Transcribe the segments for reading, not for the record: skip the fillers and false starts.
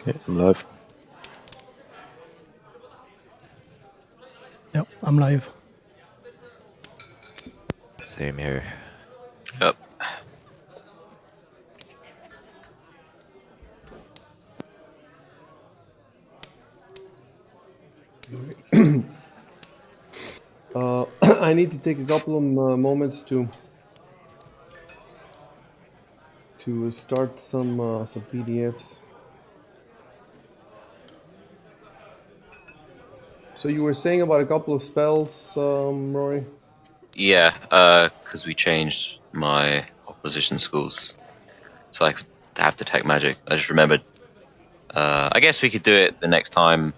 I'm live. Yep, I'm live. Same here. Yep. I need to take a couple of moments to start some PDFs. So you were saying about a couple of spells, Rory? Yeah, because we changed my opposition schools, so I have to detect magic. I just remembered. I guess we could do it the next time,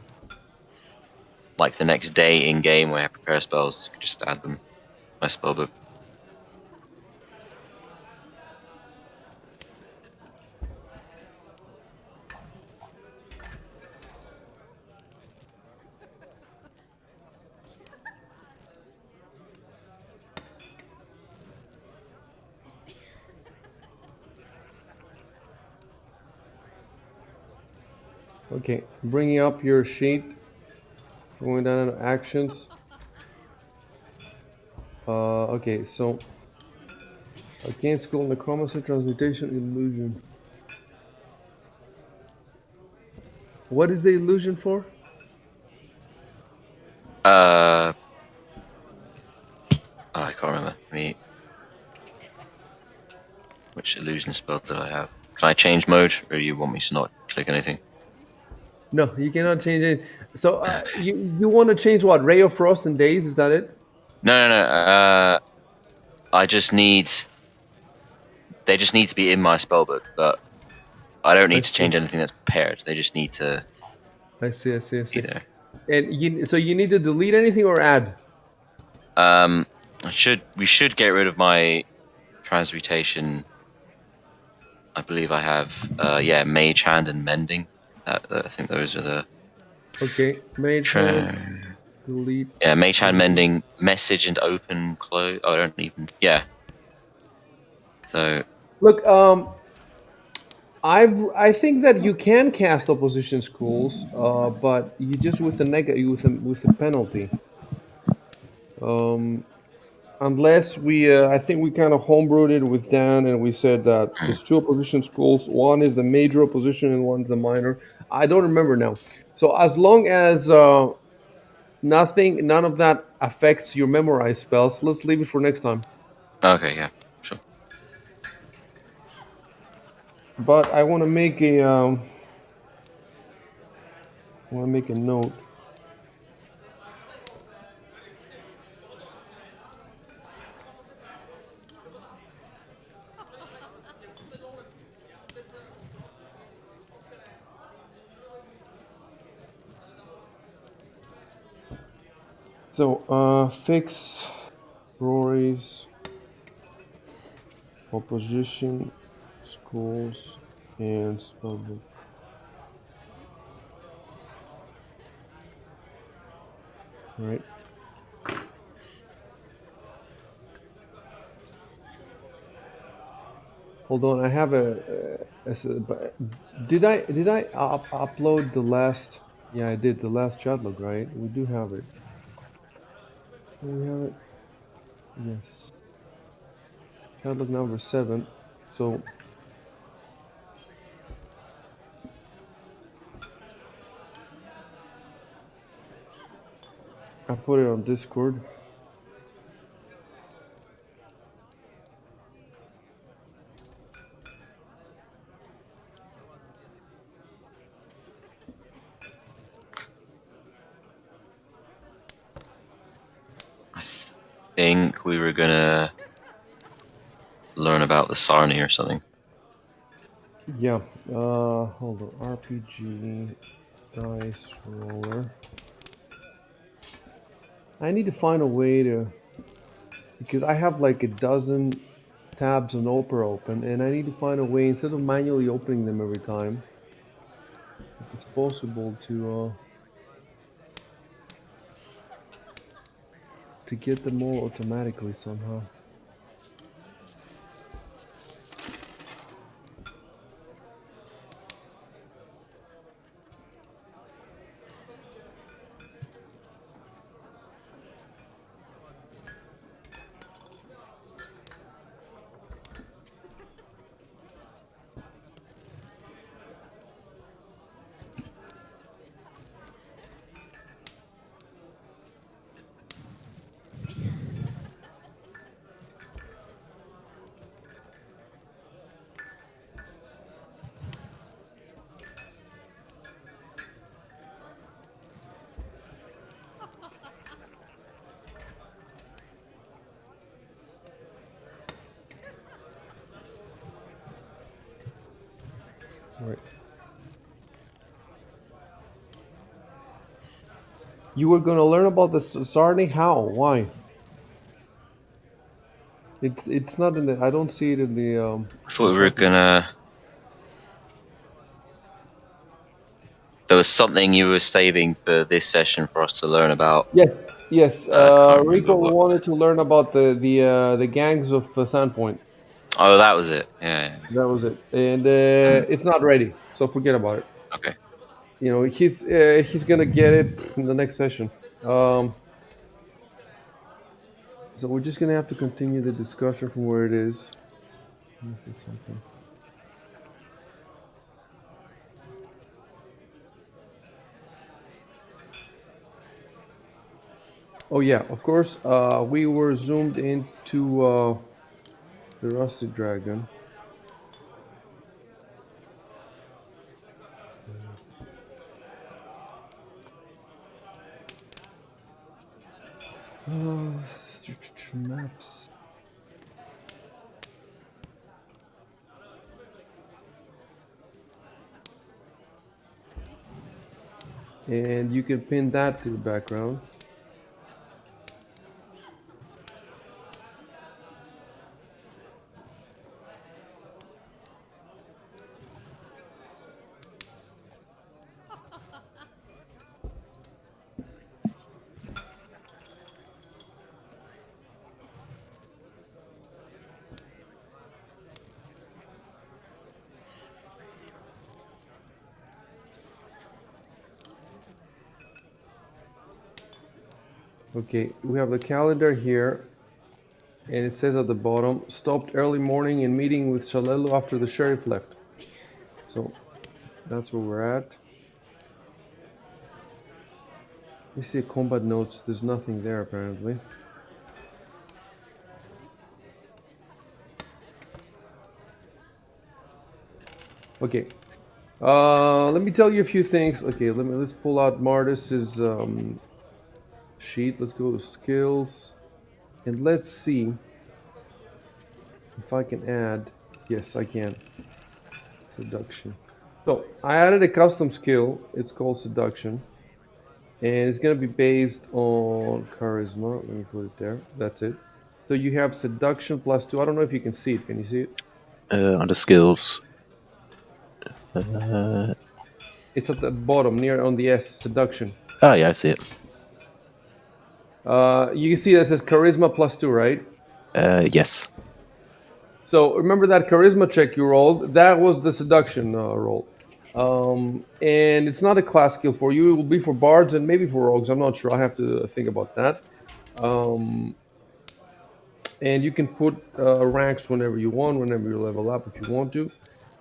like the next day in game where I prepare spells. Just add them to my spellbook. Okay, bringing up your sheet, going down to actions. Okay, so arcane school, necromancy, transmutation, illusion. What is the illusion for? I can't remember. Which illusion spell did I have? Can I change mode, or you want me to not click anything? No, you cannot change it. So you want to change what? Ray of Frost and Days? Is that it? No. I just need. They just need to be in my spellbook, but I don't I need to see. change anything that's paired. They just need to I see. I see. I be see. there. And so you need to delete anything or add? We should get rid of my transmutation. I believe I have mage hand and mending. I think those are the Okay, mage hand, delete. mage hand, mending, message and open close. Oh, I don't even so Look, I think that you can cast opposition schools, but you just with the with the penalty. Um, unless we, I think we kind of homebrewed it with Dan, and we said that there's two opposition schools. One is the major opposition, and one's the minor. I don't remember now. So as long as none of that affects your memorized spells, let's leave it for next time. okay, yeah, sure. But I want to make a note. So fix Rory's opposition schools and spellbook. All right. Hold on. I have did I upload the last? Yeah, I did the last chat log. Right. We do have it. Do we have it? Yes. Chat log number 7. So I put it on Discord. I think we were gonna learn about the Sarni or something. Yeah. Hold on. RPG dice roller. I need to find a way to, because I have like a dozen tabs on Opera open, and I need to find a way, instead of manually opening them every time, if it's possible to get them all automatically somehow. You were going to learn about the Sarni? How? Why? It's not in the. I don't see it in the I thought we were instructions. gonna. There was something you were saving for this session for us to learn about. Yes, yes. I can't remember Rico what. wanted to learn about the gangs of Sandpoint. Oh, that was it. Yeah, yeah. That was it, and And it's not ready, so forget about it. okay. You know, he's gonna get it in the next session. Um, so we're just gonna have to continue the discussion from where it is. Let me see something. Oh yeah, of course. We were zoomed into the Rusty Dragon. Uh, maps. And you can pin that to the background. Okay, we have the calendar here, and it says at the bottom, stopped early morning in meeting with Shalelu after the sheriff left. So that's where we're at. We see combat notes. There's nothing there apparently. Okay. Let me tell you a few things. Okay, let's pull out Martis's sheet. Let's go to skills, and let's see if I can add. Yes, I can. Seduction. So I added a custom skill. It's called seduction, and it's gonna be based on charisma. Let me put it there. That's it. So you have seduction +2. I don't know if you can see it. Can you see it? Under skills. Uh, It's at the bottom, near on the S. Seduction. oh, yeah, I see it. You can see that says charisma +2, right? Yes. So remember that charisma check you rolled? That was the seduction roll. And it's not a class skill for you. It will be for bards and maybe for rogues. I'm not sure. I have to think about that. Um, and you can put ranks whenever you want, whenever you level up if you want to.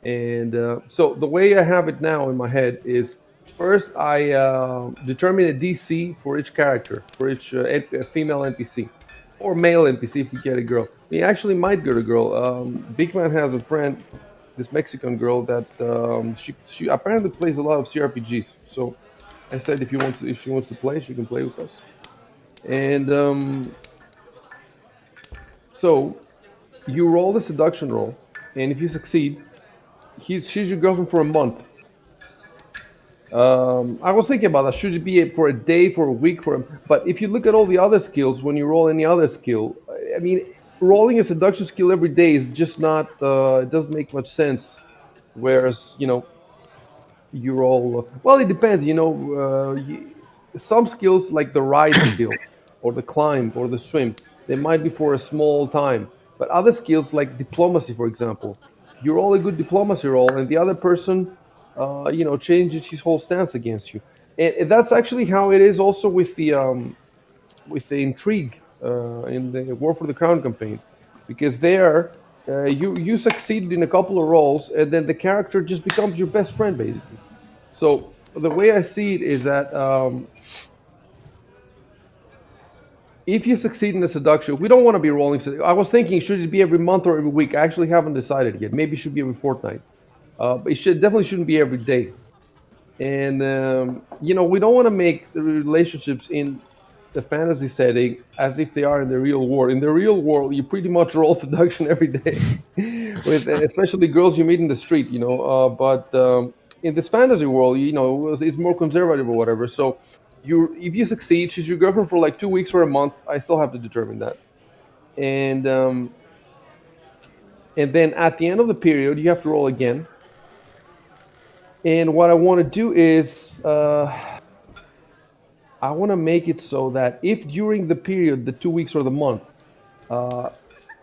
And so the way I have it now in my head is first I determine a DC for each character, for each female NPC or male NPC if we get a girl. We actually might get a girl. Big Man has a friend, this Mexican girl that she apparently plays a lot of CRPGs. So I said if she wants to play, she can play with us. And so you roll the seduction roll, and if you succeed, she's your girlfriend for a month. I was thinking about that. Should it be for a day, for a week, But if you look at all the other skills, when you roll any other skill, I mean, rolling a seduction skill every day is just not. It doesn't make much sense. Whereas, you roll. Well, it depends. Some skills like the ride skill, or the climb, or the swim, they might be for a small time. But other skills like diplomacy, for example, you roll a good diplomacy roll, and the other person, changes his whole stance against you. And that's actually how it is also with the intrigue in the War for the Crown campaign, because there you succeeded in a couple of rolls, and then the character just becomes your best friend basically. So the way I see it is that if you succeed in the seduction, we don't want to be rolling. I was thinking, should it be every month or every week? I actually haven't decided yet. Maybe it should be every fortnight. But it definitely shouldn't be every day. And we don't want to make the relationships in the fantasy setting as if they are in the real world. In the real world, you pretty much roll seduction every day, with especially girls you meet in the street. But in this fantasy world, it's more conservative or whatever. So if you succeed, she's your girlfriend for like 2 weeks or a month. I still have to determine that. And and then at the end of the period, you have to roll again. And what I want to do is I want to make it so that if during the period, the 2 weeks or the month, uh,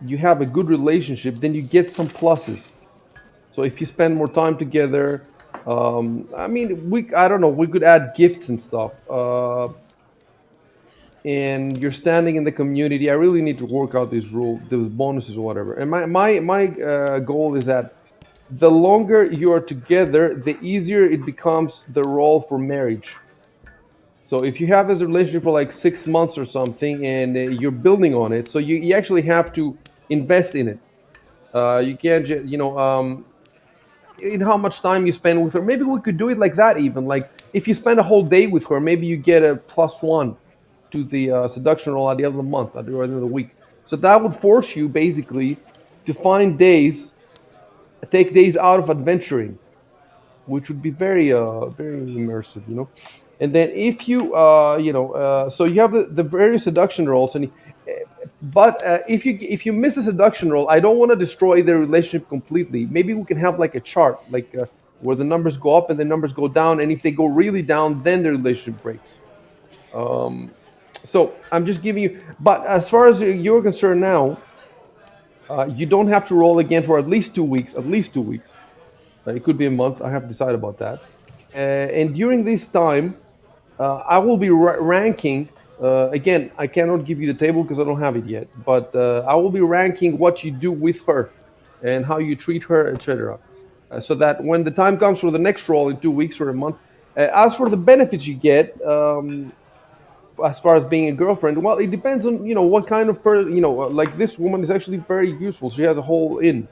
you have a good relationship, then you get some pluses. So if you spend more time together, I mean, I don't know, we could add gifts and stuff. And you're standing in the community. I really need to work out these rules, those bonuses or whatever. And my goal is that the longer you are together, the easier it becomes the role for marriage. So if you have this relationship for like 6 months or something, and you're building on it, so you actually have to invest in it. You can't just, in how much time you spend with her. Maybe we could do it like that, even like if you spend a whole day with her, maybe you get a +1 to the seduction roll at the end of the month, at the end of the week. So that would force you basically to find days, take days out of adventuring, which would be very immersive, you know. And then if you so you have the various seduction rolls, and but if you miss a seduction roll, I don't want to destroy the relationship completely. Maybe we can have like a chart, like where the numbers go up and the numbers go down, and if they go really down, then the relationship breaks. Um, so I'm just giving you. But as far as you're concerned now, you don't have to roll again for at least 2 weeks. At least 2 weeks. It could be a month. I have to decide about that. And during this time, I will be ranking. Again, I cannot give you the table because I don't have it yet. But I will be ranking what you do with her and how you treat her, etc. So that when the time comes for the next roll in 2 weeks or a month, as for the benefits you get, as far as being a girlfriend, well, it depends on what kind of person. Like this woman is actually very useful. She has a whole inn,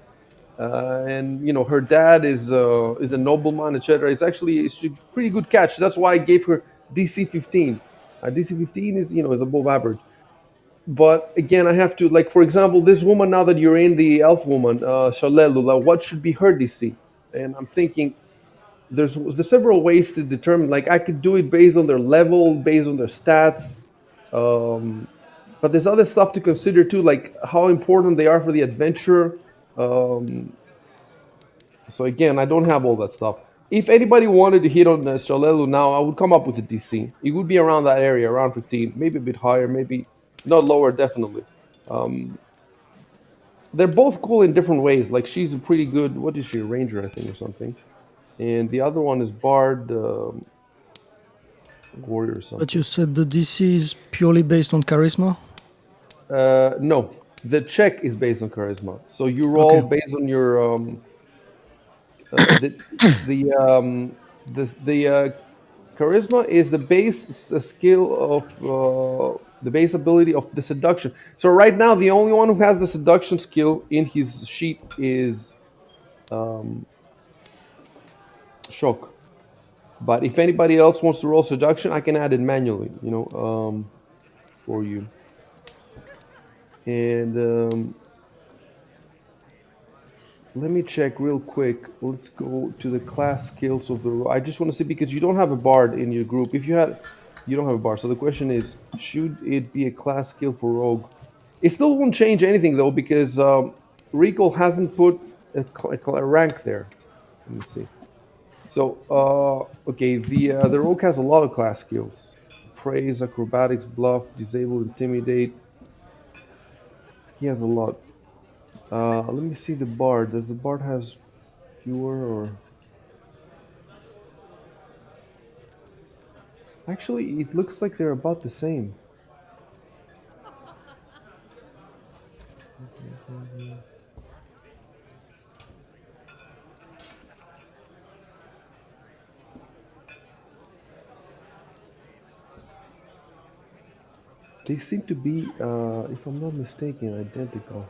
and her dad is a nobleman, etc. It's a pretty good catch. That's why I gave her DC 15. DC 15 is above average. But again, I have to, like, for example, this woman, now that you're in the elf woman, Shalelu, what should be her DC? And I'm thinking there's several ways to determine. Like I could do it based on their level, based on their stats. Um, but there's other stuff to consider too, like how important they are for the adventure. Um, so again, I don't have all that stuff. If anybody wanted to hit on Shalelu now, I would come up with a DC. It would be around that area, around 15, maybe a bit higher, maybe not lower, definitely. Um, they're both cool in different ways. Like she's a pretty good, what is she, a ranger, I think, or something. And the other one is Bard, warrior or But you something. said the DC is purely based on charisma? No, the check is based on charisma. So you roll Okay. based on your the the charisma is the base skill of the base ability of the seduction. So right now, the only one who has the seduction skill in his sheet is um, Shock. But if anybody else wants to roll seduction, I can add it manually, for you. And let me check real quick. Let's go to the class skills of the. I just want to see, because you don't have a bard in your group. If you had, you don't have a bard. So the question is, should it be a class skill for rogue? It still won't change anything though, because Recall hasn't put a rank there. Let me see. So okay, the rogue has a lot of class skills: praise, acrobatics, bluff, disable, intimidate. He has a lot. Let me see the bard. Does the bard has fewer or? Actually, it looks like they're about the same. They seem to be, if I'm not mistaken, identical.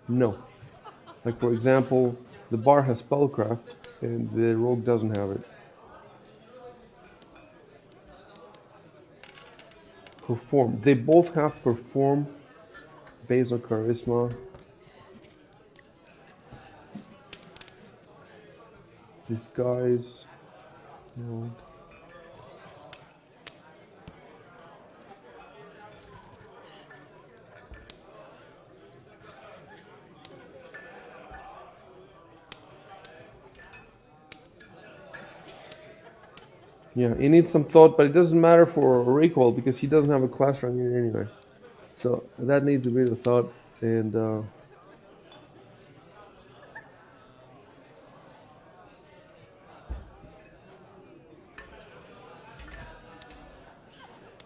No. Like, for example, the bar has spellcraft and the rogue doesn't have it. Perform. They both have perform based on charisma. Disguise. No. Yeah, he needs some thought, but it doesn't matter for recall because he doesn't have a class rank in it anyway. So that needs a bit of thought. And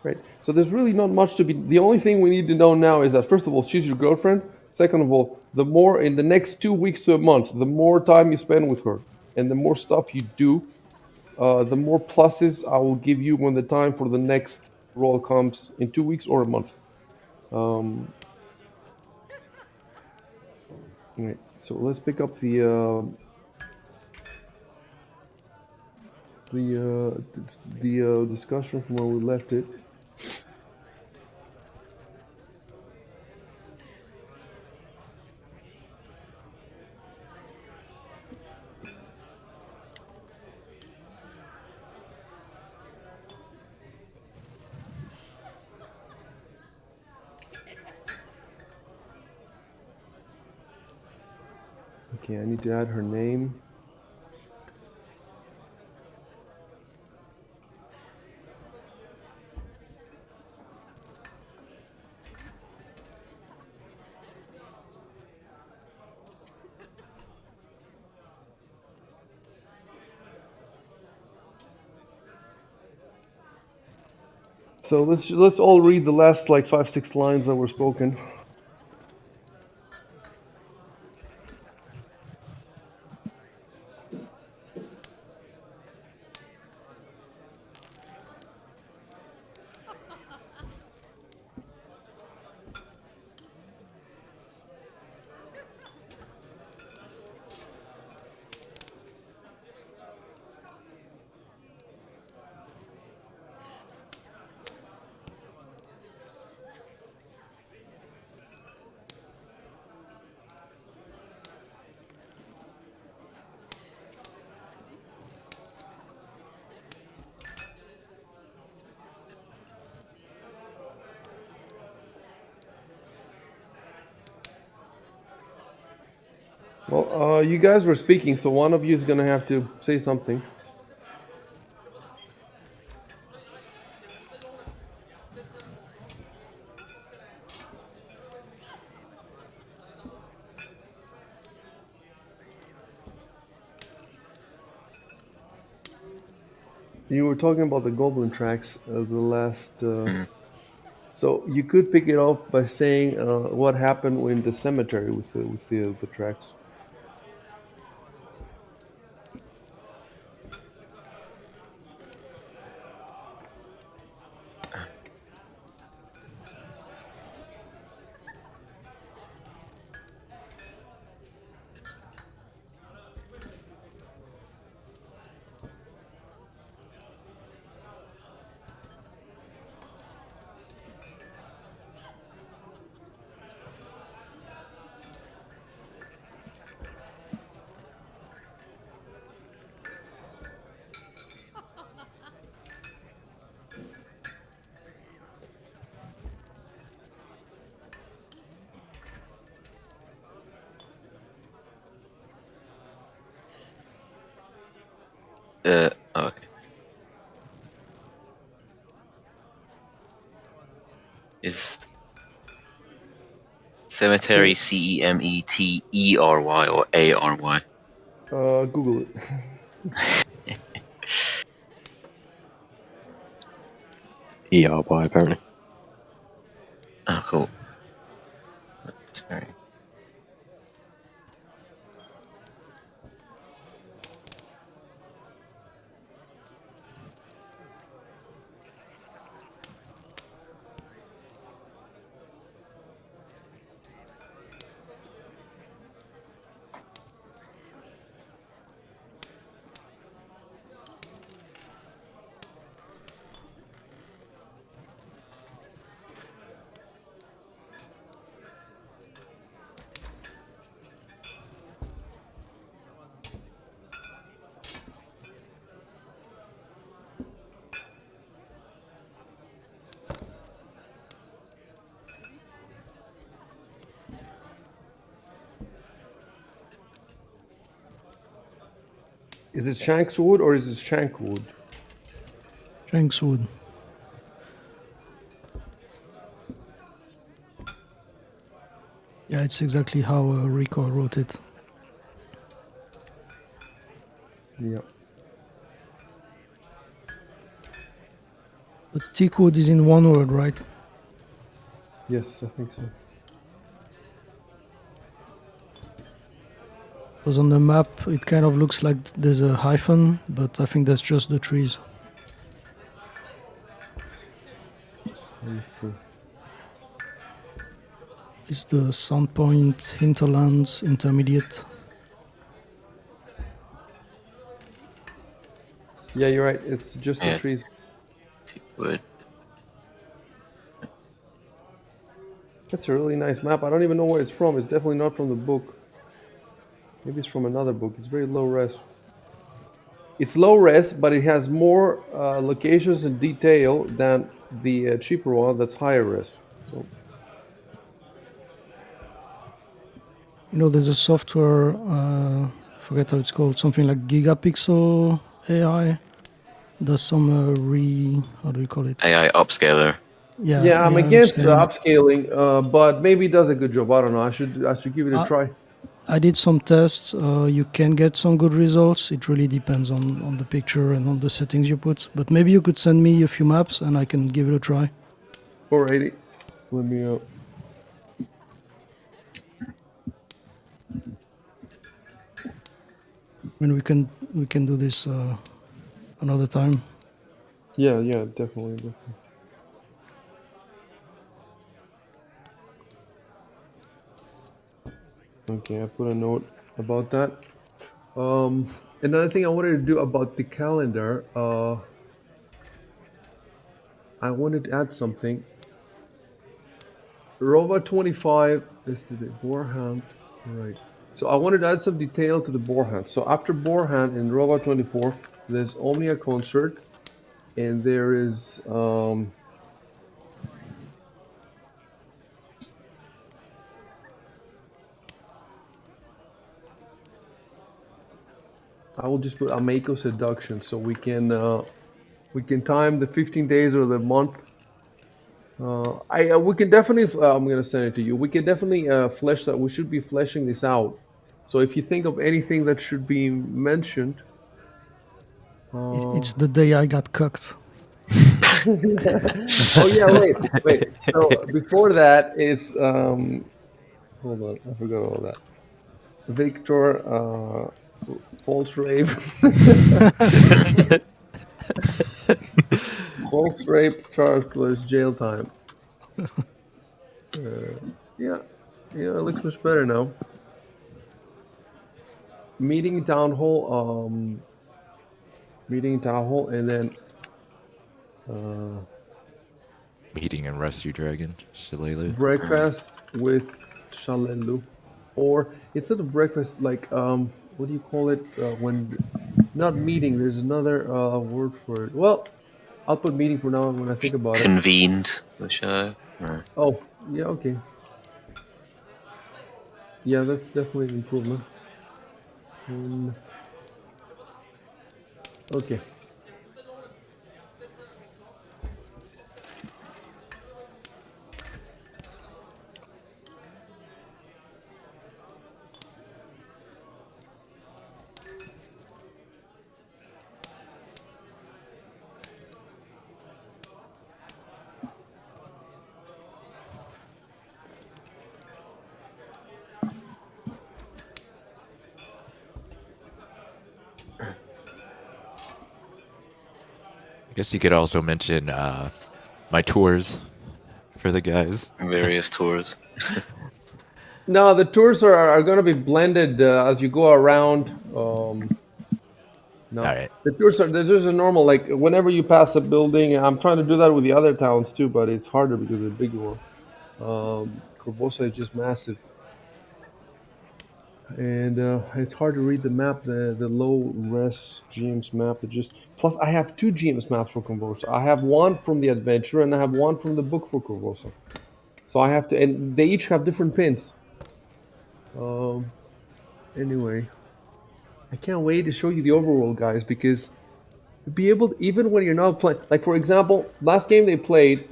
right. So there's really not much to be. The only thing we need to know now is that first of all, she's your girlfriend. Second of all, the more in the next 2 weeks to a month, the more time you spend with her, and the more stuff you do, the more pluses I will give you when the time for the next roll comes in 2 weeks or a month. Um, right. So let's pick up the discussion from where we left it. Okay, I need to add her name. So let's all read the last like 5-6 lines that were spoken. Well, you guys were speaking, so one of you is gonna have to say something. You were talking about the goblin tracks, the last. Hmm. So you could pick it up by saying what happened in the cemetery with the tracks. Oh, okay. Is cemetery Cemetery or ARY? Google it. ERY apparently. Oh, cool. Sorry. Is it Shankswood or is it Shankwood? Shankswood. Yeah, it's exactly how Rico wrote it. Yeah. But teakwood is in one word, right? Yes, I think so. Because on the map it kind of looks like there's a hyphen, but I think that's just the trees. Let me see. It's the Sandpoint Hinterlands Intermediate. Yeah, you're right. It's just the Yeah. trees. Would. That's a really nice map. I don't even know where it's from. It's definitely not from the book. Maybe it's from another book. It's very low res. It's low res, but it has more locations and detail than the cheaper one that's higher res. So You know, there's a software, forget how it's called, something like Gigapixel AI. Does some how do you call it? AI upscaler. Yeah, yeah, I'm AI against the upscaling. upscaling, but maybe it does a good job. I don't know. I should give it a I, try. I did some tests. You can get some good results. It really depends on the picture and on the settings you put. But maybe you could send me a few maps and I can give it a try. Alrighty. Let me. I mean, we can do this another time. Yeah, yeah, definitely. Okay, I put a note about that. Another thing I wanted to do about the calendar, I wanted to add something. Rova 25 is to the boar hunt, right? So I wanted to add some detail to the boar hunt. So after boar hunt in Rova 24, there's Omnia concert, and there is I will just put Ameko seduction, so we can time the 15 days or the month. I we can definitely. I'm gonna send it to you. We can definitely flesh that. We should be fleshing this out. So if you think of anything that should be mentioned, It's uh, the day I got cooked. oh yeah, wait. So before that, it's hold on, I forgot all that. Victor, false rape, false rape charge plus jail time. Yeah, yeah, it looks much better now. Meeting town hall, and then Meeting and Rescue Dragon, Shillelagh. breakfast with Shalelu, or instead of breakfast, like what do you call it when not meeting? There's another word for it. Well, I'll put meeting for now when I think about it. Convened the show. Or Oh, yeah, okay. Yeah, that's definitely an improvement. Okay. I guess you could also mention my tours for the guys. various tours. No, the tours are going to be blended as you go around. No, All right. the tours are there's just a normal like whenever you pass a building. I'm trying to do that with the other towns too, but it's harder because they're bigger one. Corvosa is just massive, and it's hard to read the map. The low res GM's map. It just plus I have two GM's maps for Corvosa. I have one from the adventure, and I have one from the book for Corvosa. So I have to, and they each have different pins. Um, anyway, I can't wait to show you the overworld, guys, because to be able to, even when you're not playing, like for example, last game they played,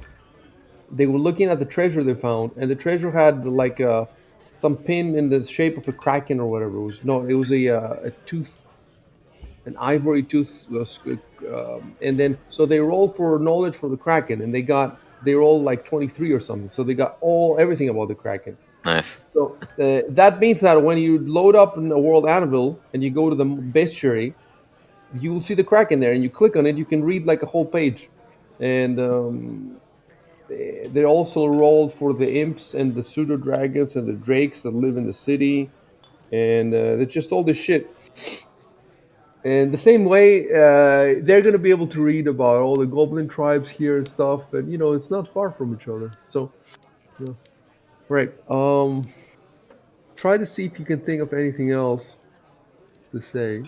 they were looking at the treasure they found, and the treasure had like some pin in the shape of a kraken or whatever. It was no, it was a tooth, an ivory tooth, and then so they rolled for knowledge for the kraken, and they rolled like 23 or something, so they got everything about the kraken. Nice. So that means that when you load up in the world anvil and you go to the bestiary, you will see the kraken there, and you click on it, you can read like a whole page, and they also rolled for the imps and the pseudo dragons and the drakes that live in the city, and it's just all this shit. And the same way, they're going to be able to read about all the goblin tribes here and stuff, and it's not far from each other. So, yeah. Right. Try to see if you can think of anything else to say.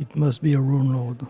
It must be a Runelord.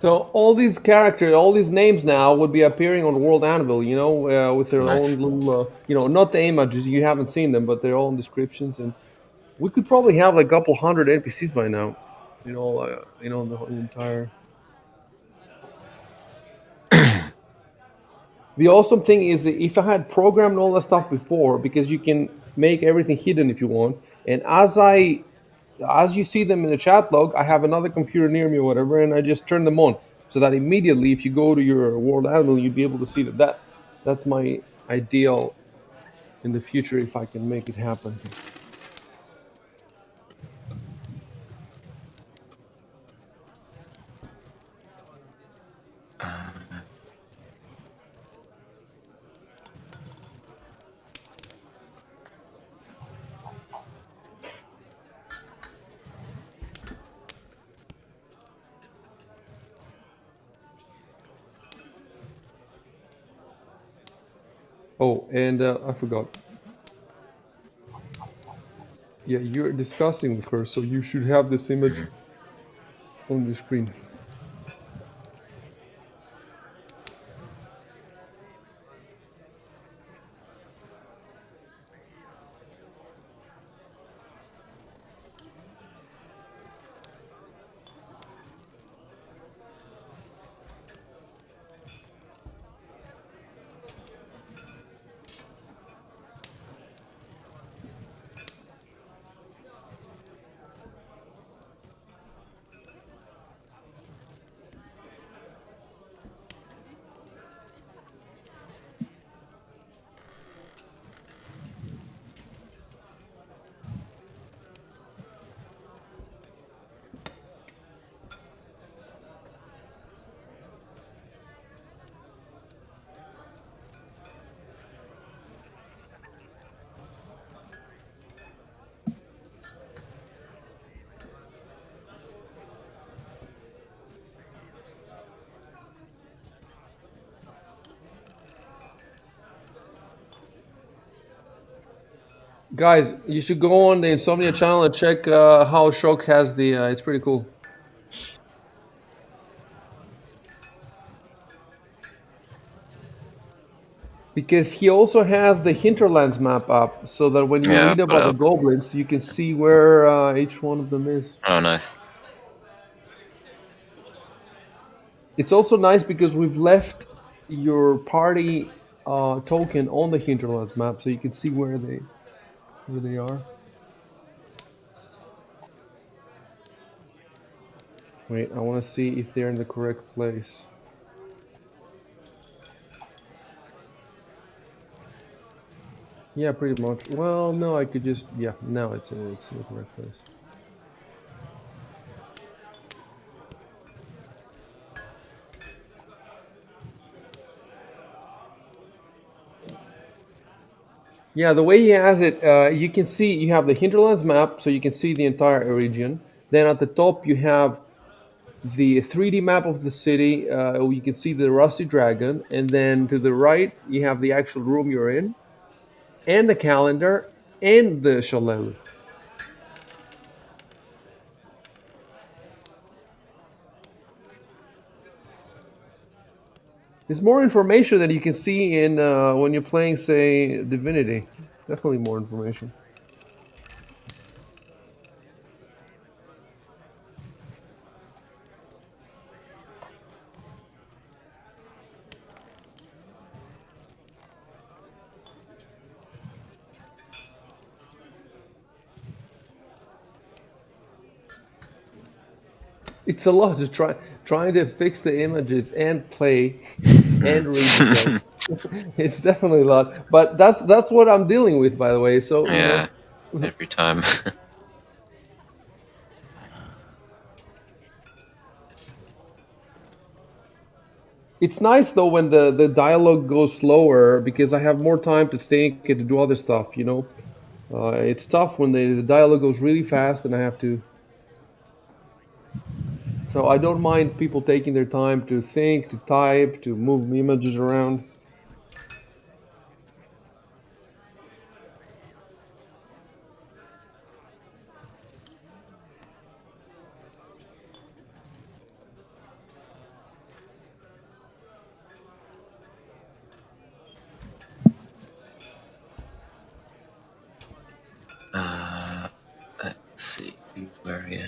So all these characters, all these names now would be appearing on World Anvil, you know, with their Nice. own little, not the images. You haven't seen them, but their own descriptions, and we could probably have like a couple hundred NPCs by now. The whole entire. The awesome thing is that if I had programmed all that stuff before, because you can make everything hidden if you want, and as you see them in the chat log, I have another computer near me or whatever, and I just turn them on so that immediately, if you go to your World Admiral, you'd be able to see that's my ideal in the future if I can make it happen. Oh, and I forgot. Yeah, you're discussing with her, so you should have this image on the screen. Guys, you should go on the Insomnia channel and check how Shock has the. It's pretty cool. Because he also has the Hinterlands map up, so that when you Yeah, read I've got it about the up. goblins, you can see where each one of them is. Oh, nice. It's also nice because we've left your party token on the Hinterlands map, so you can see where they are. Wait, I want to see if they're in the correct place. Yeah, pretty much. Well, no, I could just now it's in the correct place. Yeah, the way he has it, you can see you have the Hinterlands map, so you can see the entire region. Then at the top you have the 3D map of the city. You can see the Rusty Dragon, and then to the right you have the actual room you're in, and the calendar, and the shillelagh. There's more information that you can see in when you're playing, say, Divinity. Definitely more information. It's a lot to trying to fix the images and play and read the text. It's definitely a lot, but that's what I'm dealing with, by the way. So Yeah, every time. it's nice though when the dialogue goes slower because I have more time to think and to do other stuff. It's tough when the dialogue goes really fast and I have to. So I don't mind people taking their time to think, to type, to move images around. Let's see. Where are you?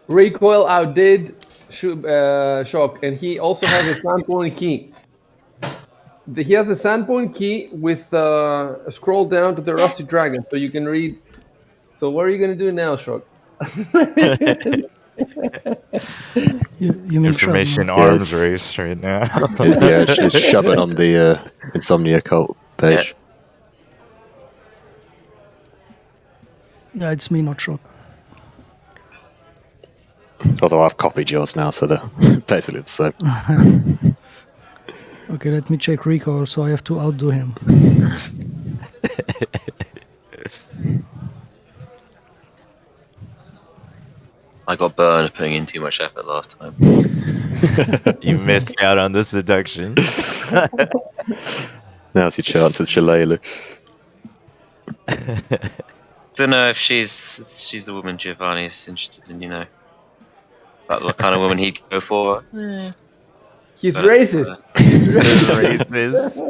Recoil outdid Shock, and he also has a standpoint key. He has the standpoint key with a scroll down to the Rusty Dragon, so you can read. So what are you gonna do now, Shock? You mean Information shove? arms Yes. race right now. Yeah, it's shoving on the Insomnia Cult page. Yeah, it's me, not Shock. Although I've copied yours now, so they're basically the same. Okay, let me check recoil, so I have to outdo him. I got burned putting in too much effort last time. You missed out on the seduction. Now's your chance with Shalala. Don't know if she's the woman Giovanni's interested in. That kind of woman he'd go for. He's But, racist. He's Racist.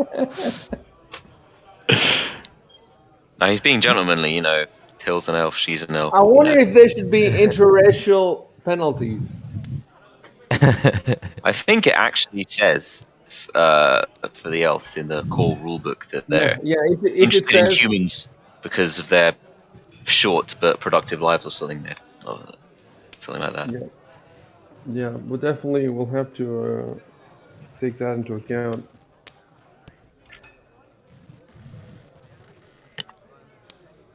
no, he's being gentlemanly. Till's an elf, she's an elf. I wonder if there should be interracial penalties. I think it actually says for the elves in the core rulebook that they're Yeah, if it interested in says humans because of their short but productive lives or something like that. yeah, but definitely we'll have to take that into account.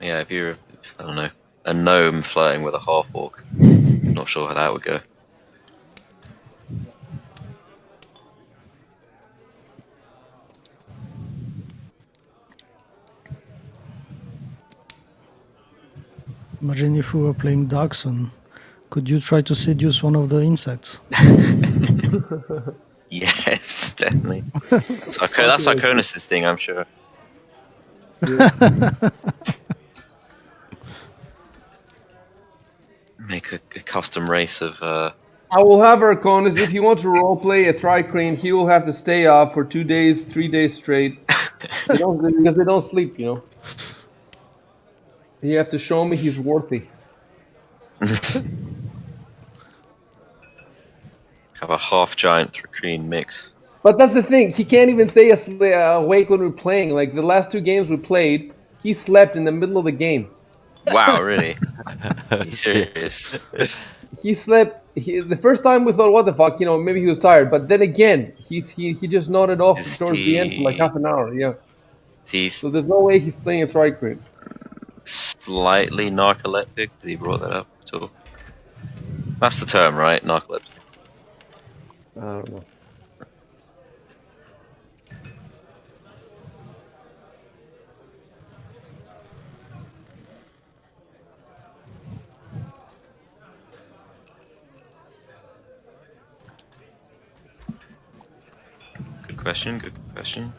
Yeah, if you're, I don't know, a gnome flirting with a half orc, not sure how that would go. Imagine if we were playing Darkson. Could you try to seduce one of the insects? Yes, definitely. That's Okay, Arconis' thing, I'm sure. yeah. Make a custom race of. I will have Arconis. If he wants to roleplay a Tricrane, he will have to stay up for 2 days, 3 days straight. Because they don't sleep, you know. You have to show me he's worthy. Have a half giant Thrakreen mix. But that's the thing. He can't even stay awake when we're playing. Like the last 2 games we played, he slept in the middle of the game. Wow, really? You Shit. serious? He slept. The first time we thought, "What the fuck?" You know, maybe he was tired. But then again, he just nodded off Is towards the end for like he? half an hour. Yeah. He's So there's no way he's playing a Tricrane. slightly narcoleptic. Has he brought that up at all? That's the term, right? Narcoleptic. I don't know. Good question. Good question.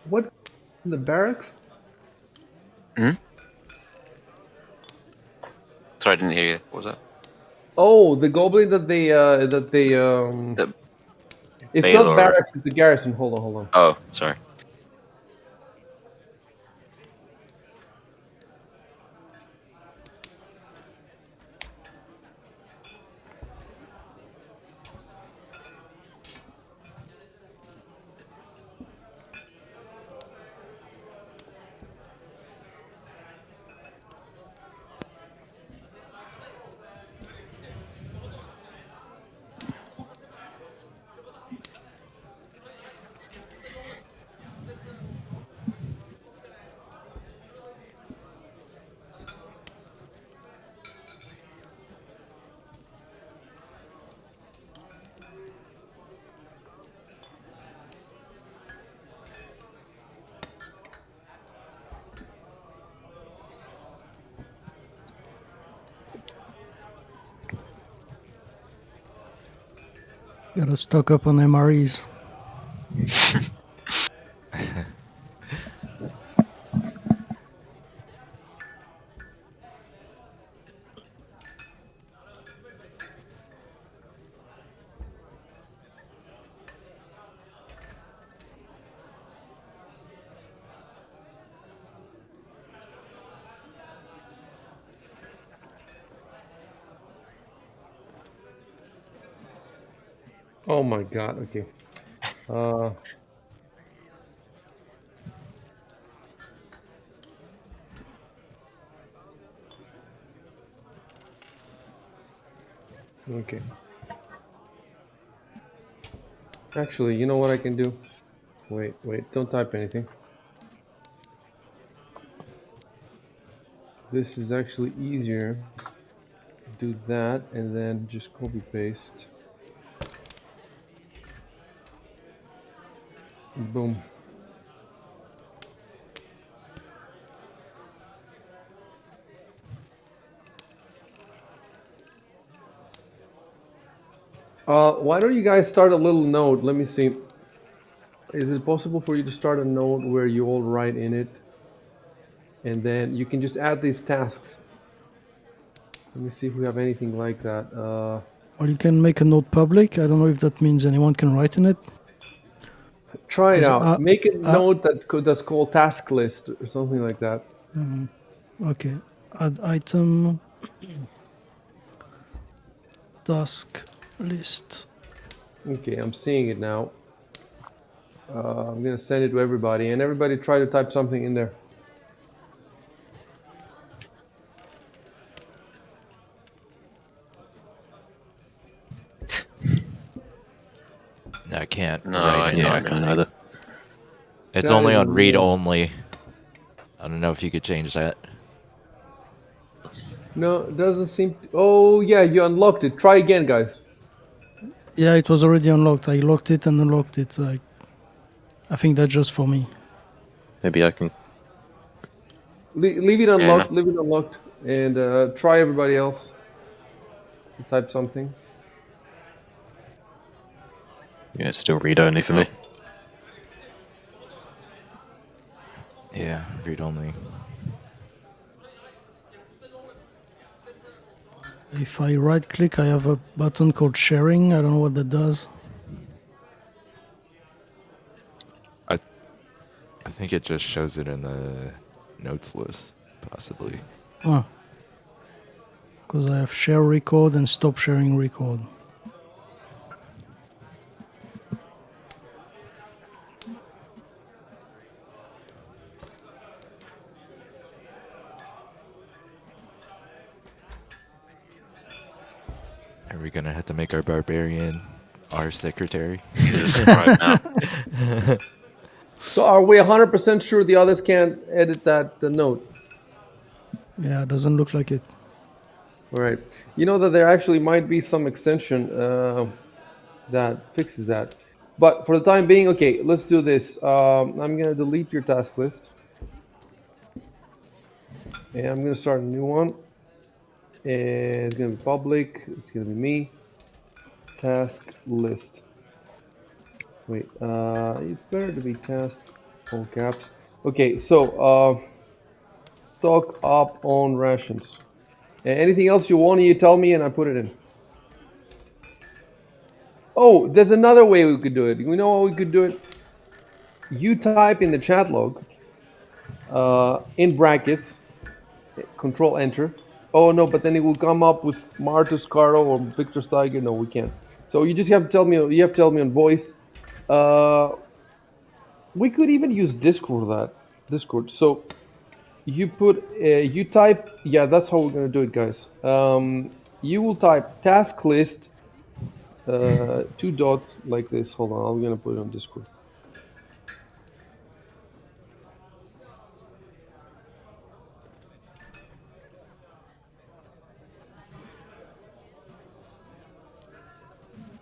What in the barracks? Hmm? Sorry, I didn't hear you. What was that? Oh, the goblin that they The It's not Baylor. barracks. It's the garrison. Hold on, hold on. Oh, sorry. Gotta stock up on MREs. Oh my god, okay. Okay. Actually, you know what I can do? Wait, don't type anything. This is actually easier. Do that and then just copy paste. Boom. Why don't you guys start a little node? Let me see. Is it possible for you to start a node where you all write in it? And then you can just add these tasks. Let me see if we have anything like that. Or you can make a node public. I don't know if that means anyone can write in it. Try it 'Cause, out. Make a node that's called task list or something like that. Okay. Add item. Task list. Okay, I'm seeing it now. I'm gonna send it to everybody, and everybody try to type something in there. No, I can't No, write I in Yeah, I can't there. can't really. either. It's That only is on read annoying. only. I don't know if you could change that. No, it doesn't seem. Oh yeah, you unlocked it. Try again, guys. Yeah, it was already unlocked. I locked it and unlocked it. I think that's just for me. Maybe I can. Leave it Yeah, no. unlocked. Leave it unlocked, and try everybody else to type something. Yeah, it's still read only for me. Yeah, read only. If I right click, I have a button called sharing. I don't know what that does. I think it just shows it in the notes list, possibly. Because I have share record and stop sharing record. Are we gonna have to make our barbarian our secretary? Jesus Christ now. So are we 100% sure the others can't edit the note? Yeah, it doesn't look like it. All right. You know that there actually might be some extension that fixes that. But for the time being, okay, let's do this. I'm gonna delete your task list, and I'm gonna start a new one. And it's gonna be public. It's gonna be me. Task list. Wait, it's better to be task all caps. Okay, so stock up on rations. Anything else you want, you tell me, and I put it in. Oh, there's another way we could do it. You know how we could do it? You type in the chat log, in brackets, control enter. Oh no, but then it will come up with Martus Caro or Victor Steiger. No, we can't. So you just have to tell me. You have to tell me on voice. We could even use Discord for that. Discord. So you put you type. Yeah, that's how we're gonna do it, guys. You will type task list, two dots like this. Hold on, I'm gonna put it on Discord.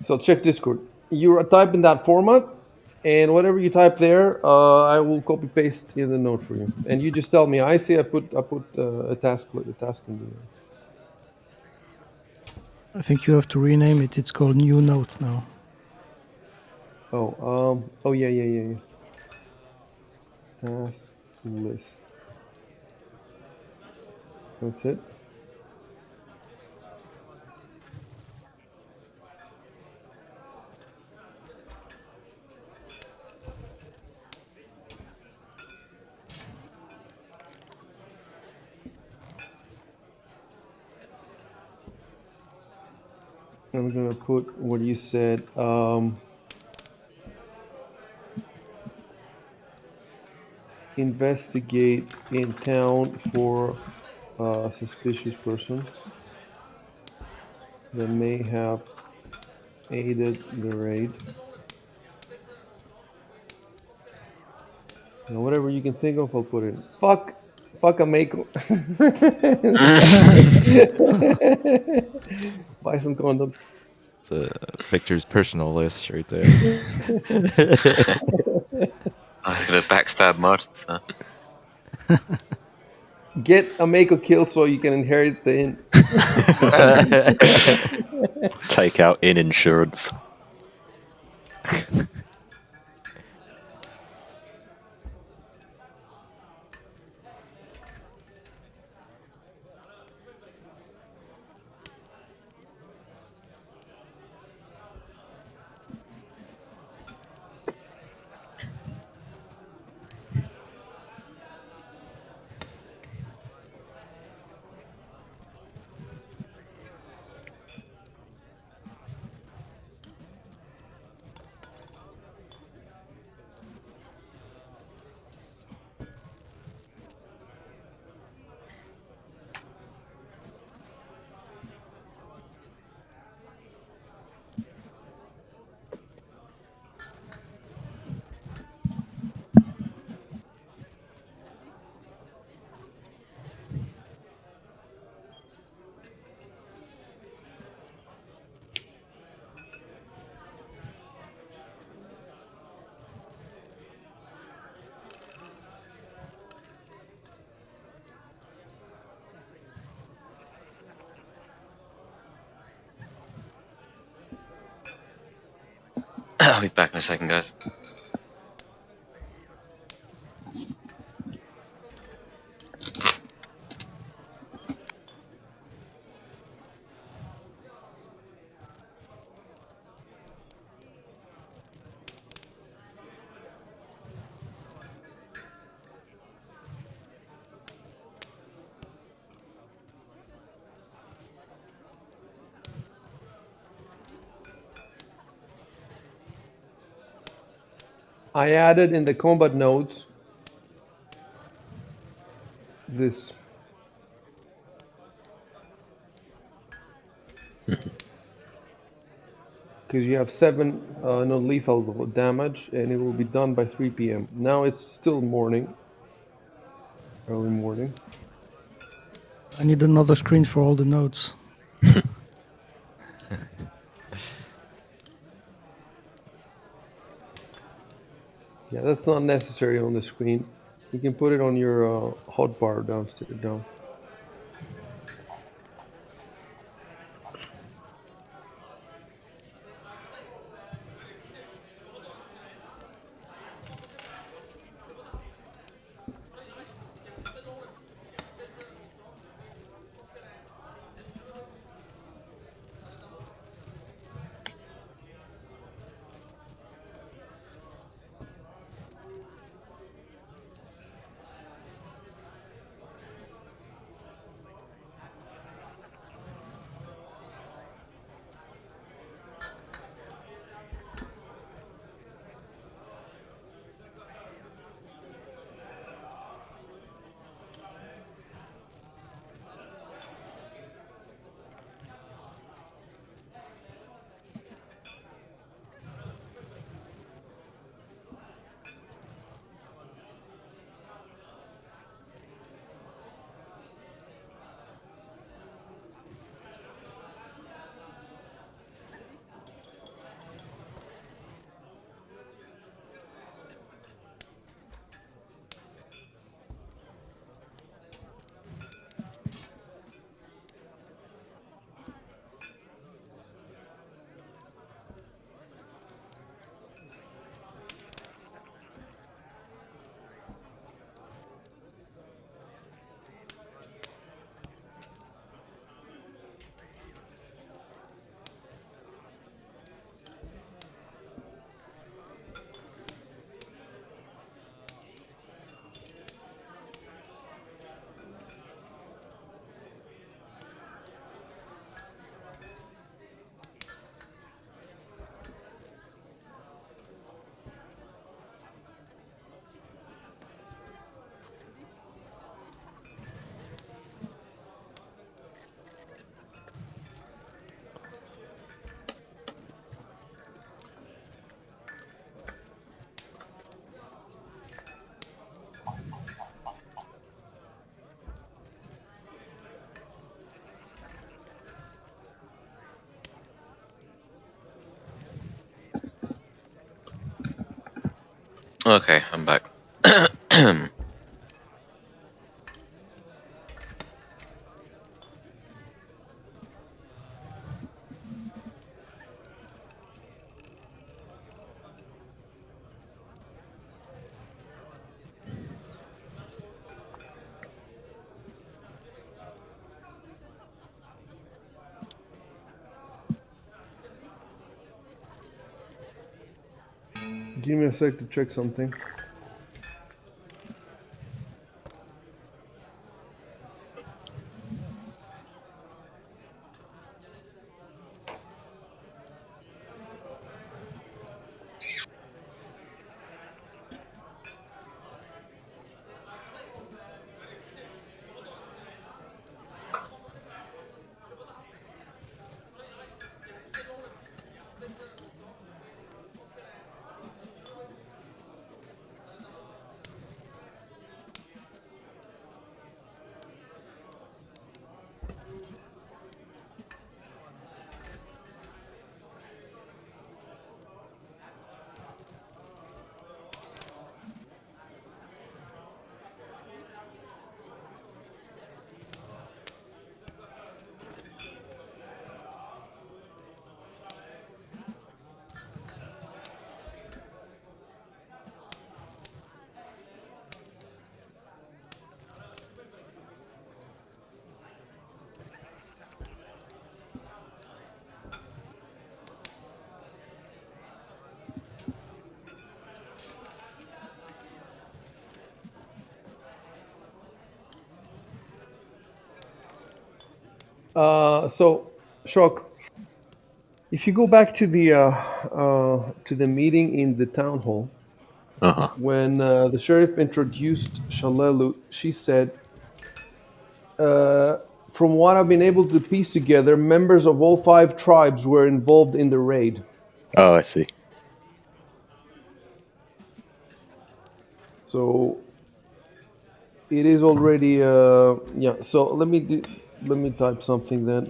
So check Discord. You type in that format, and whatever you type there, I will copy paste in the note for you. And you just tell me. I see. I put a task in there. I think you have to rename it. It's called new note now. Oh, yeah. Task list. That's it. I'm gonna put what you said. Investigate in town for a suspicious person that may have aided the raid. And whatever you can think of, I'll put in. Fuck a Mako. Buy some condoms. It's Victor's personal list right there. I was gonna backstab Martin, so. Get a Mako killed so you can inherit the inn. Take out in insurance. I'll be back in a second, guys. I added in the combat notes this. Because you have 7 non-lethal damage, and it will be done by 3 p.m. Now it's still morning, early morning. I need another screen for all the notes. Yeah, that's not necessary on the screen. You can put it on your hotbar downstairs. Down. Okay, I'm back. Give me a sec to check something. So, Shock, if you go back to the meeting in the town hall, Uh-huh. when the sheriff introduced Shalelu, she said, "From what I've been able to piece together, members of all 5 tribes were involved in the raid." Oh, I see. So it is already yeah. So let me type something then.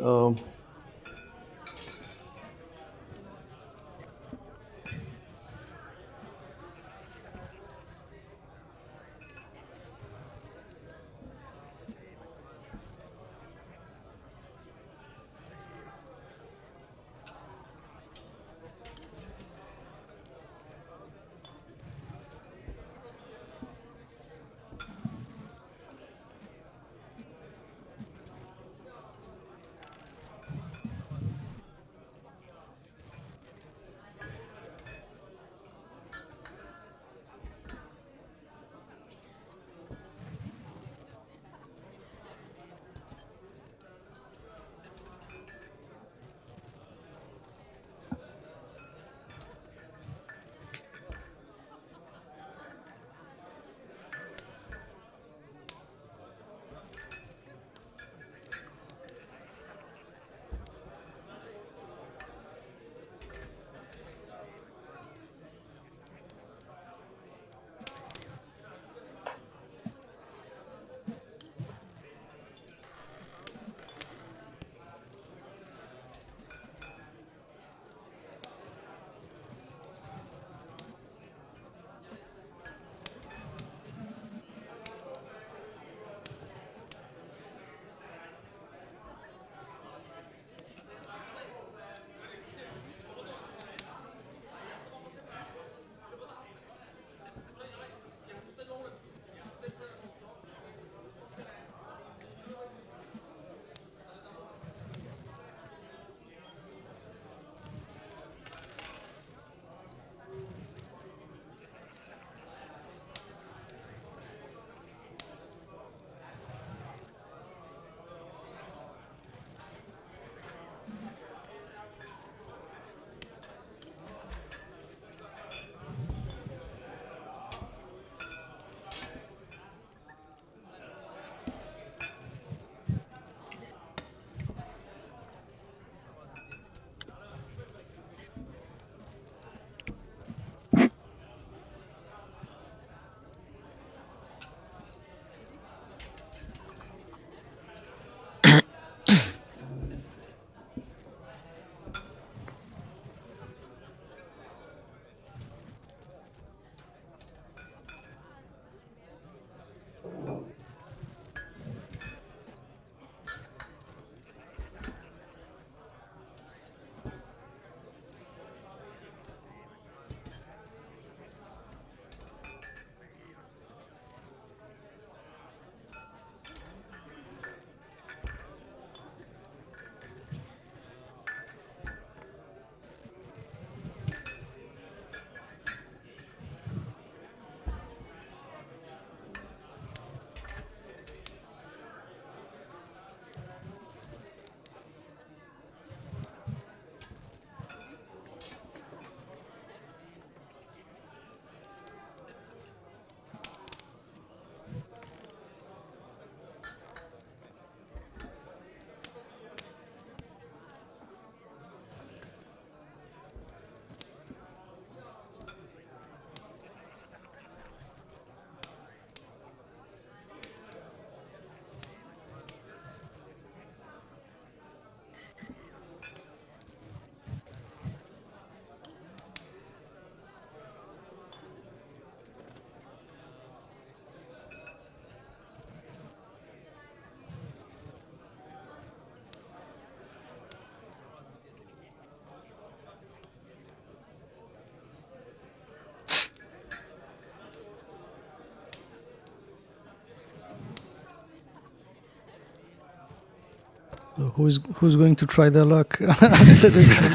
So who's going to try their luck at seduction?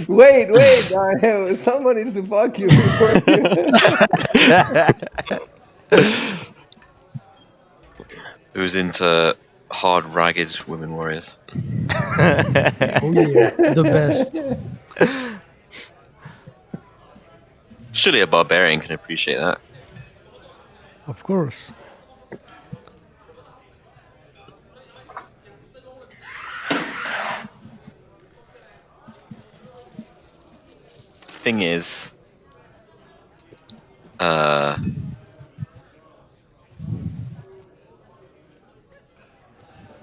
Wait, someone needs to fuck you before you. Who's into hard, ragged women warriors? Oh yeah, the best. Surely a barbarian can appreciate that. Of course. Thing is,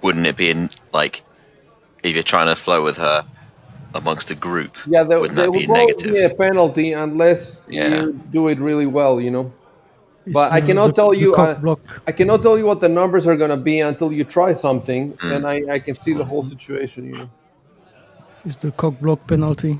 wouldn't it be like if you're trying to flow with her amongst a group? Yeah, Wouldn't there that will be probably be negative? a penalty unless Yeah. you do it really well, you know. It's But I cannot tell the you. cock block. I cannot tell you what the numbers are gonna be until you try something. Mm. Then I can see the whole situation, you know. It's the cock block penalty.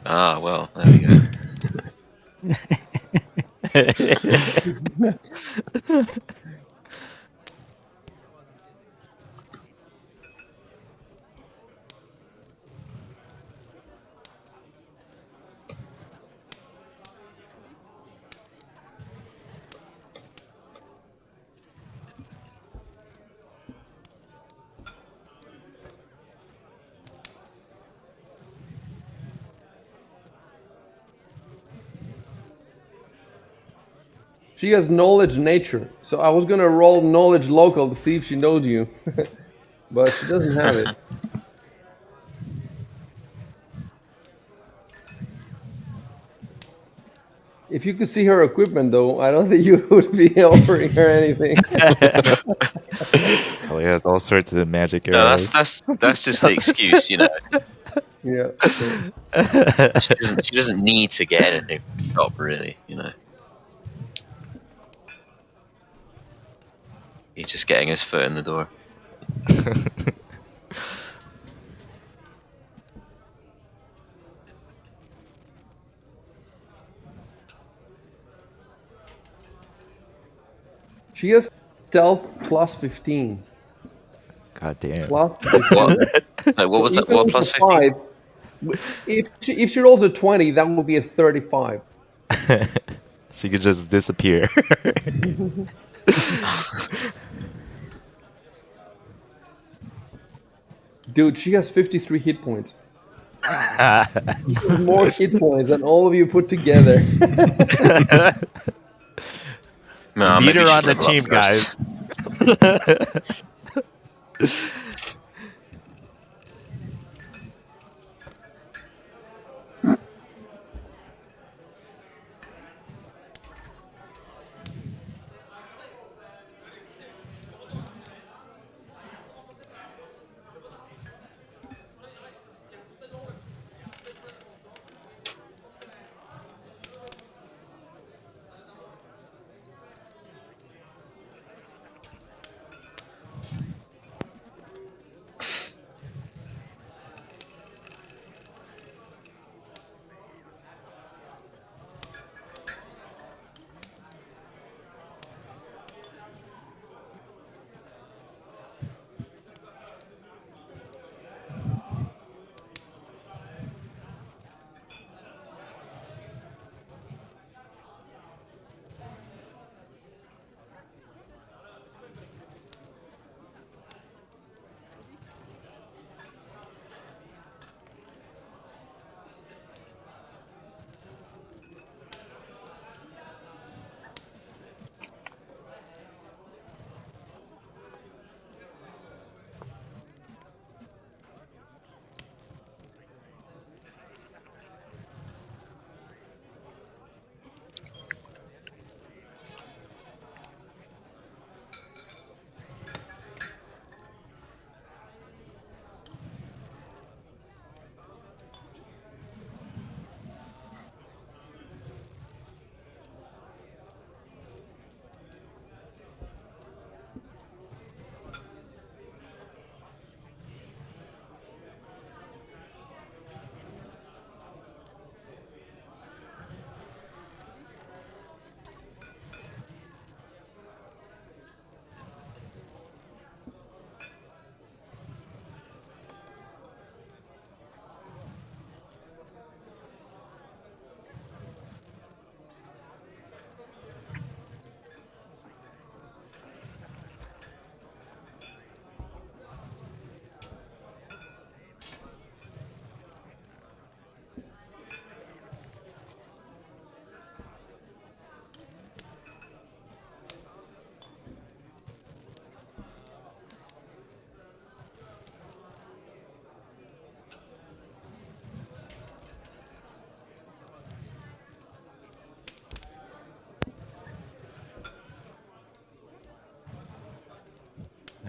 Ah, well, there we go. She has knowledge nature, so I was gonna roll knowledge local to see if she knows you, but she doesn't have it. If you could see her equipment, though, I don't think you would be offering her anything. Oh, yeah, all sorts of magic No, arrows. that's just the excuse, you know. Yeah. She doesn't need to get anything from the shop, really, you know. He's just getting his foot in the door. She has stealth plus 15. God damn. Plus What? 15. Like, what So was that? even What with plus the 15? 5, if she rolls a 20, that will be a 35. She could just disappear. Dude, she has 53 hit points. More hit points than all of you put together. No, Beat maybe her you on should the level up team, first. guys.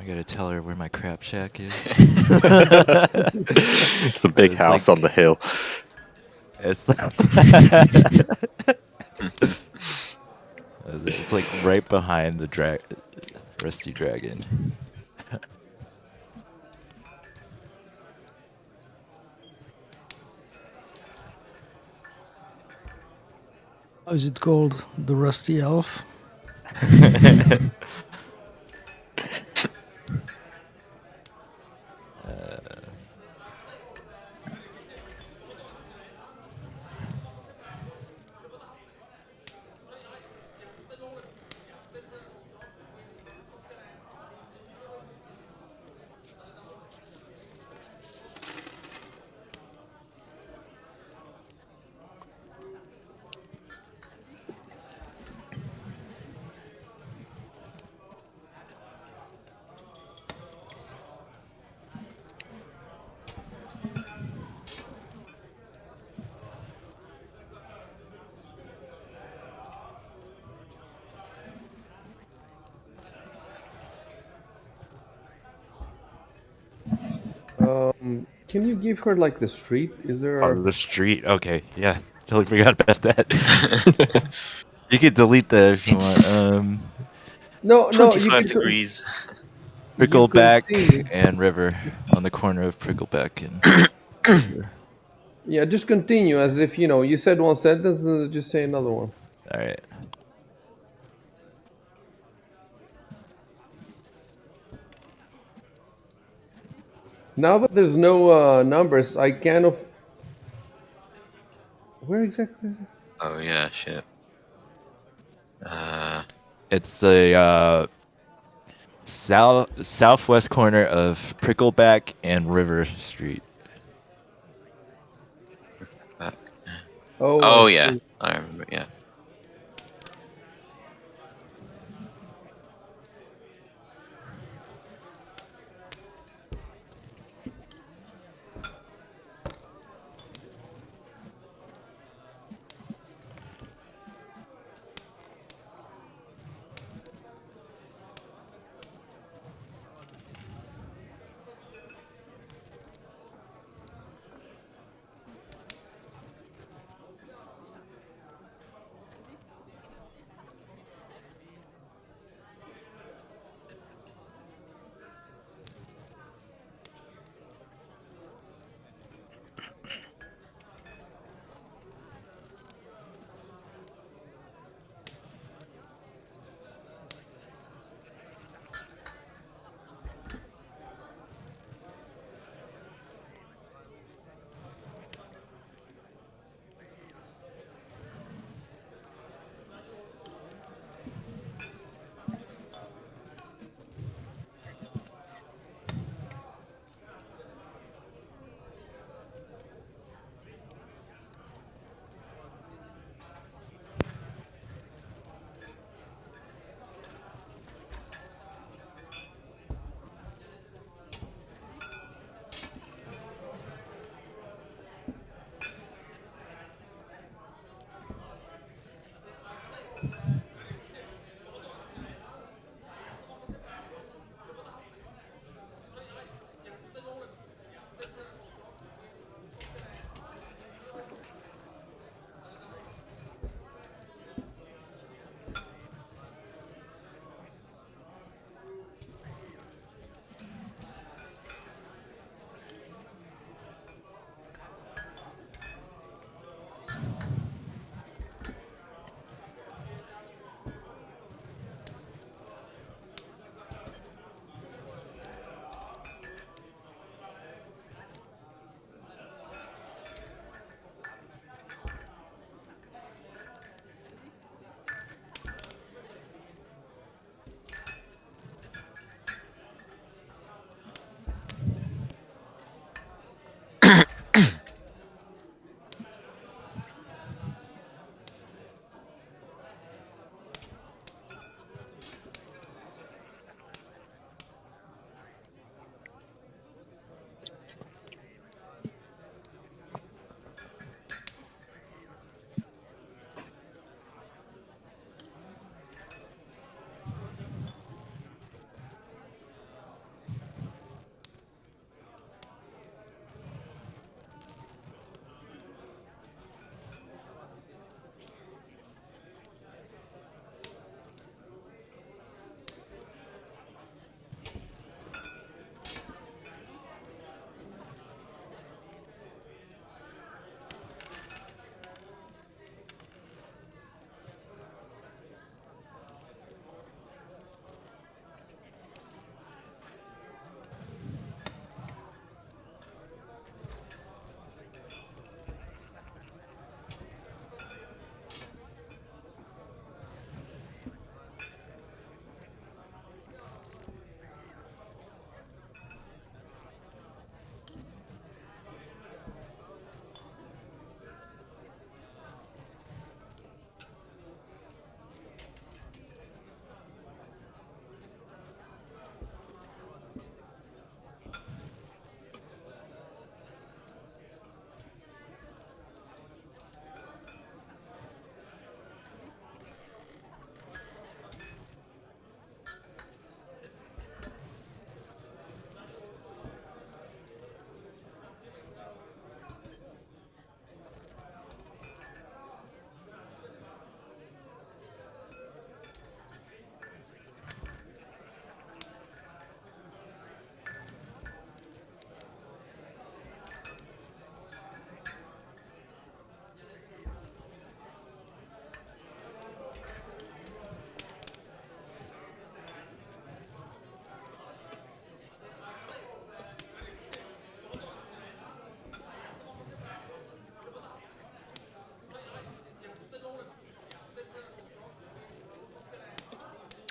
I gotta tell her where my crap shack is. It's the big It's house like- on the hill. It's it's like right behind the Rusty Dragon. How is it called? The Rusty Elf? Can you give her like the street? Is there Oh, the street. Okay, yeah, totally forgot about that. You could delete that if you want. No, you 25 can degrees. you Prickleback continue. and River on the corner of Prickleback and River. Yeah, just continue as if you said one sentence and then just say another one. All right. Now that there's no numbers, I kind of. Where exactly is it? Oh yeah, shit. It's the southwest corner of Prickleback and River Street. Back. Oh, I Oh yeah, see. I remember. Yeah.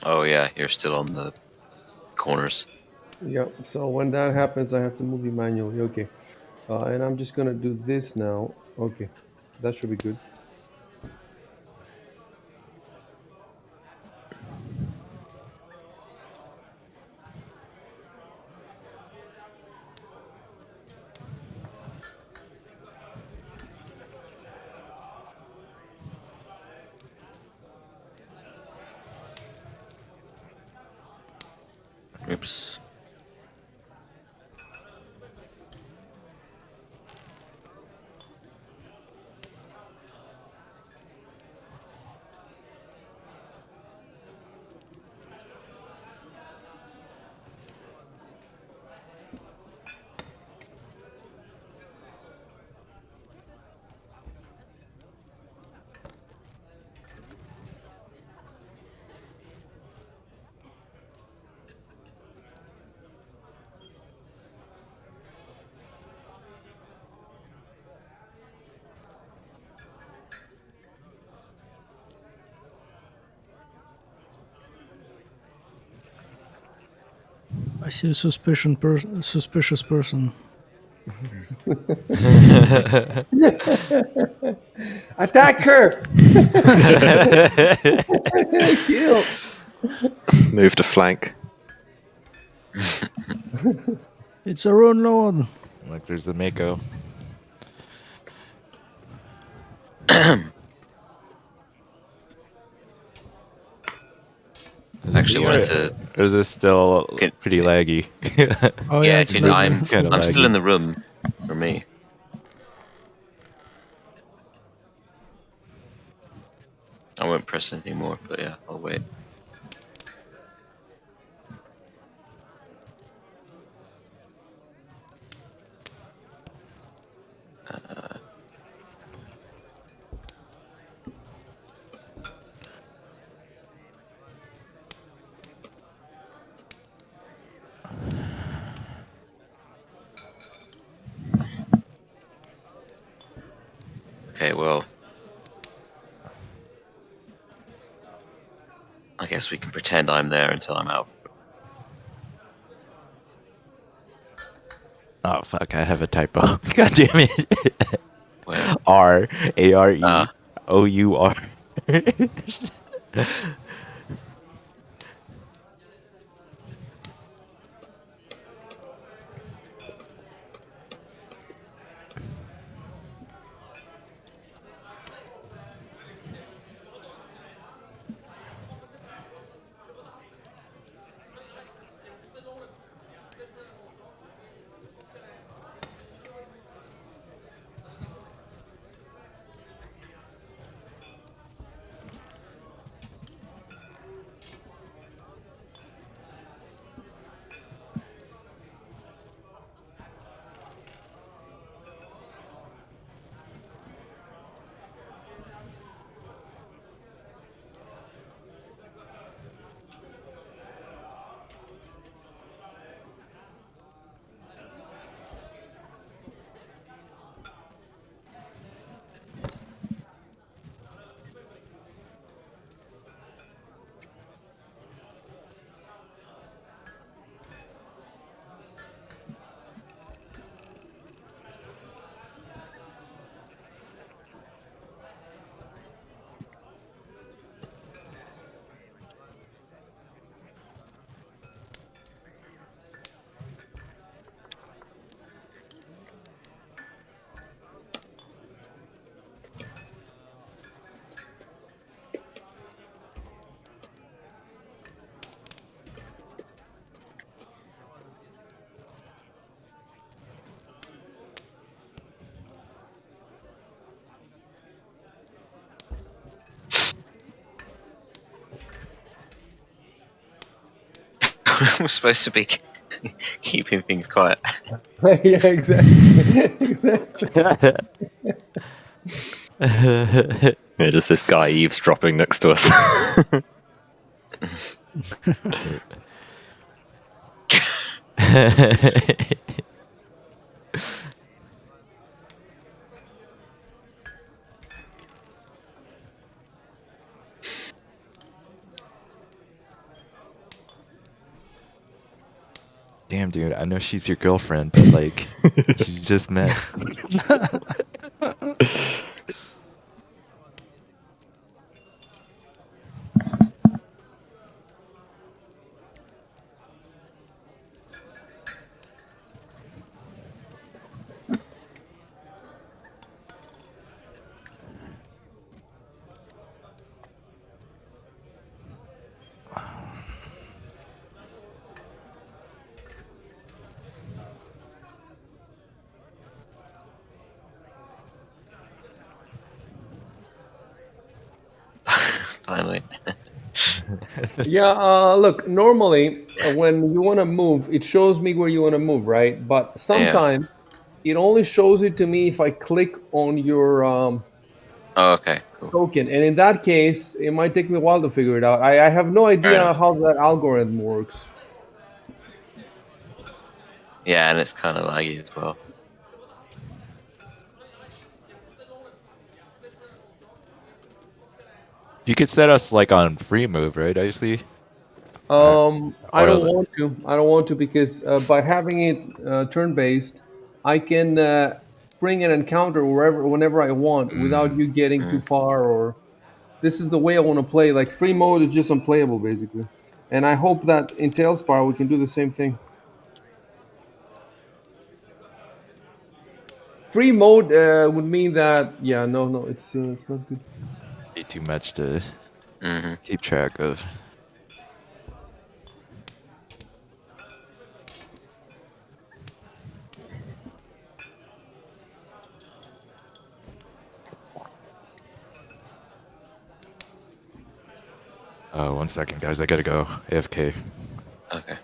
Oh yeah, you're still on the corners. Yeah, so when that happens, I have to move you manually. Okay. And I'm just gonna do this now. Okay. That should be good. Oops. I see a suspicious person. Attack her! Kill! Move to flank. It's a Runelord. Like there's the Mako. Is it Actually me, wanted to. or is this still Can, pretty laggy? Oh yeah, yeah, it's can, like I'm It's kind of I'm still in laggy. the room for me. I won't press anything more, but yeah, I'll wait. Uh, okay, well, I guess we can pretend I'm there until I'm out. Oh fuck! I have a typo. God damn it! Where? R-A-R-E-O-U-R. We're supposed to be keeping things quiet. Yeah, exactly. Exactly. Yeah, just this guy eavesdropping next to us. damn, dude, I know she's your girlfriend, but like, you just met. Finally. Yeah, look, normally when you want to move, it shows me where you want to move, right? But Yeah. sometimes it only shows it to me if I click on your Oh, okay. Cool. token. And in that case, it might take me a while to figure it out. I have no Fair idea enough. how that algorithm works. Yeah, and it's kind of laggy as well. You could set us like on free move, right? I see. I Or don't want to. I don't want to because by having it turn-based, I can bring an encounter whenever I want without you getting too Mm. far. Or this is the way I want to play. Like free mode is just unplayable basically, and I hope that in Tailspire we can do the same thing. Free mode would mean that no, it's not good. be too much to Hmm. keep track of. Oh, 1 second, guys. I gotta go. AFK. Okay.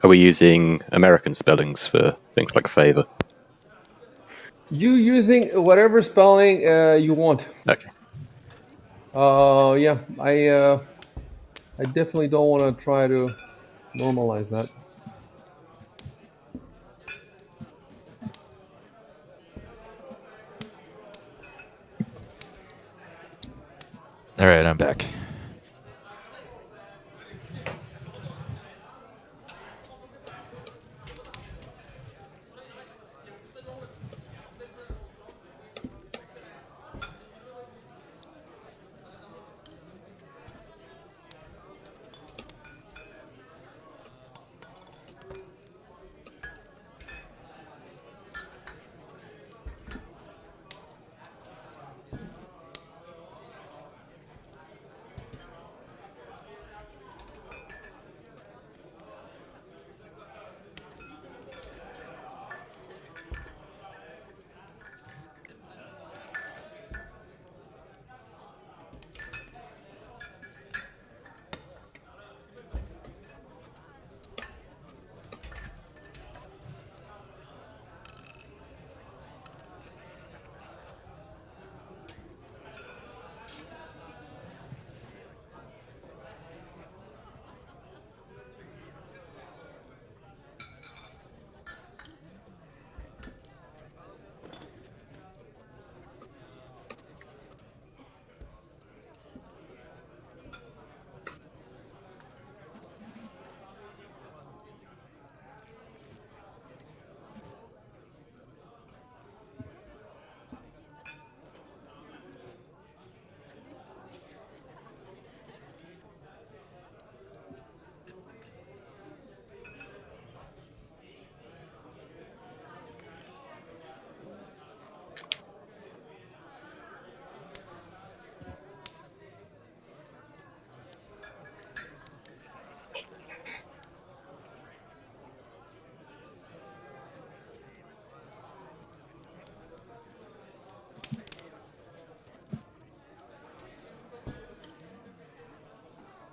Are we using American spellings for things like favor? You using whatever spelling you want. Okay. Yeah, I definitely don't want to try to normalize that. All right, I'm back.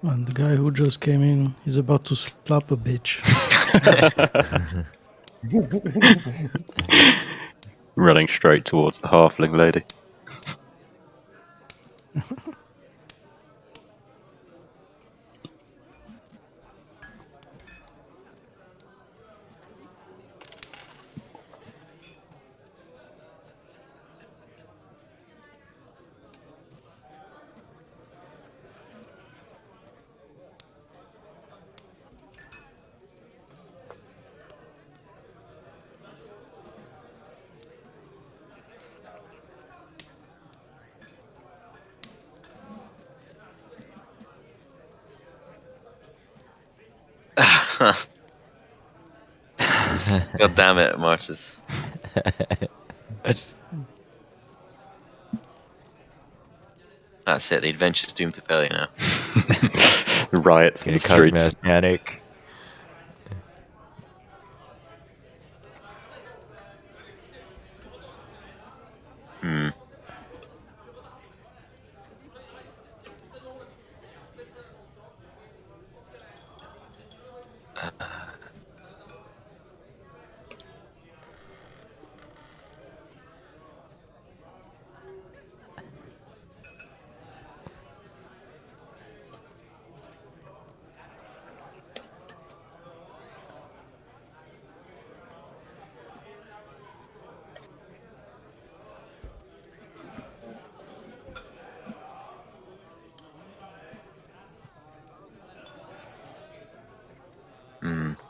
And the guy who just came in is about to slap a bitch. Running straight towards the halfling lady. God damn it, Marcus. That's it. The adventure's doomed to failure now. Riots in Gonna the cause streets. mass panic. Hmm.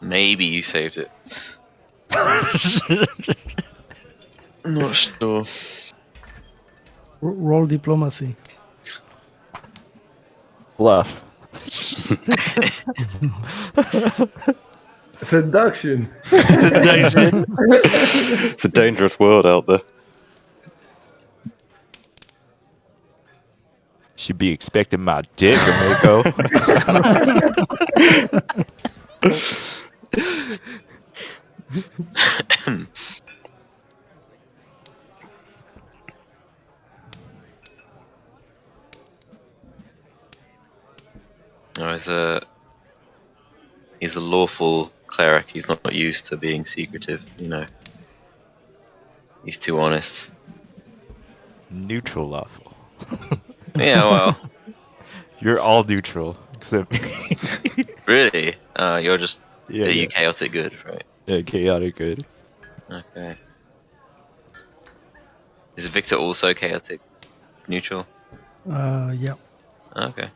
Maybe you saved it. Not sure. Roll diplomacy. Bluff. Seduction. Seduction. It's a dangerous world out there. Should be expecting my dick, amigo. No, he's a lawful cleric. He's not used to being secretive, you know. He's too honest. Neutral lawful. Yeah, well, You're all neutral except really? You're just yeah, you chaotic good, right? yeah, chaotic good. Okay. Is Victor also chaotic neutral? Yeah. Okay.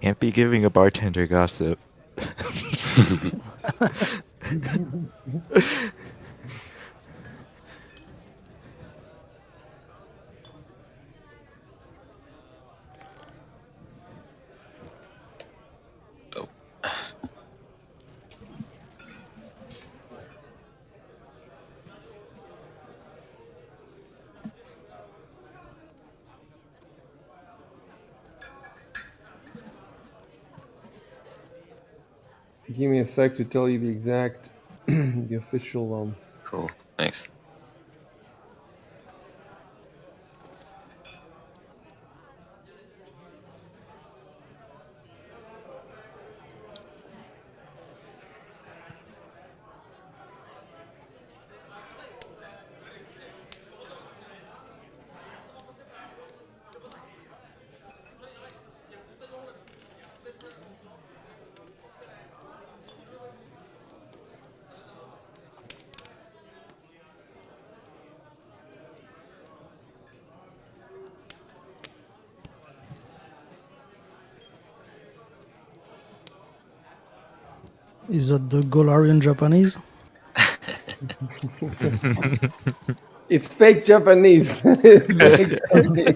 Can't be giving a bartender gossip. Oh. Give me a sec to tell you the exact, the official. Cool. Thanks. Is that the Golarian Japanese? It's fake Japanese. It's fake Japanese.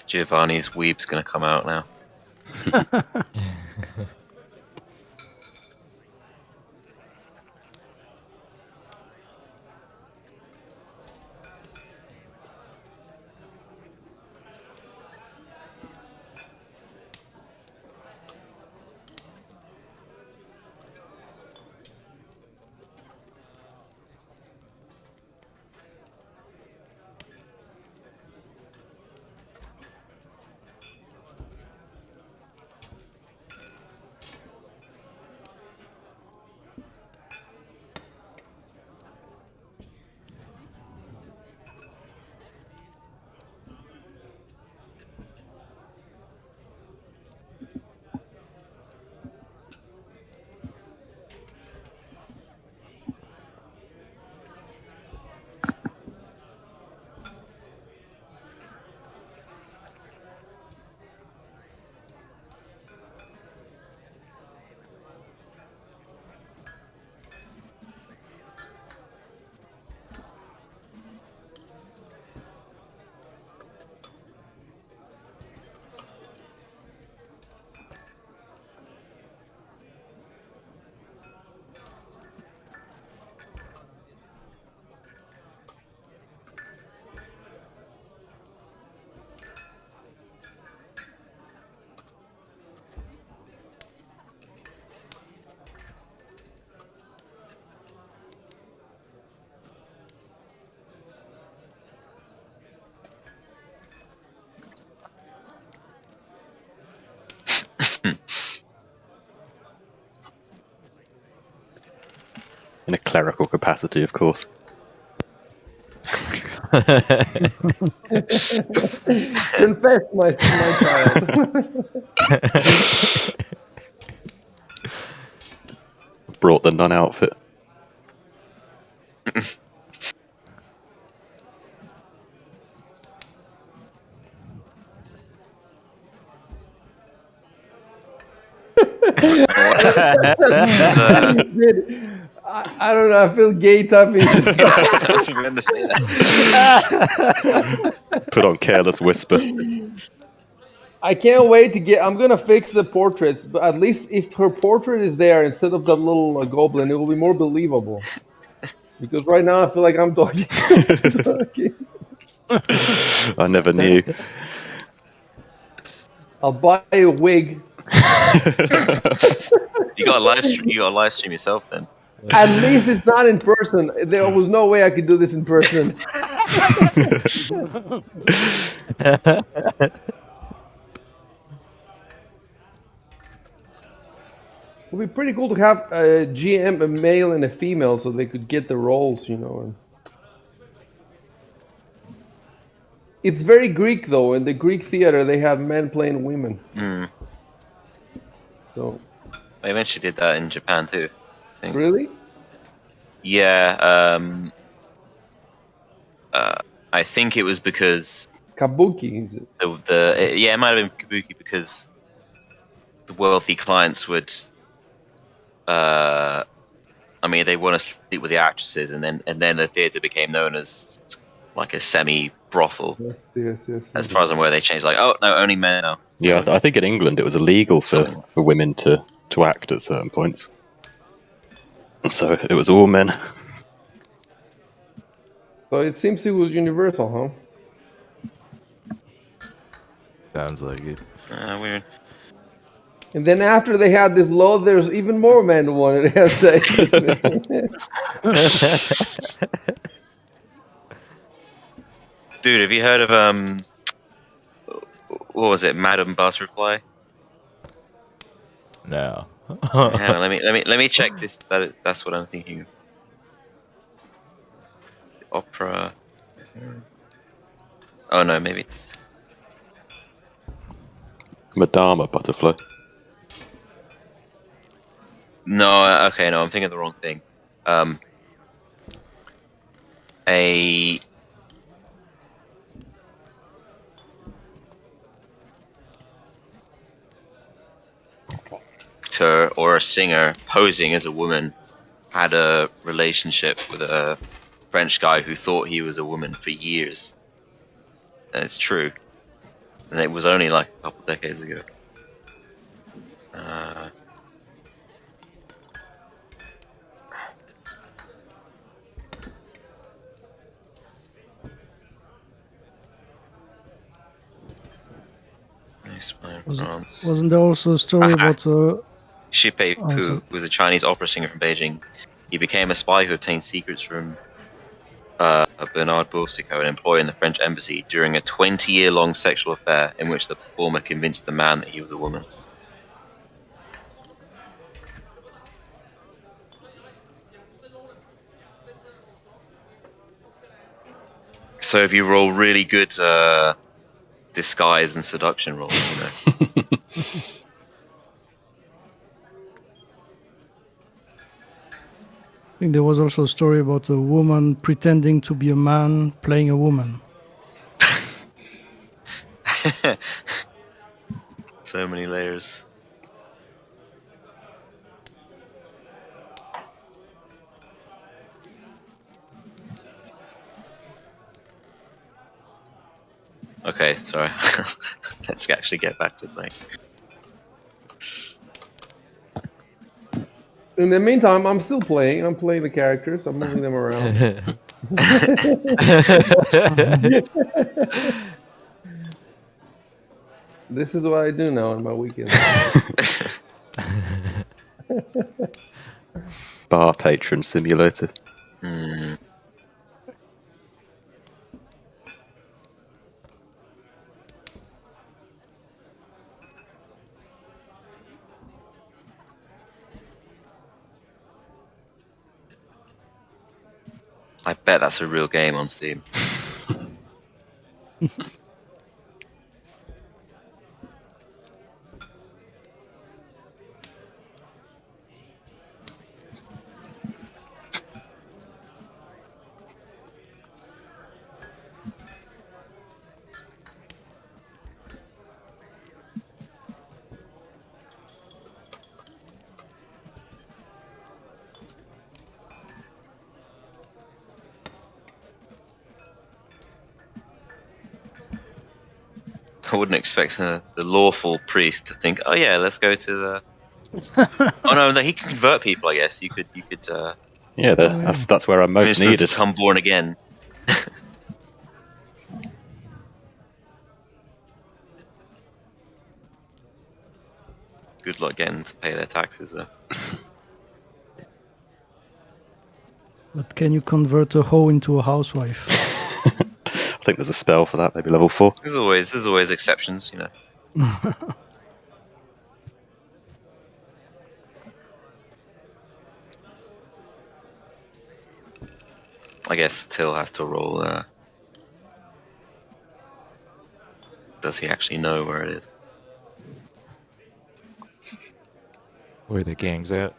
Giovanni's weeb's gonna come out now. In a clerical capacity, of course. Confess, my child. Brought the nun outfit. Dude, I don't know. I feel gay typing this stuff. I was going to say that. Put on Careless Whisper. I can't wait to get. I'm gonna fix the portraits, but at least if her portrait is there instead of that little goblin, it will be more believable. Because right now I feel like I'm talking. I never knew. I'll buy a wig. You got a live stream yourself then. At least it's not in person. There was no way I could do this in person. It would be pretty cool to have a GM, a male and a female, so they could get the roles, you know. And it's very Greek, though. In the Greek theater, they have men playing women. Mm. So I eventually did that in Japan too. I think. really, Yeah. I think it was because kabuki. Is it? it might have been kabuki because the wealthy clients would. I mean, they want to sleep with the actresses, and then the theater became known as like a semi brothel. Yes. As far as I'm aware, they changed like, oh no, only men now. Yeah, I think in England it was illegal for women to act at certain points. So it was all men. So it seems it was universal, huh? Sounds like it. Weird. And then after they had this law, there's even more men who wanted to have sex. Dude, have you heard of what was it, Madam Butterfly? No. Hang on, let me check this. That's what I'm thinking of. Opera. Oh no, maybe it's. Madama Butterfly. No, okay, no, I'm thinking of the wrong thing. A actor or a singer posing as a woman had a relationship with a French guy who thought he was a woman for years. And it's true. And it was only like a couple decades ago. Wasn't there also a story about Xi Pei Oh, Pu sorry. was a Chinese opera singer from Beijing. He became a spy who obtained secrets from Bernard Boursico, an employee in the French embassy, during a 20-year-long sexual affair in which the performer convinced the man that he was a woman. So if you roll really good disguise and seduction rolls, you know. I think there was also a story about a woman pretending to be a man playing a woman. So many layers. Okay, sorry. Let's actually get back to the thing. In the meantime, I'm still playing. I'm playing the characters. I'm moving them around. This is what I do now on my weekends. Bar patron simulator. Hmm. I bet that's a real game on Steam. I wouldn't expect the lawful priest to think, oh yeah, let's go to the. Oh no, he can convert people. I guess you could. Yeah, Oh, yeah. that's where I'm most Convince them to needed. become born again. Good luck getting to pay their taxes though. But can you convert a hoe into a housewife? I think there's a spell for that, maybe level 4. There's always exceptions, you know. I guess Till has to roll. Does he actually know where it is? Where the gang's at.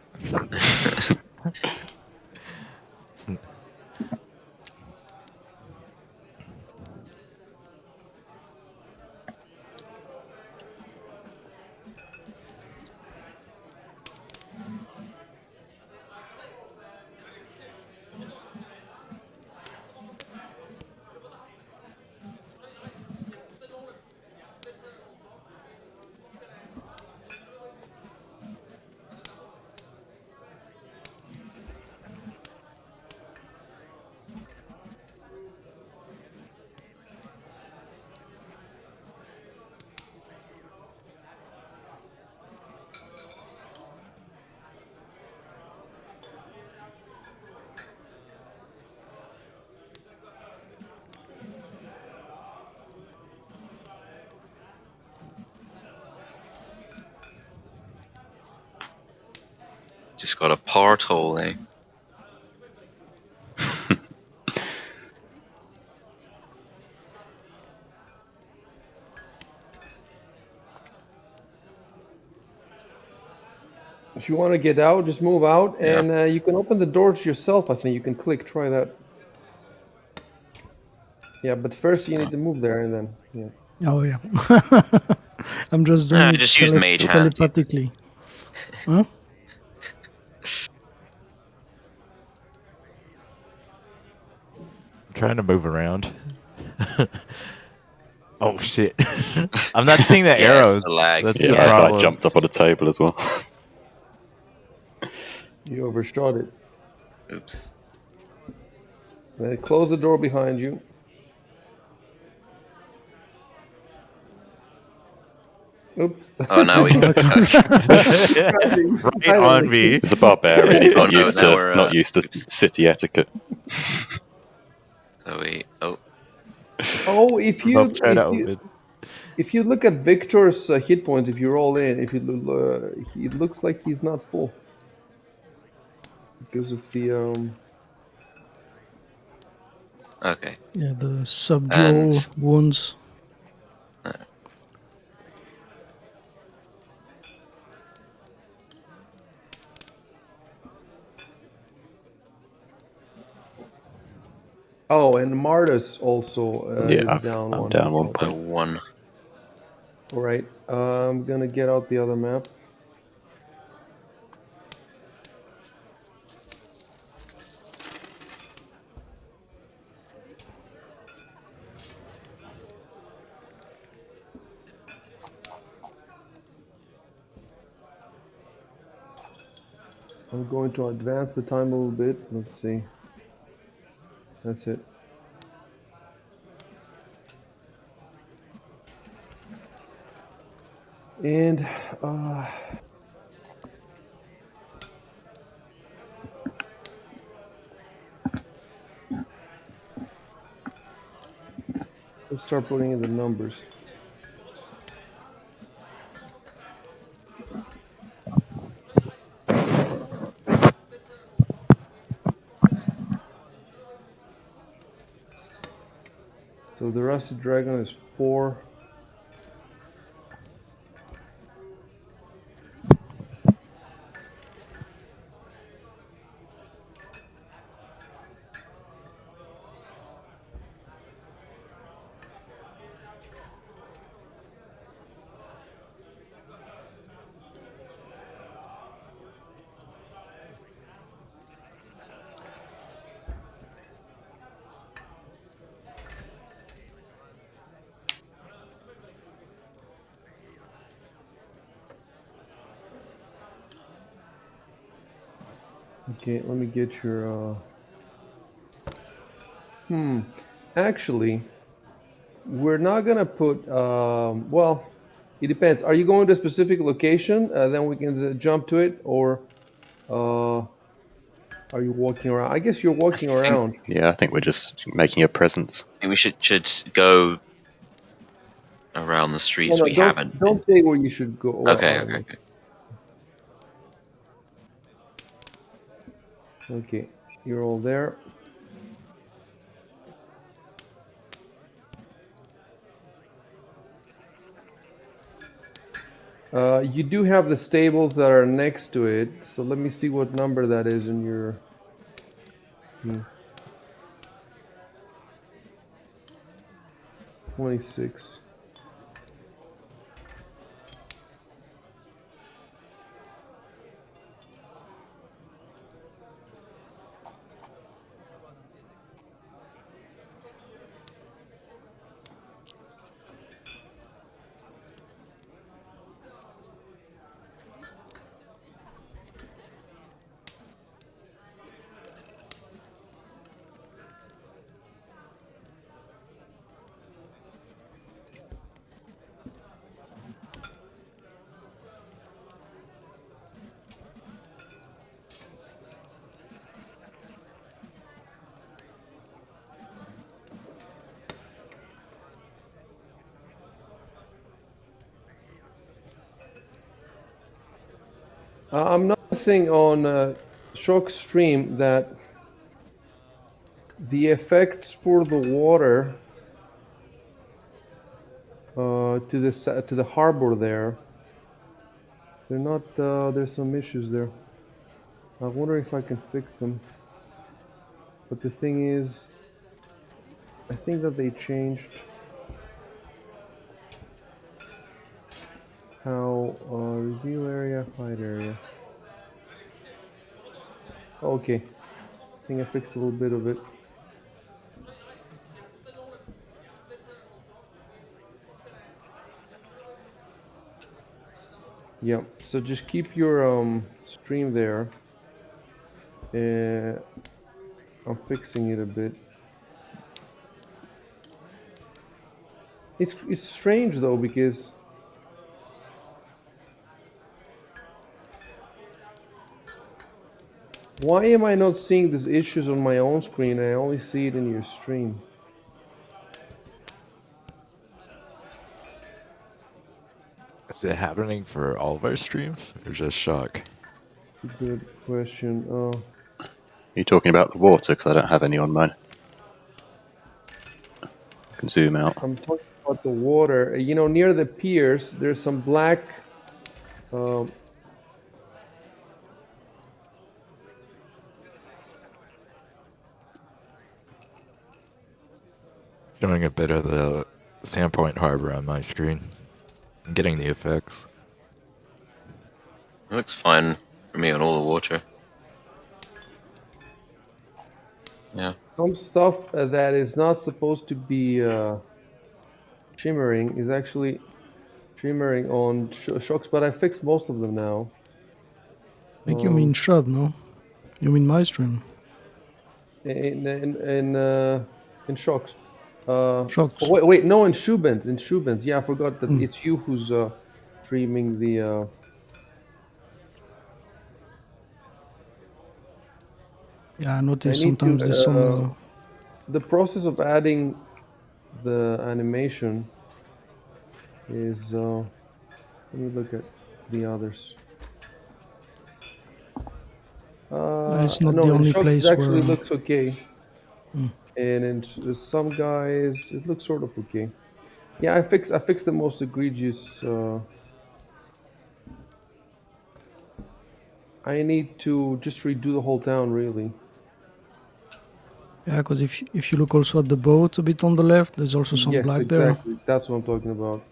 Just got a porthole, eh? If you want to get out, just move out, Yeah. and you can open the doors yourself. I think you can click. Try that. Yeah, but first you need to move there, and then yeah. Oh, yeah. I'm just doing it Just use Mage Hand. telepathically. Huh? I'm trying to move around. Oh shit! I'm not seeing the Yeah, it's arrows. the lag. That's Yeah, the I problem. jumped up on a table as well. You overshot it. Oops. Then close the door behind you. Oops. Oh, now we. Right on me. He's a barbarian. He's not Oh, no, used now to we're, oops. city etiquette. So we. Oh, Oh, Both trying to open. if you look at Victor's hit points, if you roll in, if you it looks like he's not full because of the okay. Yeah, the sub-jaw And wounds. Oh, and Martus also Yeah, is down I'm one. down 1 so point. 1. All right, I'm gonna get out the other map. I'm going to advance the time a little bit. Let's see. That's it. And let's start putting in the numbers. So the Rusty Dragon is 4. Okay, let me get your. Actually, we're not gonna put. Well, it depends. Are you going to a specific location? Then we can jump to it, or are you walking around? I guess you're walking around. Yeah, I think we're just making a presence. I think we should go around the streets No, we haven't been. don't say where you should go. Well, Okay, okay, okay. Okay, you're all there. You do have the stables that are next to it, so let me see what number that is in your. 26. I'm noticing on Shock Stream that the effects for the water to the harbor there, they're not. There's some issues there. I wonder if I can fix them. But the thing is, I think that they changed how reveal area, hide area. Okay, I think I fixed a little bit of it. Yeah, so just keep your stream there. I'm fixing it a bit. It's strange though, because why am I not seeing these issues on my own screen? I only see it in your stream. Is it happening for all of our streams or just Shock? It's a good question. Are you talking about the water? Because I don't have any on mine. I can zoom out. I'm talking about the water. You know, near the piers, there's some black. Um, Showing a bit of the Sandpoint Harbor on my screen. I'm getting the effects. It looks fine for me on all the water. Yeah. some stuff that is not supposed to be shimmering is actually shimmering on shocks, but I fixed most of them now. I think you mean Shrub, no? You mean my stream? In shocks. Shocks. Oh, wait, no, in Shubens. In Shubens, yeah, I forgot that it's you who's streaming the. Yeah, I I noticed need to. sometimes there's some. The process of adding the animation is. Let me look at the others. It's not No, the in only shocks it place actually where. looks okay. and in some guys it looks sort of okay. Yeah, I fixed the most egregious. I need to just redo the whole town, really. Yeah, because if you look also at the boat a bit on the left, there's also some Yes, black there. exactly. That's what I'm talking about.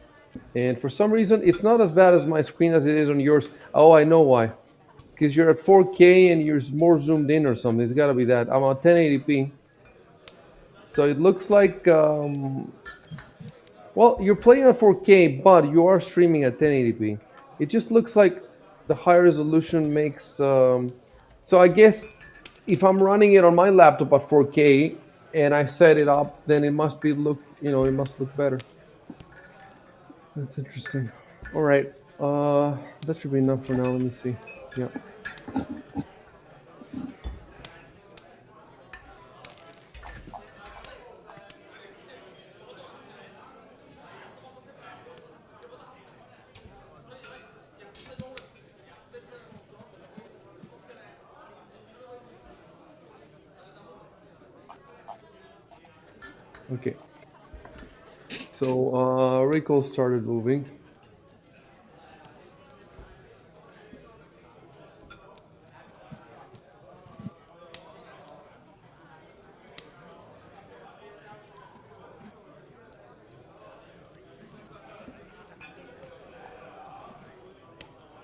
And for some reason, it's not as bad as my screen as it is on yours. Oh, I know why. Because you're at 4K and you're more zoomed in or something. It's got to be that. I'm on 1080p. So it looks like, well, you're playing at 4K, but you are streaming at 1080p. It just looks like the high resolution makes. So I guess if I'm running it on my laptop at 4K and I set it up, then it must be it must look better. That's interesting. All right. That should be enough for now. Let me see. Yeah. Okay. So Rico started moving.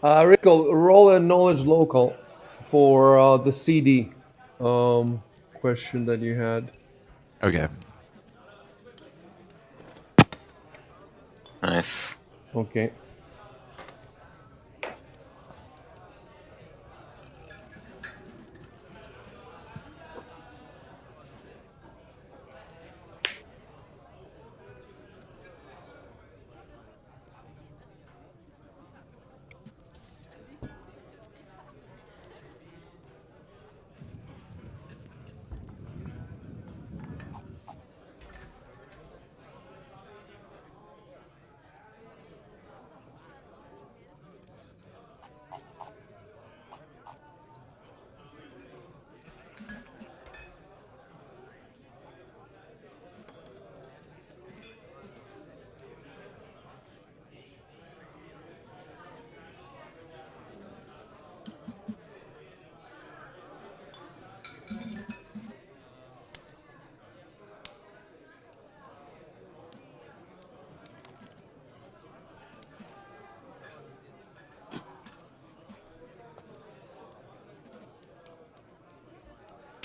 Rico, roll a knowledge local for the CD question that you had. Okay. Nice. Okay.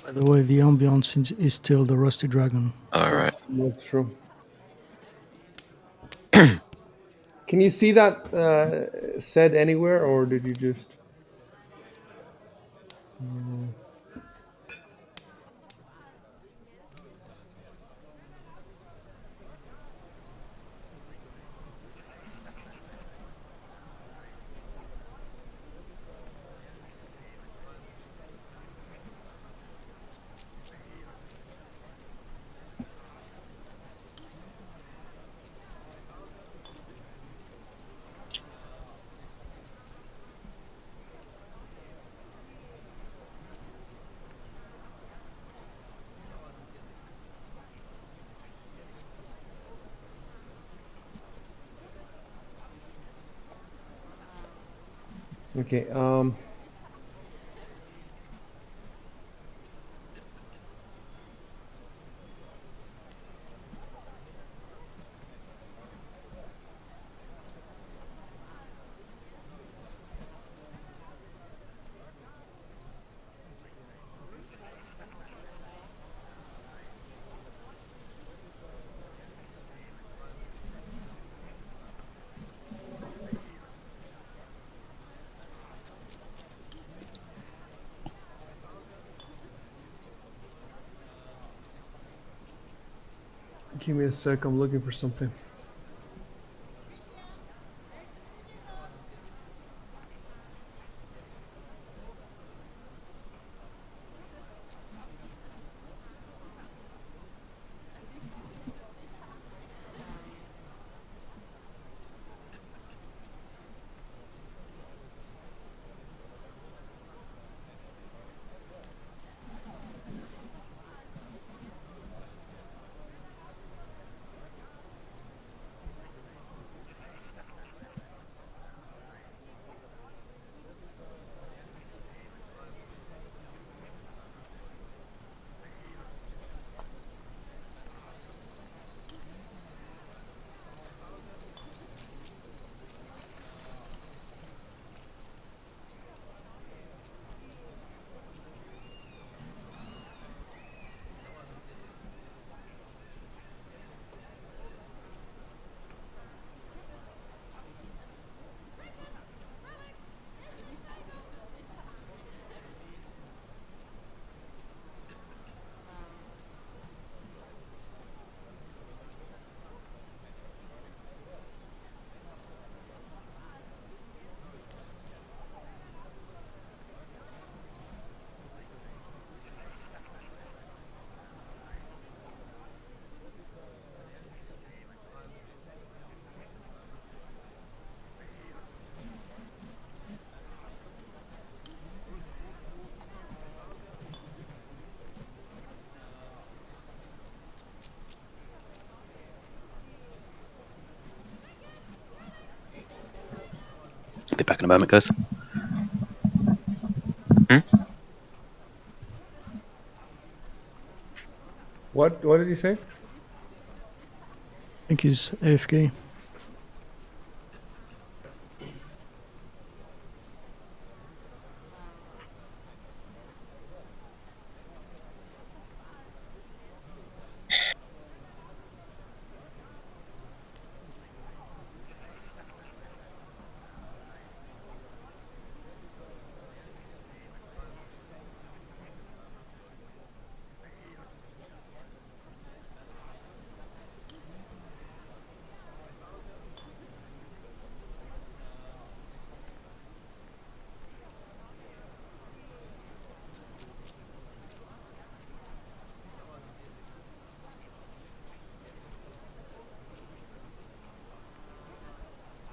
By the way, the ambience is still the Rusty Dragon. All right. That's true. Can you see that said anywhere, or did you just? Okay. Give me a sec. I'm looking for something. Be back in a moment, guys. What did he say? I think he's AFK.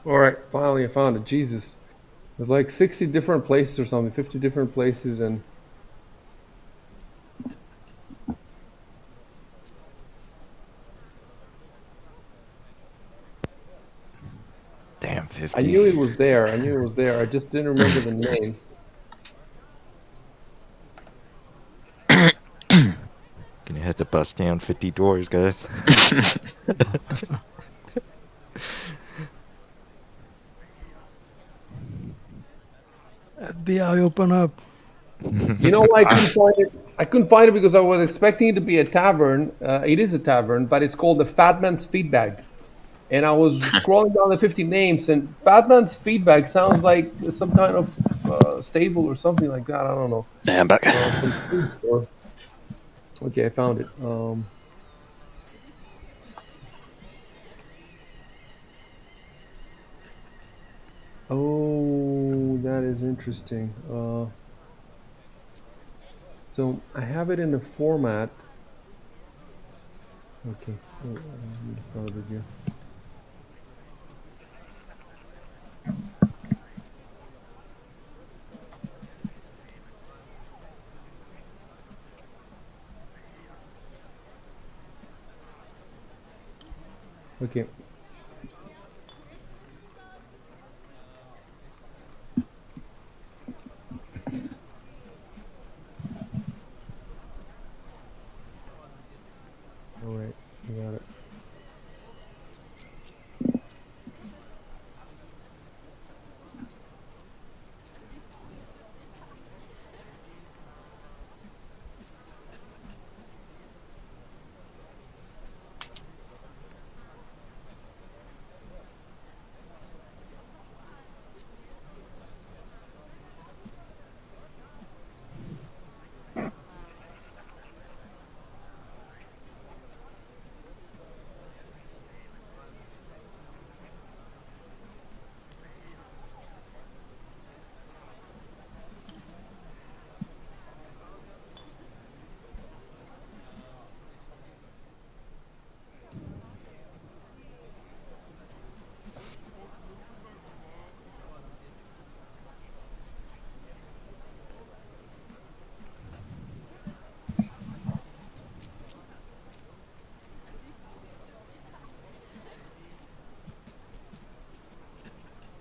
All right, finally I found it. Jesus, there's like 60 different places or something, 50 different places, and Damn, I 50. knew it was there. I knew it was there. I just didn't remember the name. Gonna have to bust down 50 doors, guys. FBI, open up. You know why I couldn't find it? I couldn't find it because I was expecting it to be a tavern. It is a tavern, but it's called the Fat Man's Feedback. And I was scrolling down the 50 names, and Fat Man's Feedback sounds like some kind of stable or something like that. I don't know. Yeah, I'm back. Some food store. Okay, I found it. Oh, that is interesting. So I have it in a format. Okay, it's not a big deal. Okay. All right, I got it.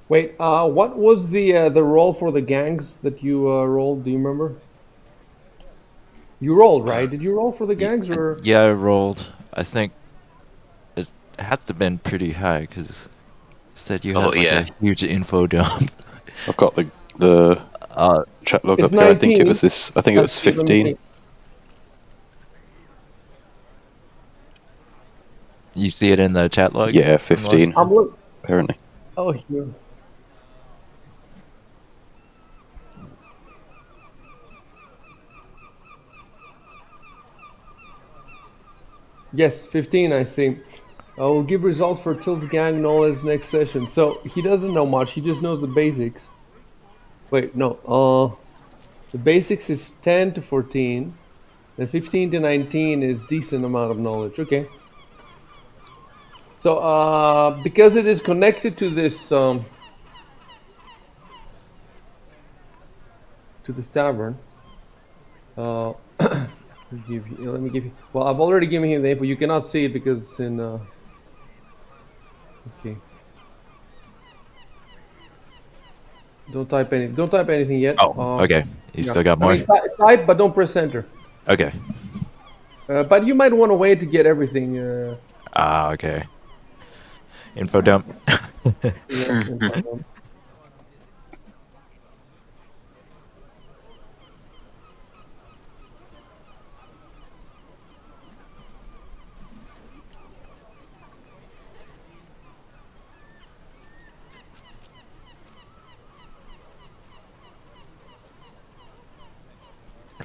Wait, what was the roll for the gangs that you rolled? Do you remember? You rolled, right? Did you roll for the gangs or? Yeah, I rolled. I think it had to have been pretty high because said you Oh had like yeah. a huge info dump. I've got the Uh, chat log It's up here. I think it 19. was this. I think it Let's was see, let me 15. see. you see it in the chat log? Yeah, from last 15. time? Apparently. Oh, here. Yes, 15. I see. I will give results for Tilt's gang knowledge next session. So he doesn't know much. He just knows the basics. Wait, no. The basics is 10 to 14. Then 15 to 19 is decent amount of knowledge. Okay. So because it is connected to this tavern, let let me give you. Well, I've already given him the info. You cannot see it because it's in. Okay. Don't type any. Don't type anything yet. Oh, okay. You Yeah. still got I more? mean, type, but don't press enter. Okay. But you might want to wait to get everything. Ah, okay. Info dump. Yeah. In front of them.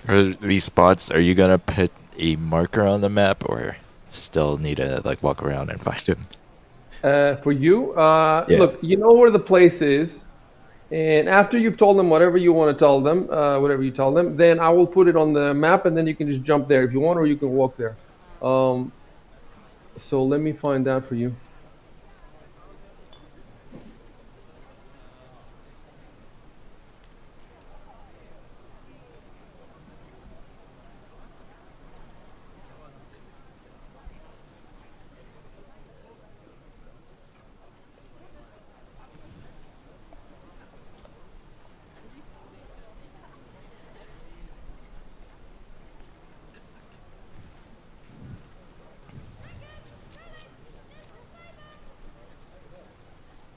For these spots, are you gonna put a marker on the map, or still need to like walk around and find them? For you, Yeah. look, you know where the place is, and after you've told them whatever you want to tell them, whatever you tell them, then I will put it on the map, and then you can just jump there if you want, or you can walk there. So let me find that for you.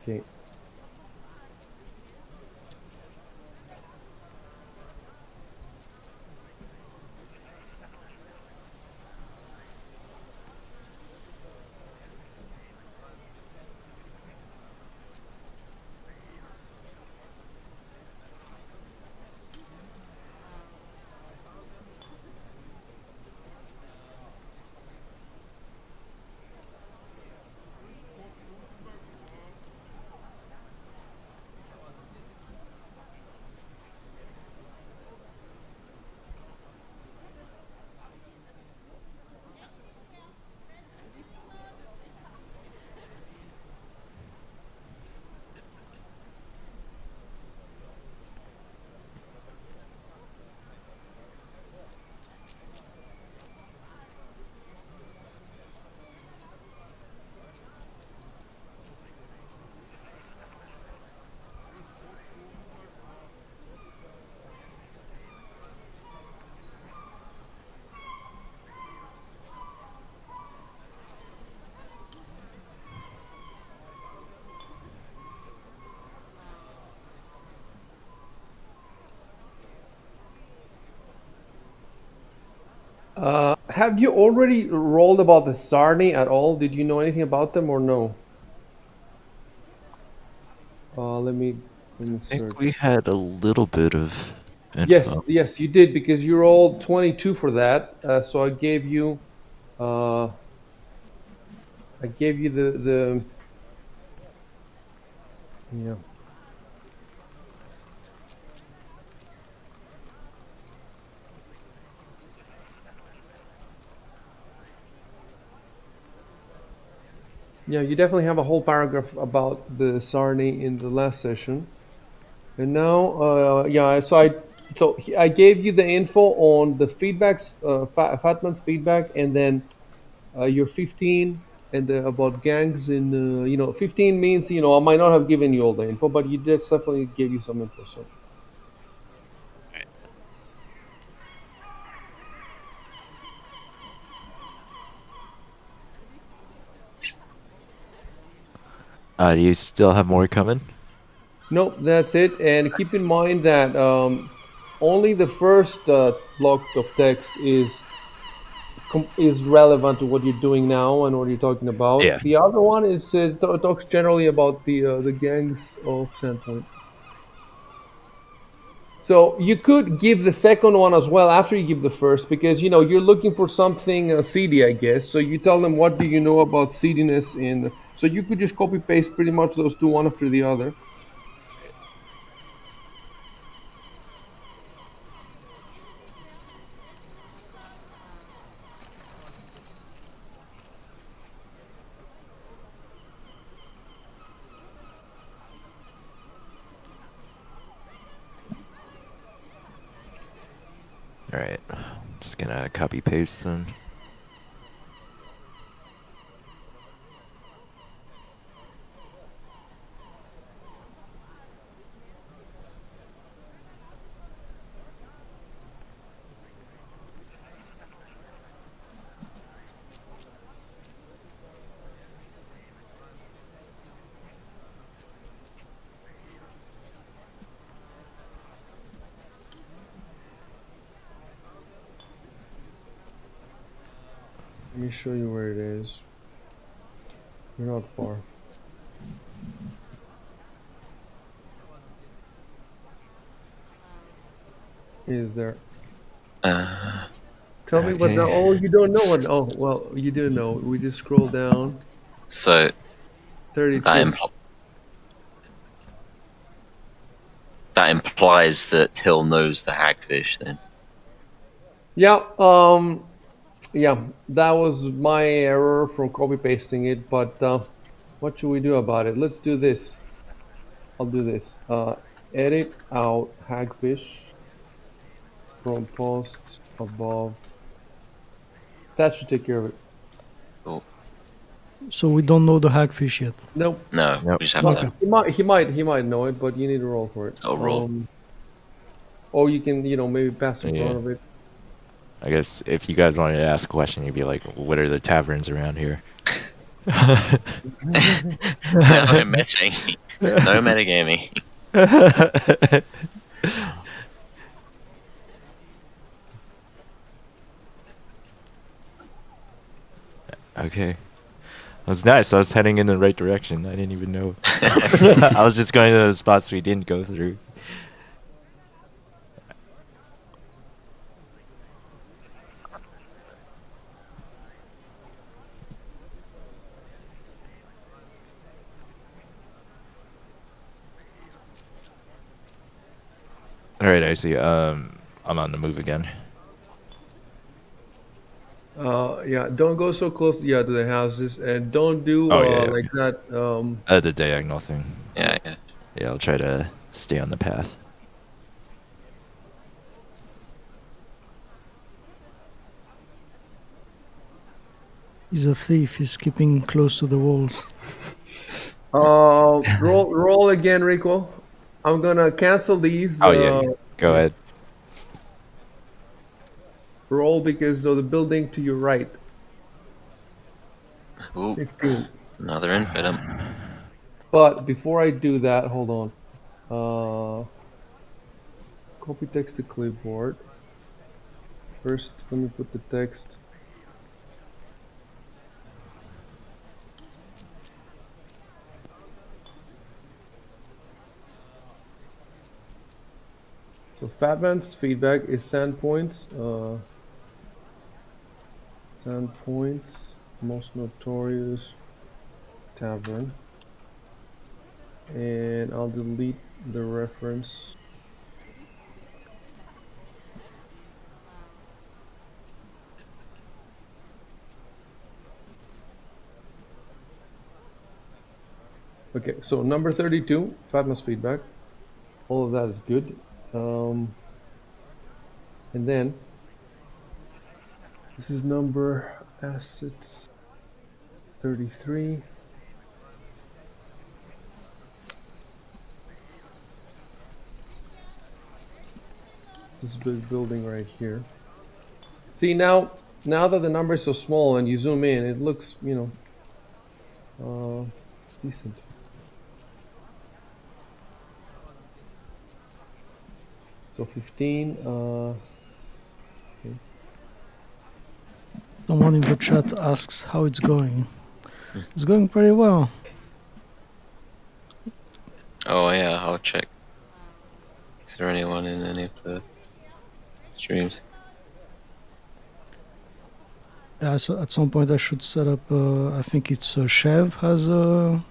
Okay. Have you already rolled about the Sarni at all? Did you know anything about them or no? Let me I think we search. had a little bit of Yes, info. yes, you did because you rolled 22 for that. So uh, I gave you the yeah. Yeah, you definitely have a whole paragraph about the Sarni in the last session. And now, yeah, I gave you the info on the feedbacks, Fatman's feedback, and then your 15 and about gangs in, 15 means, I might not have given you all the info, but you did definitely gave you some info. So, Do you still have more coming? nope, that's it. And keep in mind that only the first block of text is relevant to what you're doing now and what you're talking Yeah. about. The other one is talks generally about the gangs of Sandpoint. So you could give the second one as well after you give the first, because you're looking for something seedy, I guess. So you tell them what do you know about seediness in. So you could just copy paste pretty much those two one after the other. All right. Just gonna copy paste them. Let me show you where it is. You're not far. Is there? Tell me what Okay. now. Oh, you don't know what? Oh, well, you do know. We just scroll down. So 32. that implies that Till knows the hagfish. Then Yeah. Yeah. That was my error from copy pasting it. But what should we do about it? Let's do this. I'll do this. Edit out hagfish from posts above. That should take care of it. oh, So we don't know the hagfish yet. Nope. no, Nope. we just have Well, Okay. he might know it, but you need to roll for it. Oh, roll. Or you can, maybe pass in Yeah. front of it. I guess if you guys wanted to ask a question, you'd be like, "What are the taverns around here?" No metagaming. No metagaming. Okay. That's nice. I was heading in the right direction. I didn't even know. I was just going to the spots we didn't go through. All right, I see. I'm on the move again. Yeah, don't go so close, to the houses, and don't do Oh yeah, like okay. that. The diagonal thing. Yeah, yeah. Yeah, I'll try to stay on the path. He's a thief. He's keeping close to the walls. Roll again, Rico. I'm gonna cancel these. Oh yeah, go Yeah, ahead. roll because of the building to your right. Ooh, 15. another infidum. But before I do that, hold on. Copy text to clipboard. First, let me put the text. So Fatman's feedback is sand points. Sand points, most notorious tavern. And I'll delete the reference. Okay, so number 32, Fatma's feedback. All of that is good. And then this is number assets 33. This big building right here. See now that the number is so small and you zoom in, it looks, decent. So 15. Okay. Someone in the chat asks how it's going. It's going pretty well. Oh yeah, I'll check. Is there anyone in any of the streams? Yeah, so at some point I should set up. I think it's Chev has a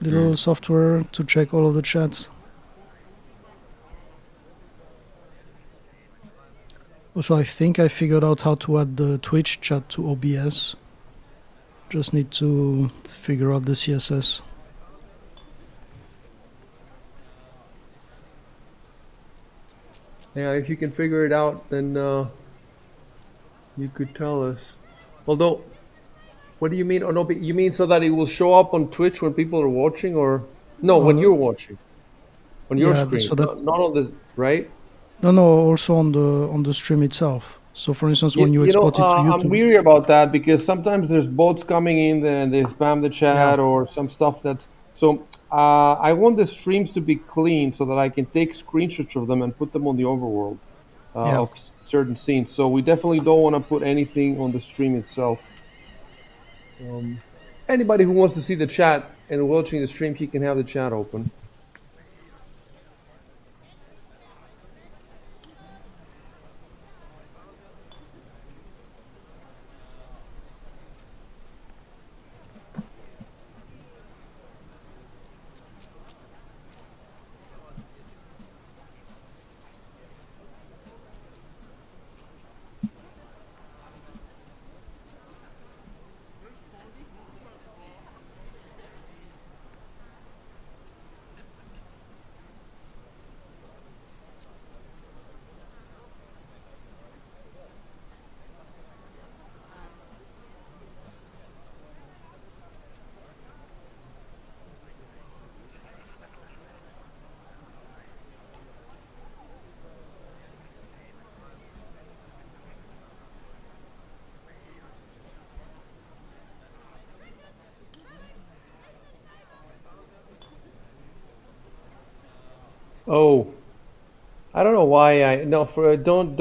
little software to check all of the chats. Also, I think I figured out how to add the Twitch chat to OBS. Just need to figure out the CSS. Yeah, if you can figure it out, then you could tell us. Although, what do you mean? Oh no, but you mean so that it will show up on Twitch when people are watching, or no, when you're watching on your Yeah, screen, so that not on the right. no, also on the stream itself. So, for instance, when You, you you know, export it to I'm YouTube, weary about that because sometimes there's bots coming in and they spam the yeah, chat or some stuff that's so. I want the streams to be clean so that I can take screenshots of them and put them on the overworld yeah, of certain scenes. So we definitely don't want to put anything on the stream itself. Anybody who wants to see the chat and watching the stream, he can have the chat open. Oh, I don't know why I no for don't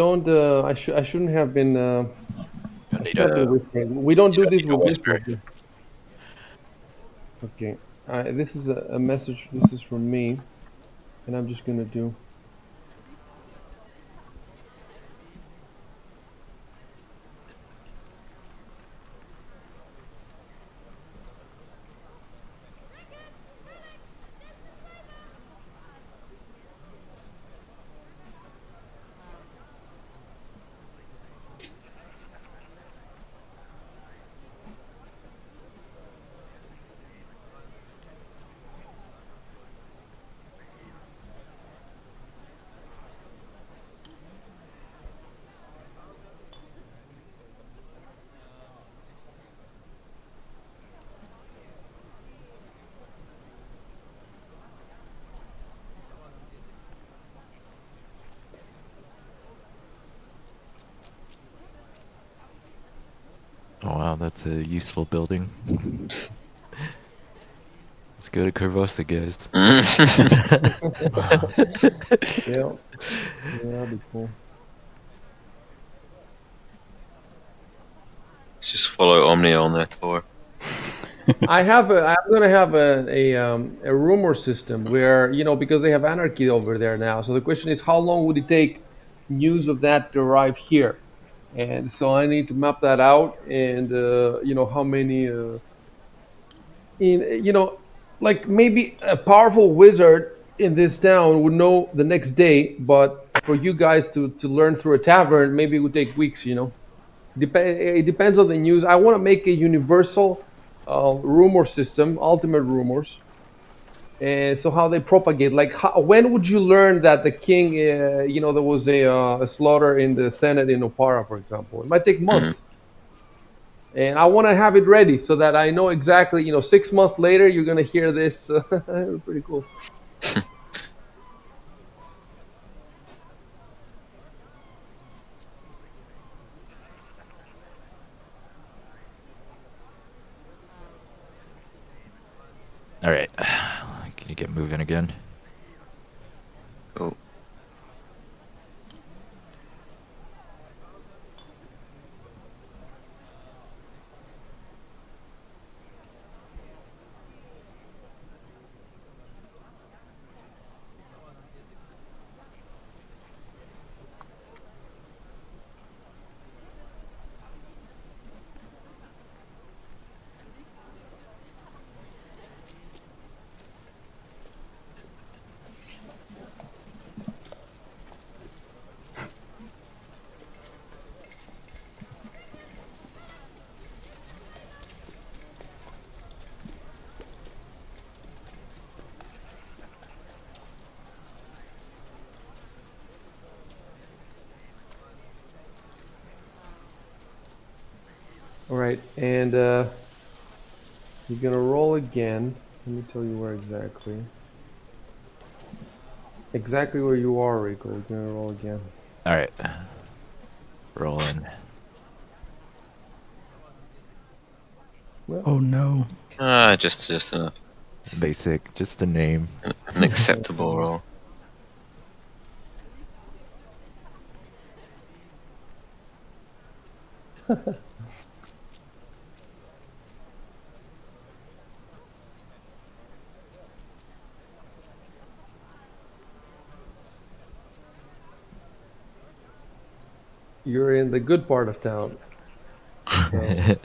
I shouldn't have been You'll I need should have been a whispering. We don't do this with whisper. whispers. Okay, this is a message. This is from me, and I'm just gonna do. Oh wow, that's a useful building. Let's go to Corvosa, guys. Yeah, yeah, that'd be cool. Let's just follow Omnia on their tour. I'm gonna have a rumor system where because they have anarchy over there now. So the question is, how long would it take news of that to arrive here? And so I need to map that out, and how many in like maybe a powerful wizard in this town would know the next day, but for you guys to learn through a tavern, maybe it would take weeks. It depends on the news. I want to make a universal rumor system, ultimate rumors, and so how they propagate. Like, when would you learn that the king, there was a slaughter in the Senate in Opara, for example? It might take Mm. months, and I want to have it ready so that I know exactly. 6 months later, you're gonna hear this. Pretty cool. All right, can you get moving again? Cool. All right, and you're gonna roll again. Let me tell you where exactly. Exactly where you are, Rico. We're gonna roll again. All right, rolling. Well, Oh no. Just Basic, just the name. an acceptable roll. You're in the good part of town. So,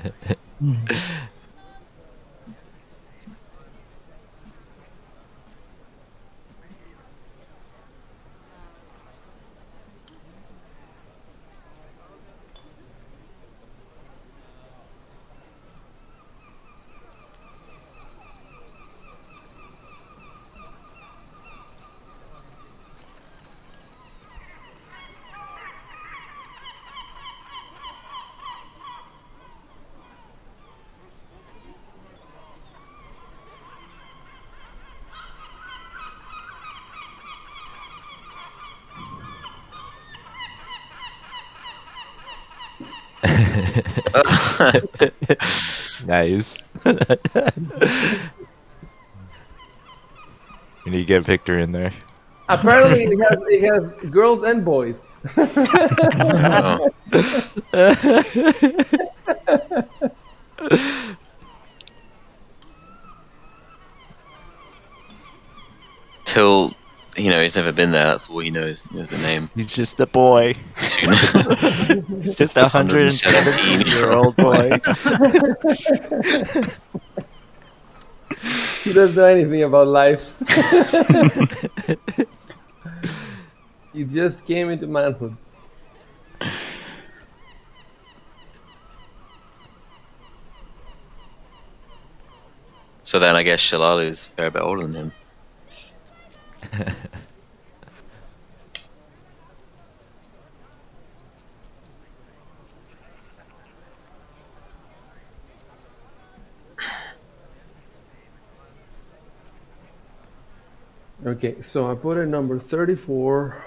Nice. We need to get Victor in there. apparently, it has girls and boys. Oh, till he's never been there. That's all he knows. He knows the name. He's just a boy. Tune. He's just Just a 117-year-old boy. He doesn't know anything about life. He just came into manhood. So then I guess Shalalu's a fair bit older than him. Okay, so I put in number 34.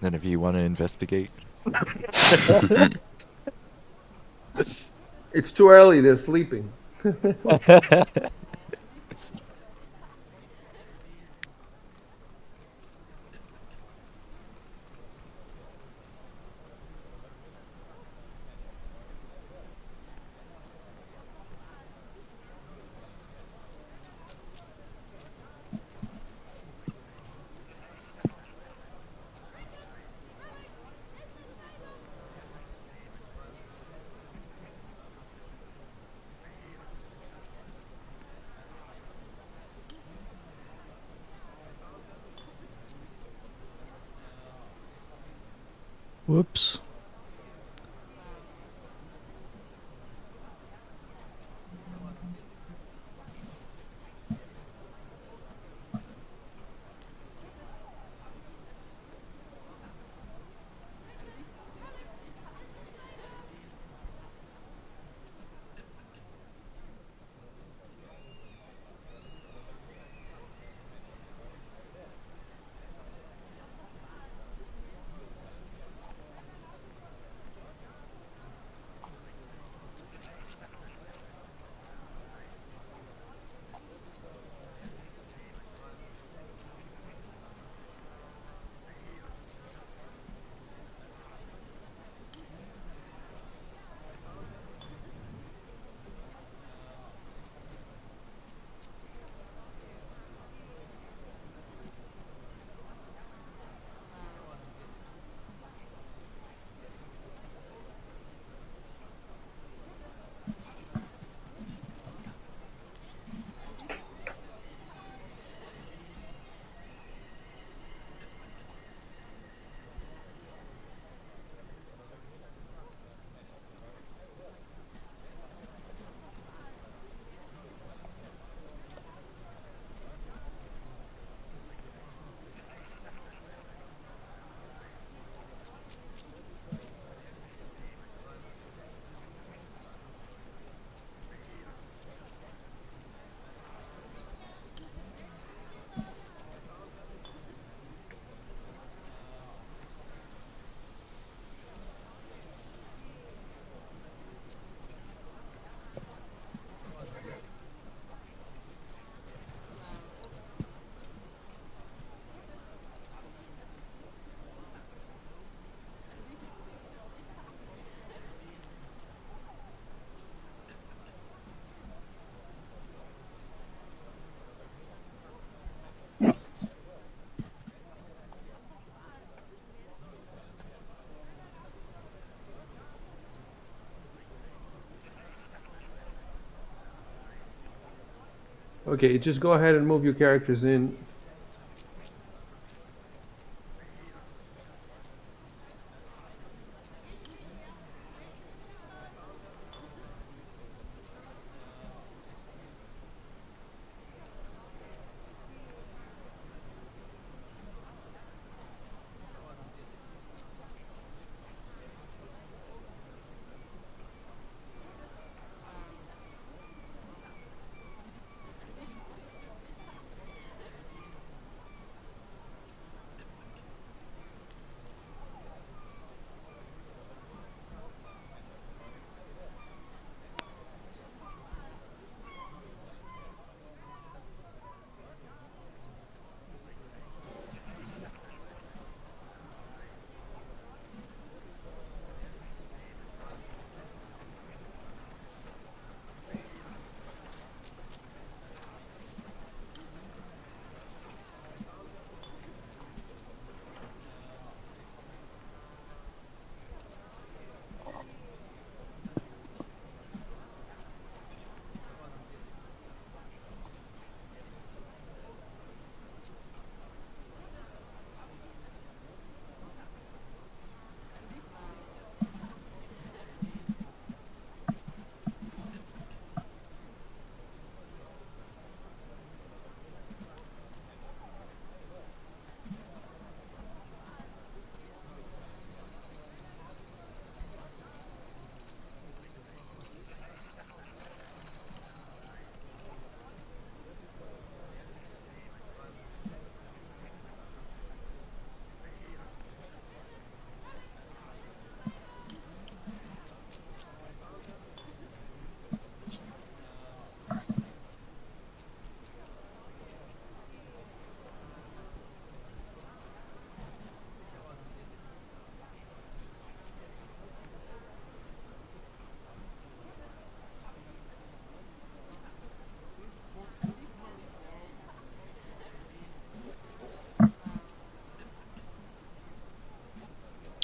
Then if you want to investigate. It's too early, they're sleeping. Whoops. Okay, just go ahead and move your characters in.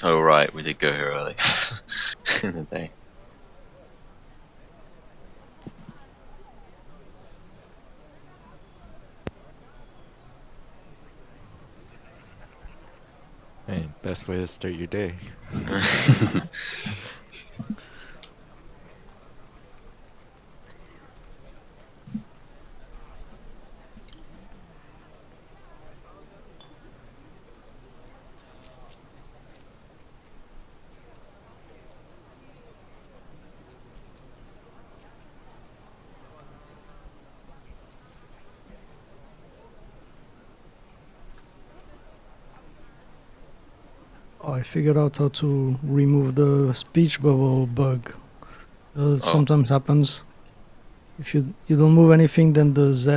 Oh right, we did go here early in the day. Man, best way to start your day. Oh, I figured out how to remove the speech bubble bug. It Oh, sometimes happens. If you don't move anything, then the Z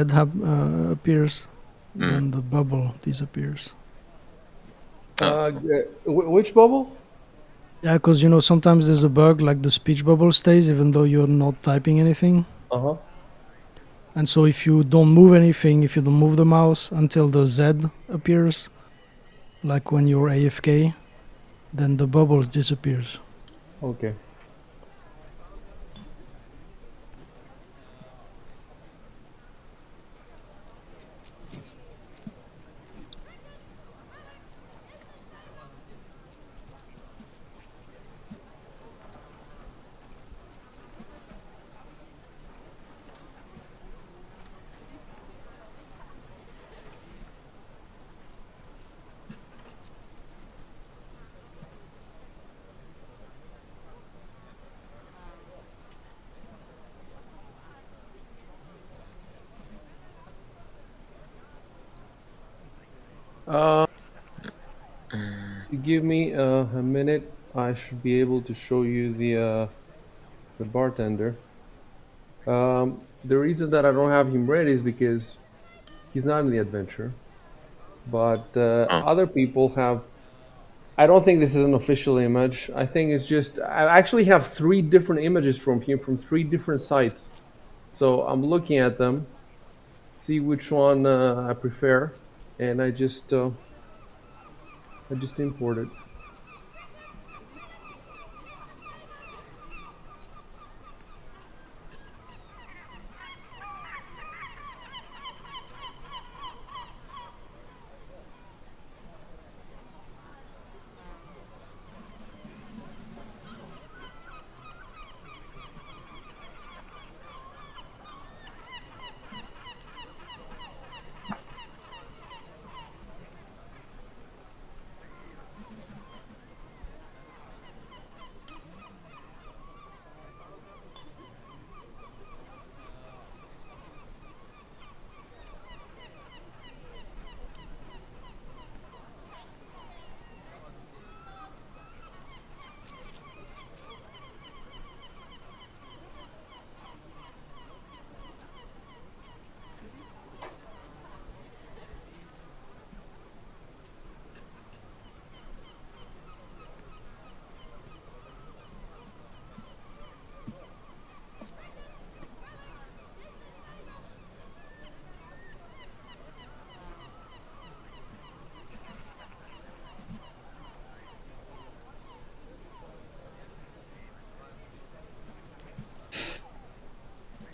appears, then the bubble disappears. Oh. Which bubble? Yeah, because sometimes there's a bug like the speech bubble stays even though you're not typing anything. Uh-huh. And so if you don't move anything, if you don't move the mouse until the Z appears, like when you're AFK, then the bubble disappears. Okay. Uh, give me a minute. I should be able to show you the bartender. The reason that I don't have him ready is because he's not in the adventure, but Oh. other people have. I don't think this is an official image. I think it's just. I actually have three different images from him from three different sites. So I'm looking at them, see which one I prefer, and I just import it.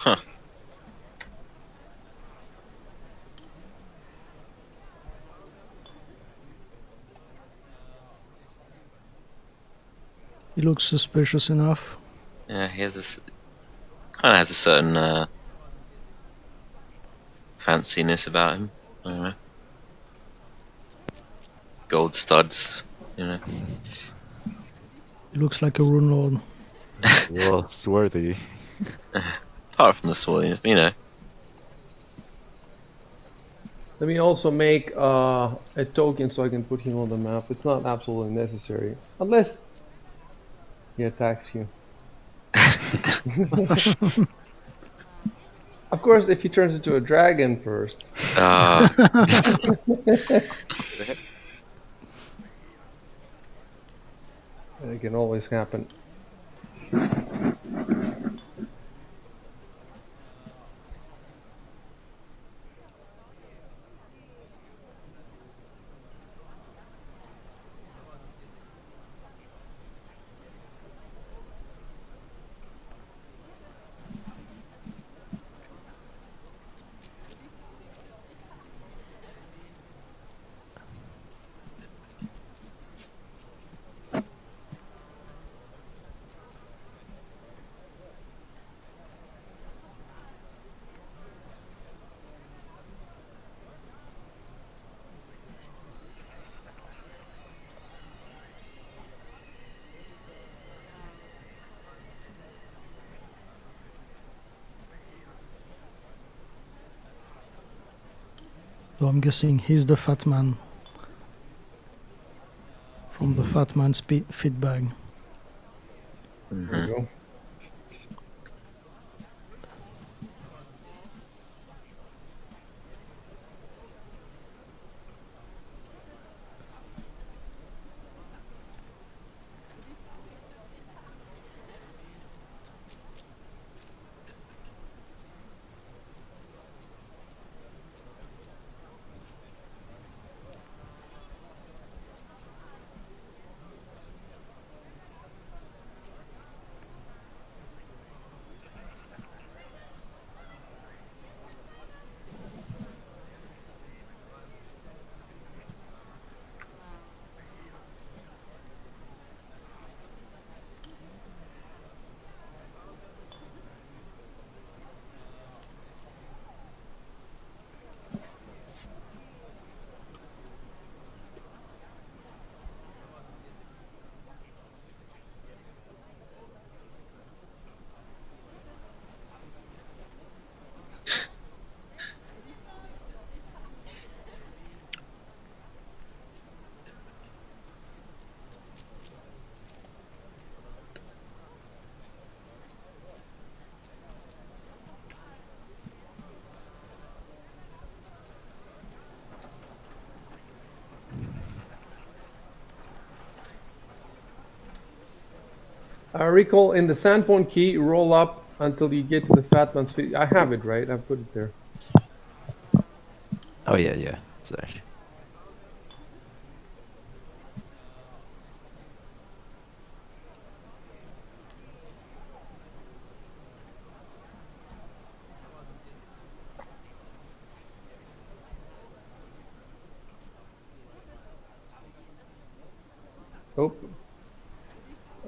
Huh. He looks suspicious enough. Yeah, he has this. Kind of has a certain fanciness about him. I don't know. Gold studs, you know. He looks like a Runelord. It's a little swarthy. Apart from the swarthiness, you know. Let me also make a token so I can put him on the map. It's not absolutely necessary. Unless he attacks you. Of course, if he turns into a dragon first. Uh, It can always happen. So I'm guessing he's the fat man from the fat man's feed bag. There you go. Recall in the sandpoint key, roll up until you get to the fat man's feet. I have it, right? I've put it there. Oh yeah, yeah. It's there. Oh,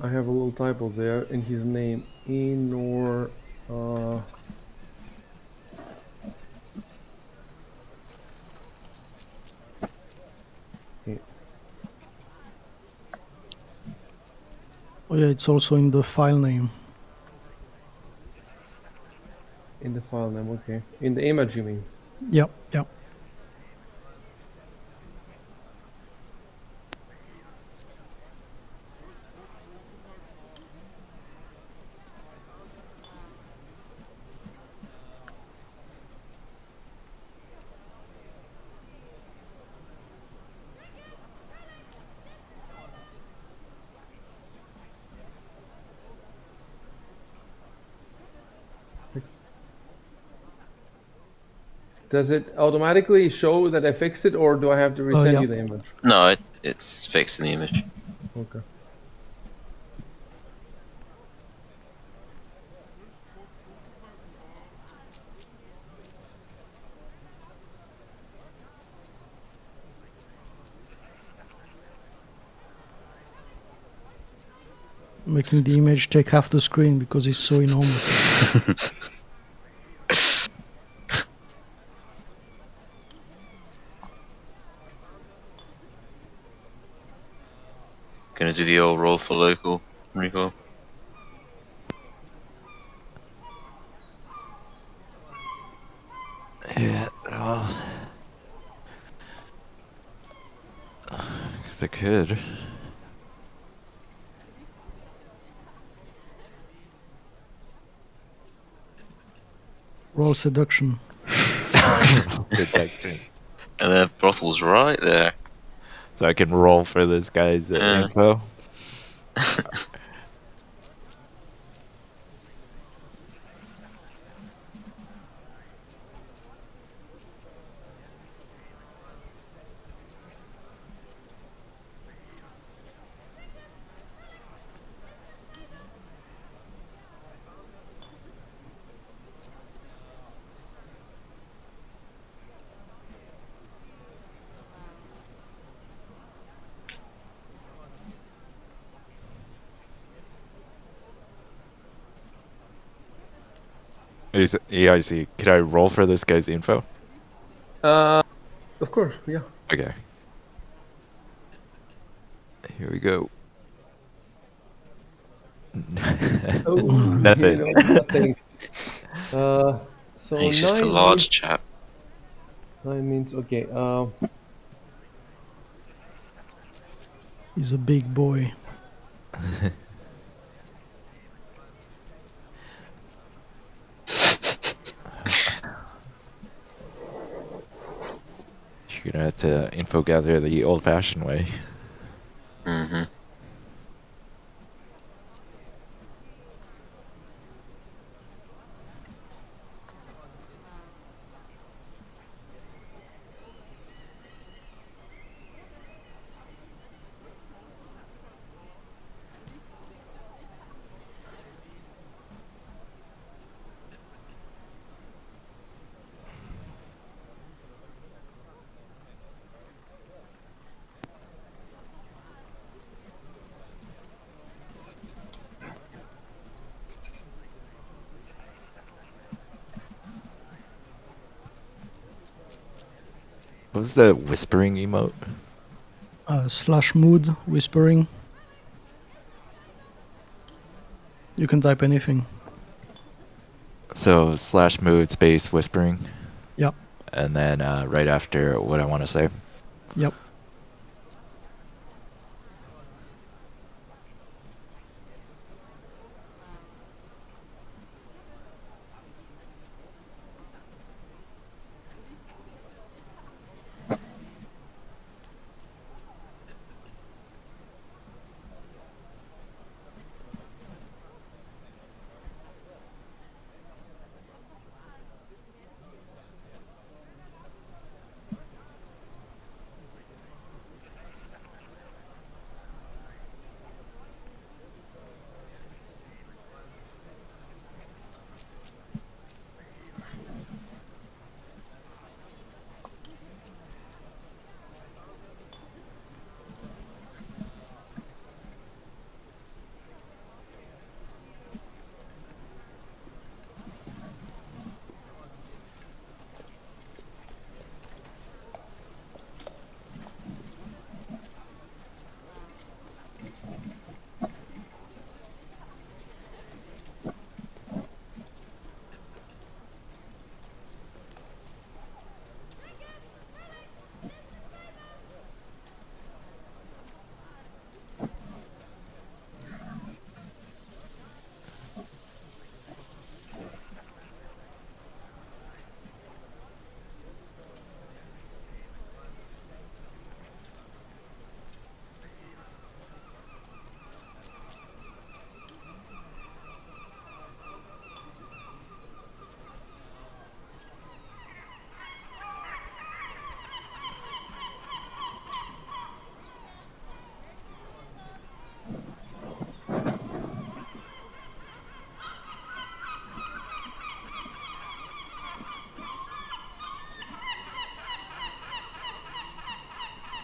I have a little typo there in his name. Enor. Okay. Oh yeah, it's also in the file name. In the file name, okay. In the image, you mean? Yep, yep. Does it automatically show that I fixed it, or do I have to Oh resend yeah. you the image? no, it's fixed in the image. Okay. making the image take half the screen because it's so enormous. Gonna do the old roll for local, Rico. Yeah, well, guess I could. Roll seduction. Protection. And then brothel's right there. So I can roll for this guy's Yeah. info. Yeah, I see. Could I roll for this guy's info? Of course, yeah. Okay. Here we go. Oh, Nothing. nothing. So He's just a 9 large means chap. 9 means okay. He's a big boy. You're gonna have to info gather the old-fashioned way. Mm-hmm. What was the whispering emote? Slash mood whispering. You can type anything. So slash mood space whispering. Yep. And then right after what I want to say. Yep.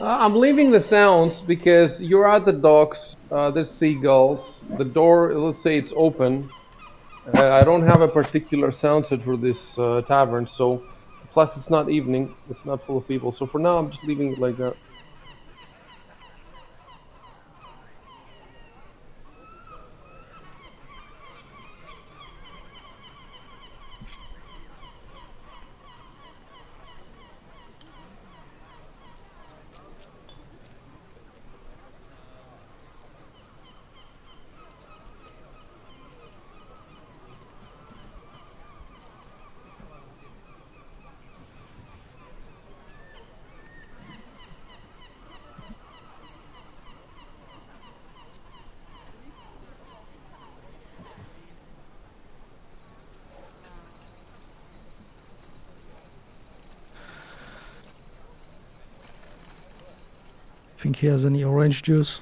I'm leaving the sounds because you're at the docks. There's seagulls. The door, let's say it's open. I don't have a particular sound set for this tavern, so plus it's not evening. It's not full of people. So for now, I'm just leaving it like that. Think he has any orange juice?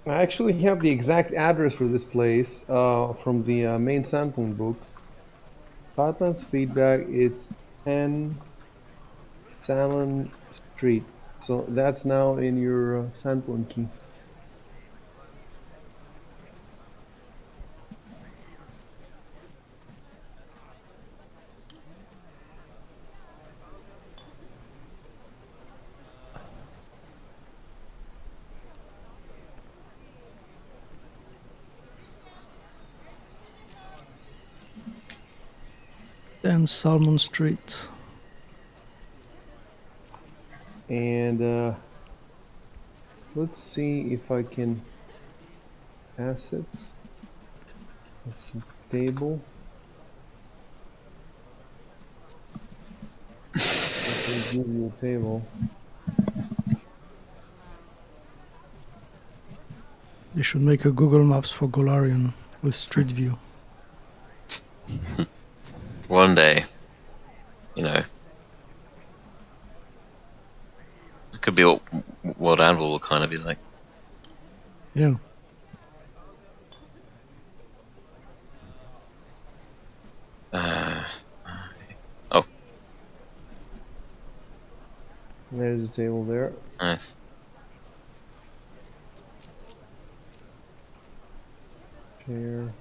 I actually have the exact address for this place from the main sampling book. Badlands feedback. It's 10 Salon Street. So that's now in your sampling key. And Salmon Street. And let's see if I can assets. Let's see, table. Okay, give you a table. They should make a Google Maps for Golarion with Street View. One day, it could be what World Anvil will kind of be like. Yeah. Oh, There's a table there. nice. Chair.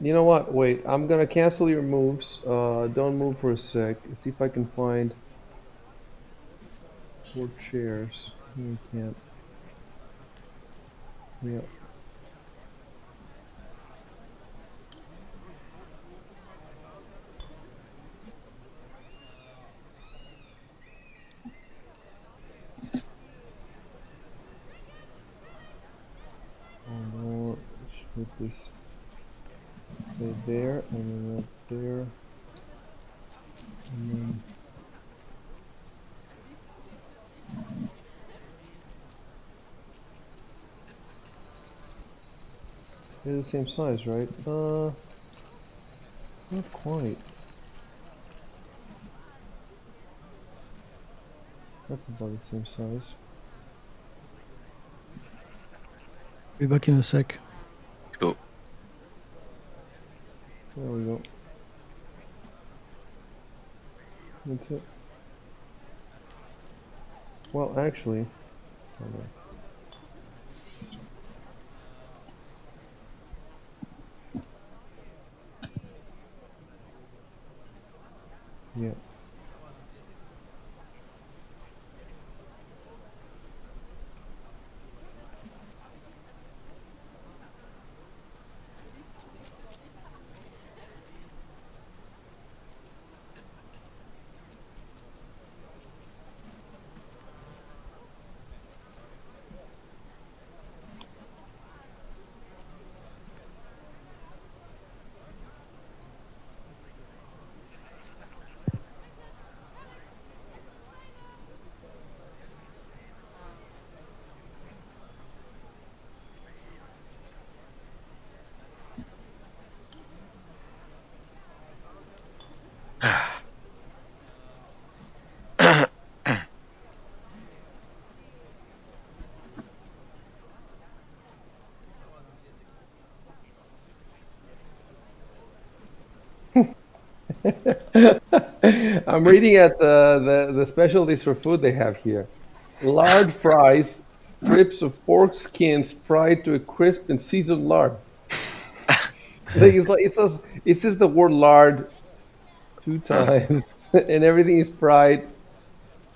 You know what? Wait, I'm gonna cancel your moves. Don't move for a sec. See if I can find 4 chairs. No, I can't. Yeah. this. Say there, and then up there. And then they're the same size, right? Not quite. That's about the same size. Be back in a sec. Cool. There we go. That's it. Well, actually, hold on. Yeah. I'm reading at the specialties for food they have here. Lard fries, strips of pork skins fried to a crisp and seasoned lard. It says the word lard 2 times, and everything is fried.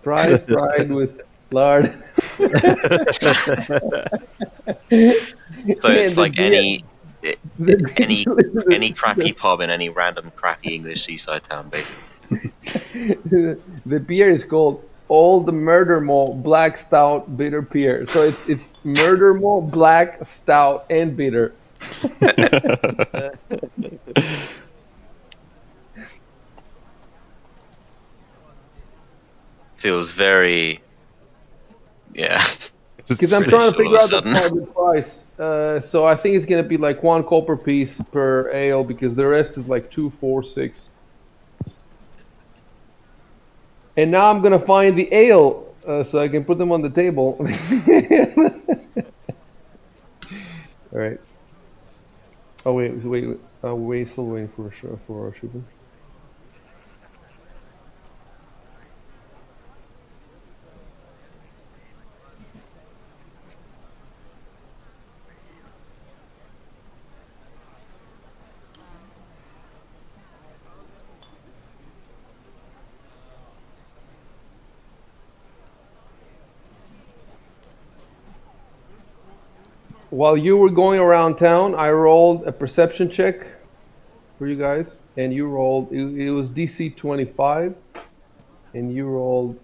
Fries fried with lard. So And it's the like beer, any the, crappy pub in any random crappy English seaside town, basically. the beer is called Old Murder Malt Black Stout Bitter Beer. So it's Murder Malt Black Stout and bitter. Feels very, yeah. Because I'm trying to All of figure a out sudden. the price. So I think it's gonna be like 1 copper piece per ale because the rest is like 2, 4, 6. And now I'm gonna find the ale so I can put them on the table. All right. Oh wait. Wait. Still waiting for our shipment. While you were going around town, I rolled a perception check for you guys, and you rolled. It was DC 25, and you rolled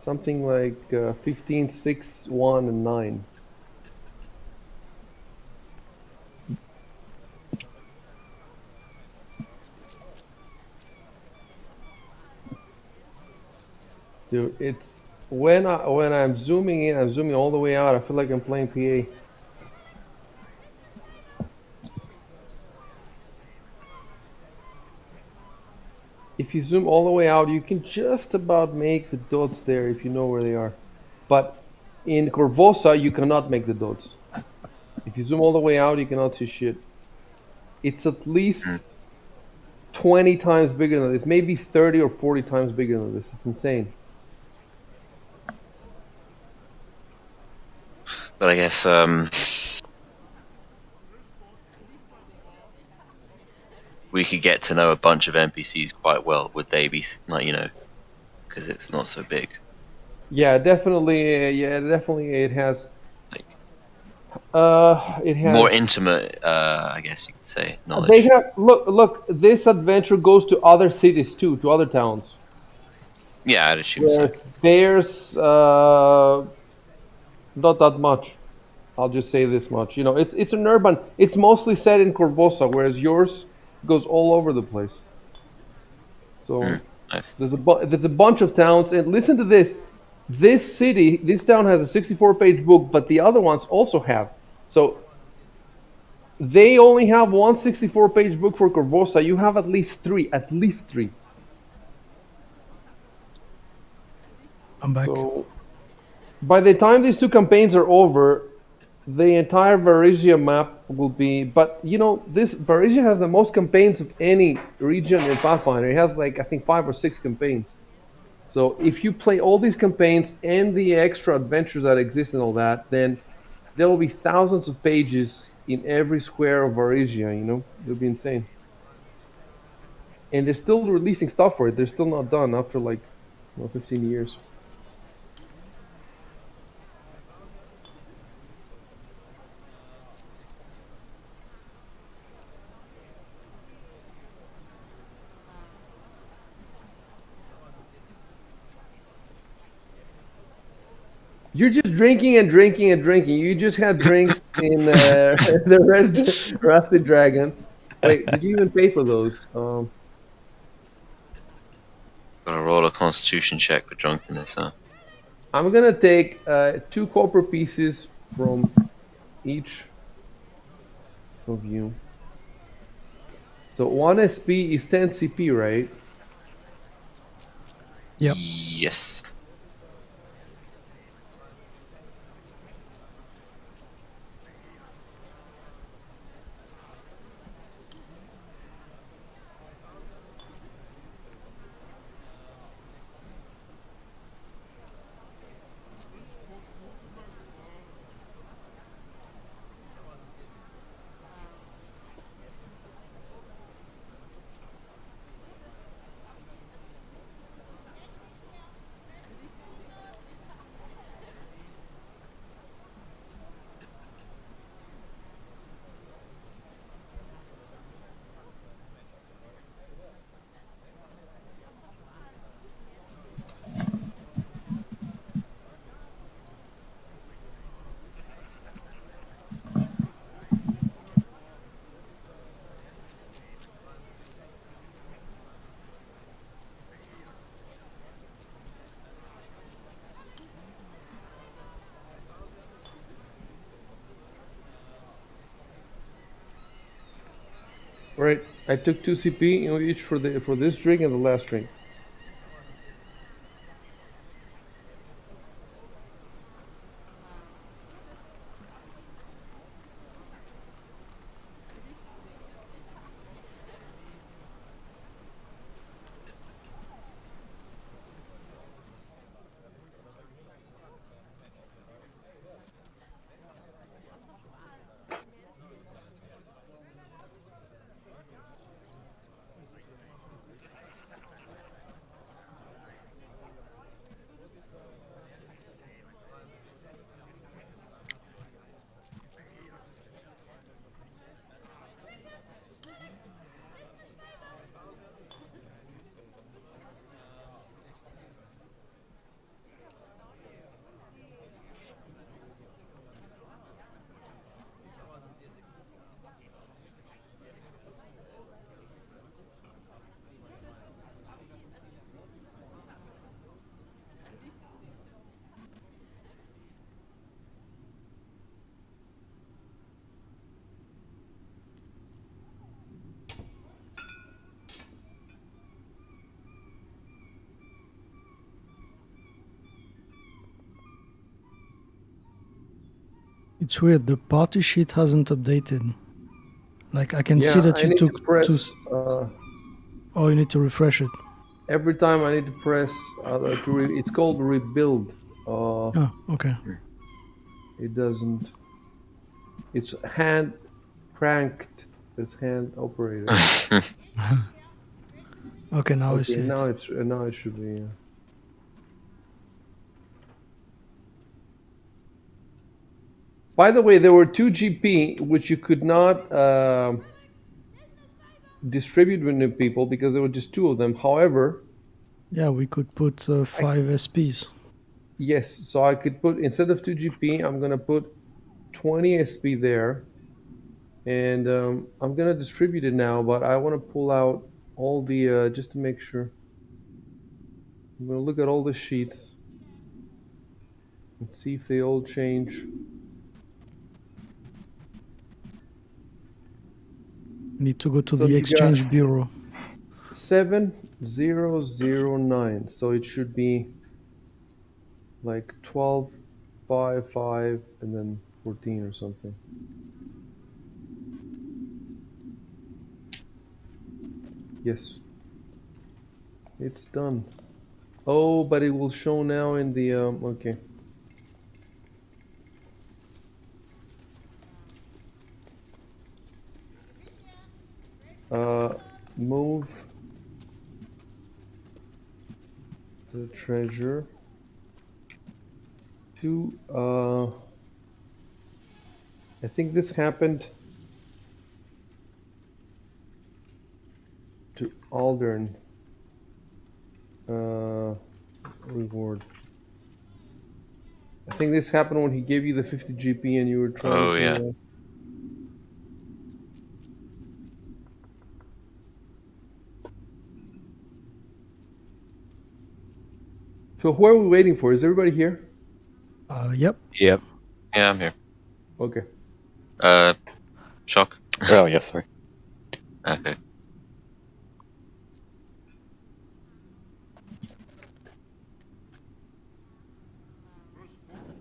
something like 15, 6, 1, and 9. Dude, it's when I'm zooming in, I'm zooming all the way out. I feel like I'm playing PA. If you zoom all the way out, you can just about make the dots there if you know where they are. But in Corvosa, you cannot make the dots. If you zoom all the way out, you cannot see shit. It's at least 20 times bigger than this, maybe 30 or 40 times bigger than this. It's insane. But I guess we could get to know a bunch of NPCs quite well. Would they be like, because it's not so big. Yeah, definitely. Yeah, definitely. It has. Like It more has. intimate, I guess you could say, They knowledge. have. Look. This adventure goes to other cities too, to other towns. Yeah, I'd assume so. Where there's not that much. I'll just say this much. It's an urban. It's mostly set in Corvosa, whereas yours goes all over the place. So Nice. there's a bunch of towns, and listen to this. This town has a 64-page book, but the other ones also have. So they only have one 64-page book for Corvosa. You have at least three. At least three. I'm back. So by the time these two campaigns are over, the entire Varizia map will be. But this Varizia has the most campaigns of any region in Pathfinder. It has like I think 5 or 6 campaigns. So if you play all these campaigns and the extra adventures that exist and all that, then there will be thousands of pages in every square of Varizia. It'll be insane. And they're still releasing stuff for it. They're still not done after like 15 years. You're just drinking and drinking and drinking. You just had drinks in the Red Rusty Dragon. Wait, did you even pay for those? Gotta roll a Constitution check for drunkenness, huh? I'm gonna take 2 copper pieces from each of you. So 1 SP is 10 CP, right? Yep. Yes. All right. I took 2 CP each for this drink and the last drink. It's weird. The party sheet hasn't updated. Like I can see Yeah, that I you need to took press. two. Oh, you need to refresh it. Every time I need to press it's called rebuild. Oh, okay. It doesn't. It's hand cranked. It's hand operated. Okay, now I see Okay, it. now it should be. By the way, there were 2 GP which you could not distribute with new people because there were just 2 of them. However, Yeah, we could put 5 SPs. yes, so I could put instead of 2 GP, I'm gonna put 20 SP there. And I'm gonna distribute it now, but I want to pull out all the just to make sure. I'm gonna look at all the sheets and see if they all change. Need to go to So the you got exchange bureau. 7009. So it should be like 12, 5, 5, and then 14 or something. Yes, it's done. Oh, but it will show now in the okay. Move the treasure to I think this happened to Aldern reward. I think this happened when he gave you the 50 GP and you were trying Oh yeah. to. So who are we waiting for? Is everybody here? Yep. Yep. Yeah, I'm here. Okay. Shock. Oh, yes, sorry. Okay.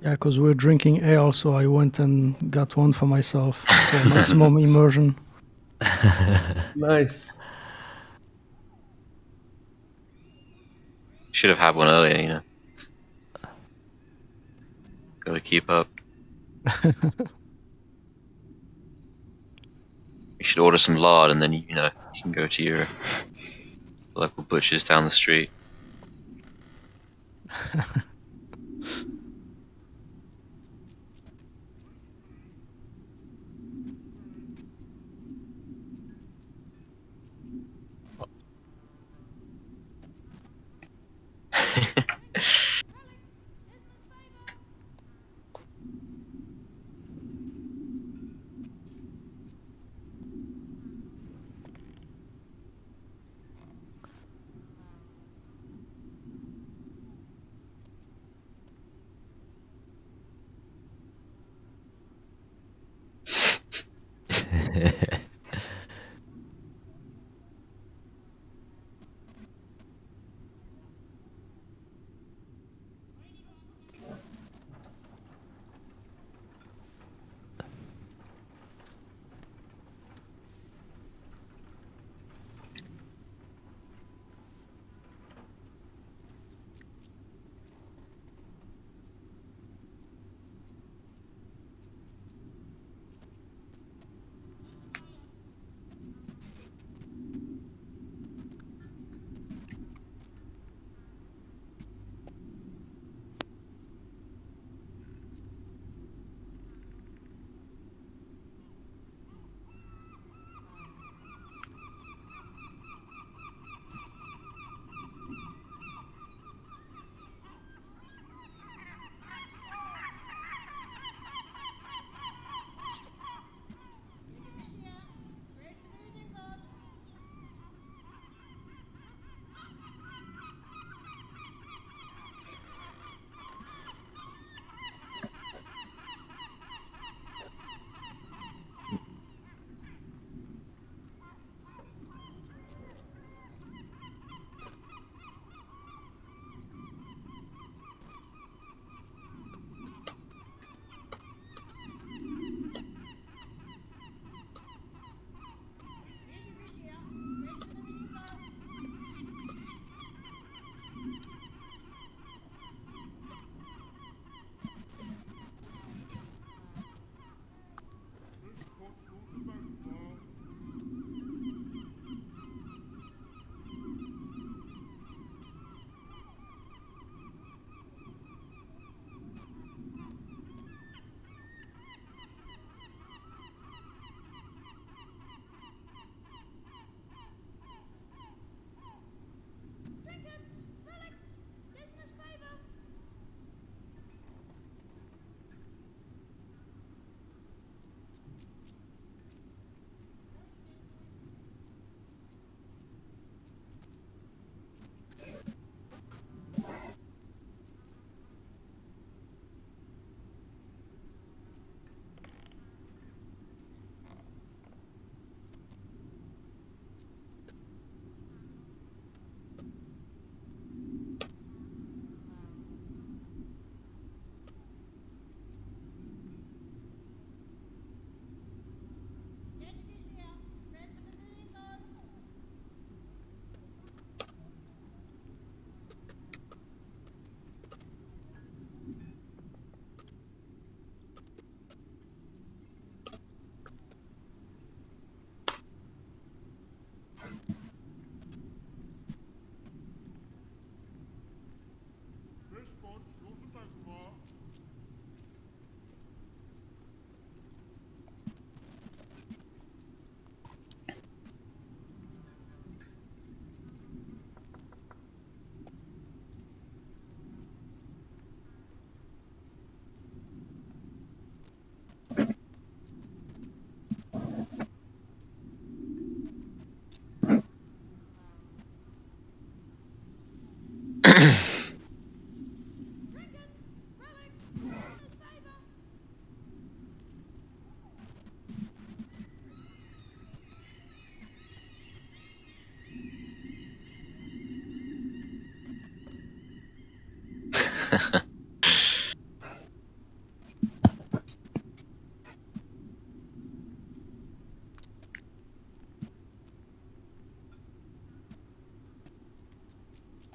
Yeah, because we're drinking ale, so I went and got one for myself for maximum immersion. Nice. Should have had one earlier, you know. Gotta keep up. You should order some lard and then you know you can go to your local butcher's down the street.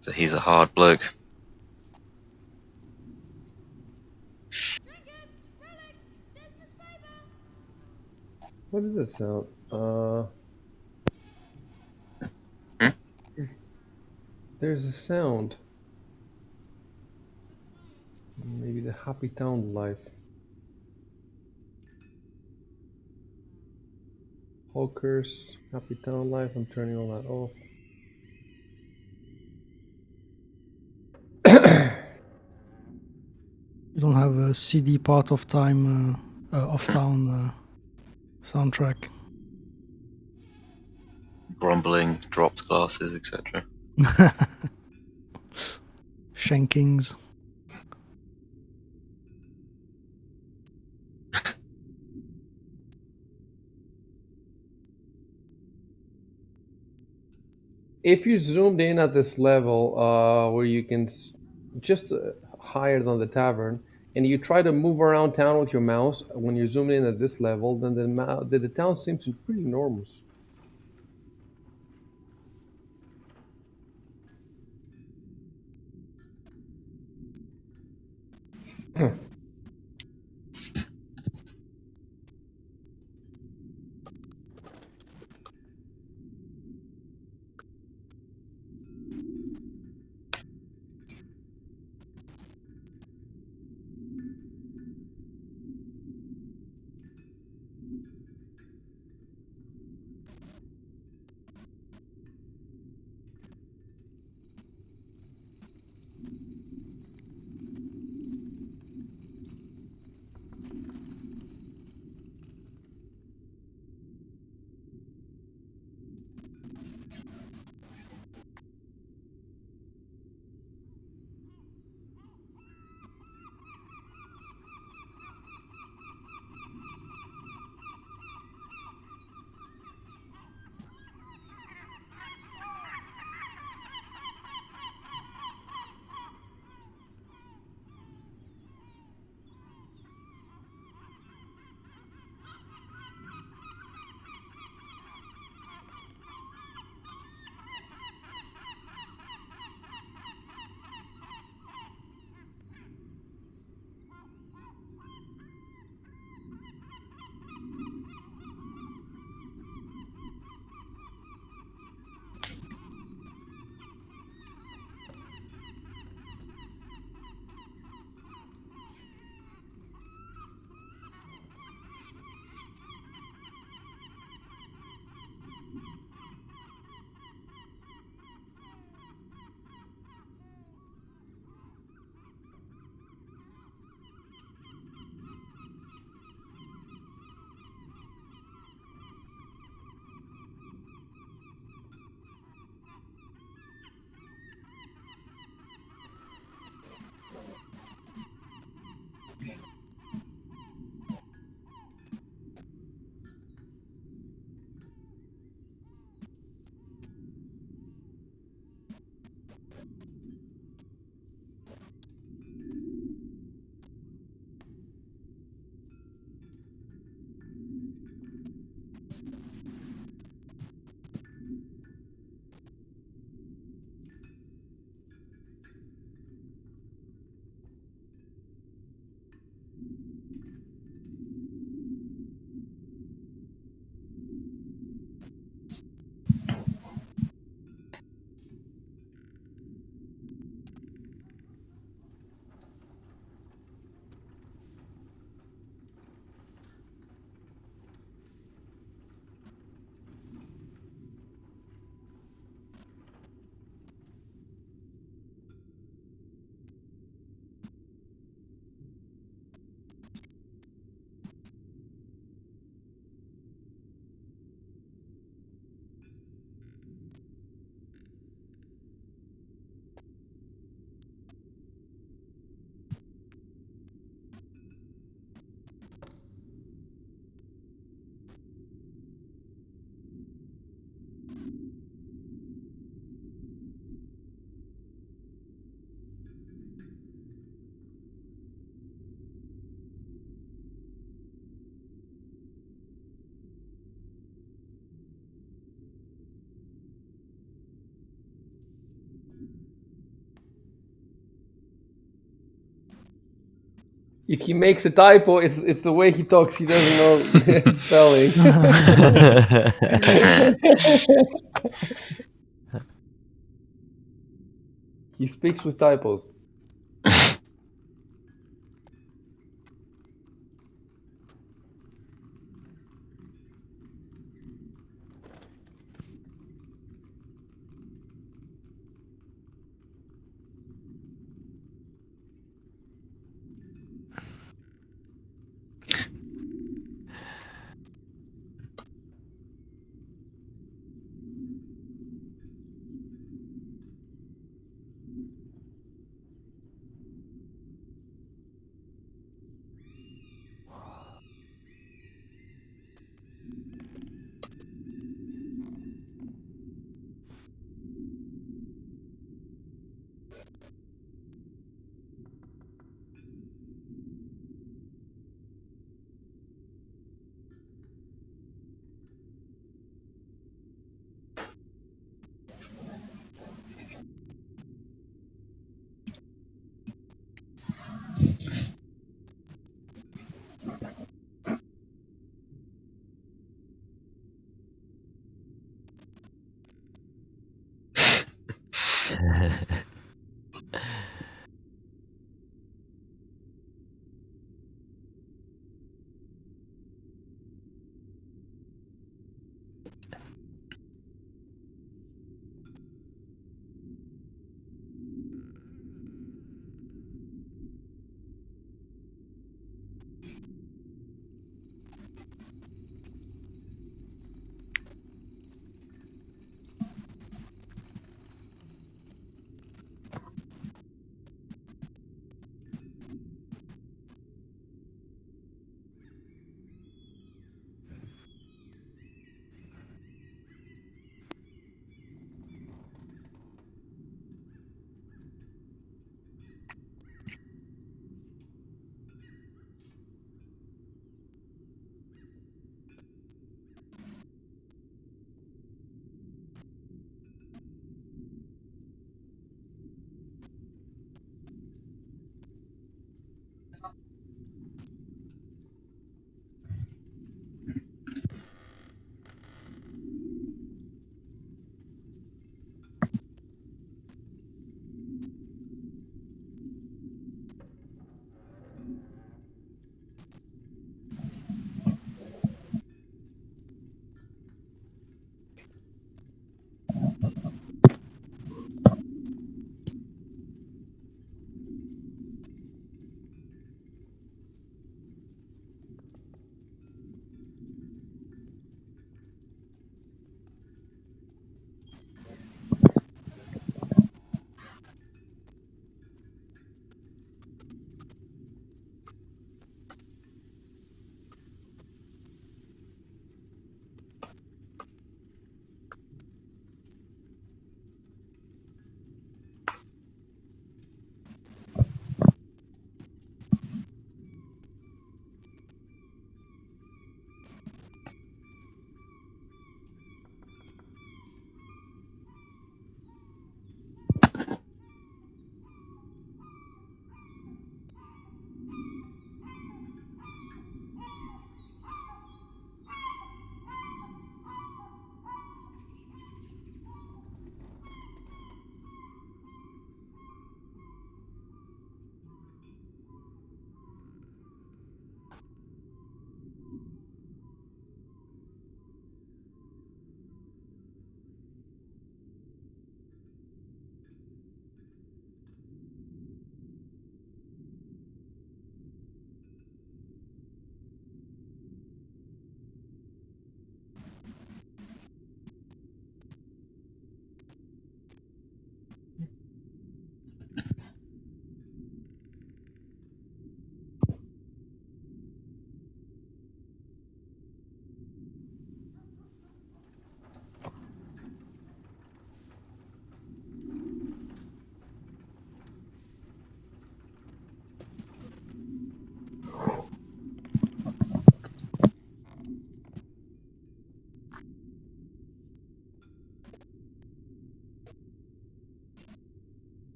So he's a hard bloke. What is that sound? Hmm? There's a sound. Maybe the happy town life. Hawkers, happy town life. I'm turning all that off. You don't have a CD part of time of town soundtrack. Grumbling, dropped glasses, etc. Shankings. If you zoomed in at this level, where you can just higher than the tavern, and you try to move around town with your mouse when you're zoomed in at this level, then the town seems pretty enormous. if he makes a typo, it's the way he talks. He doesn't know spelling. He speaks with typos.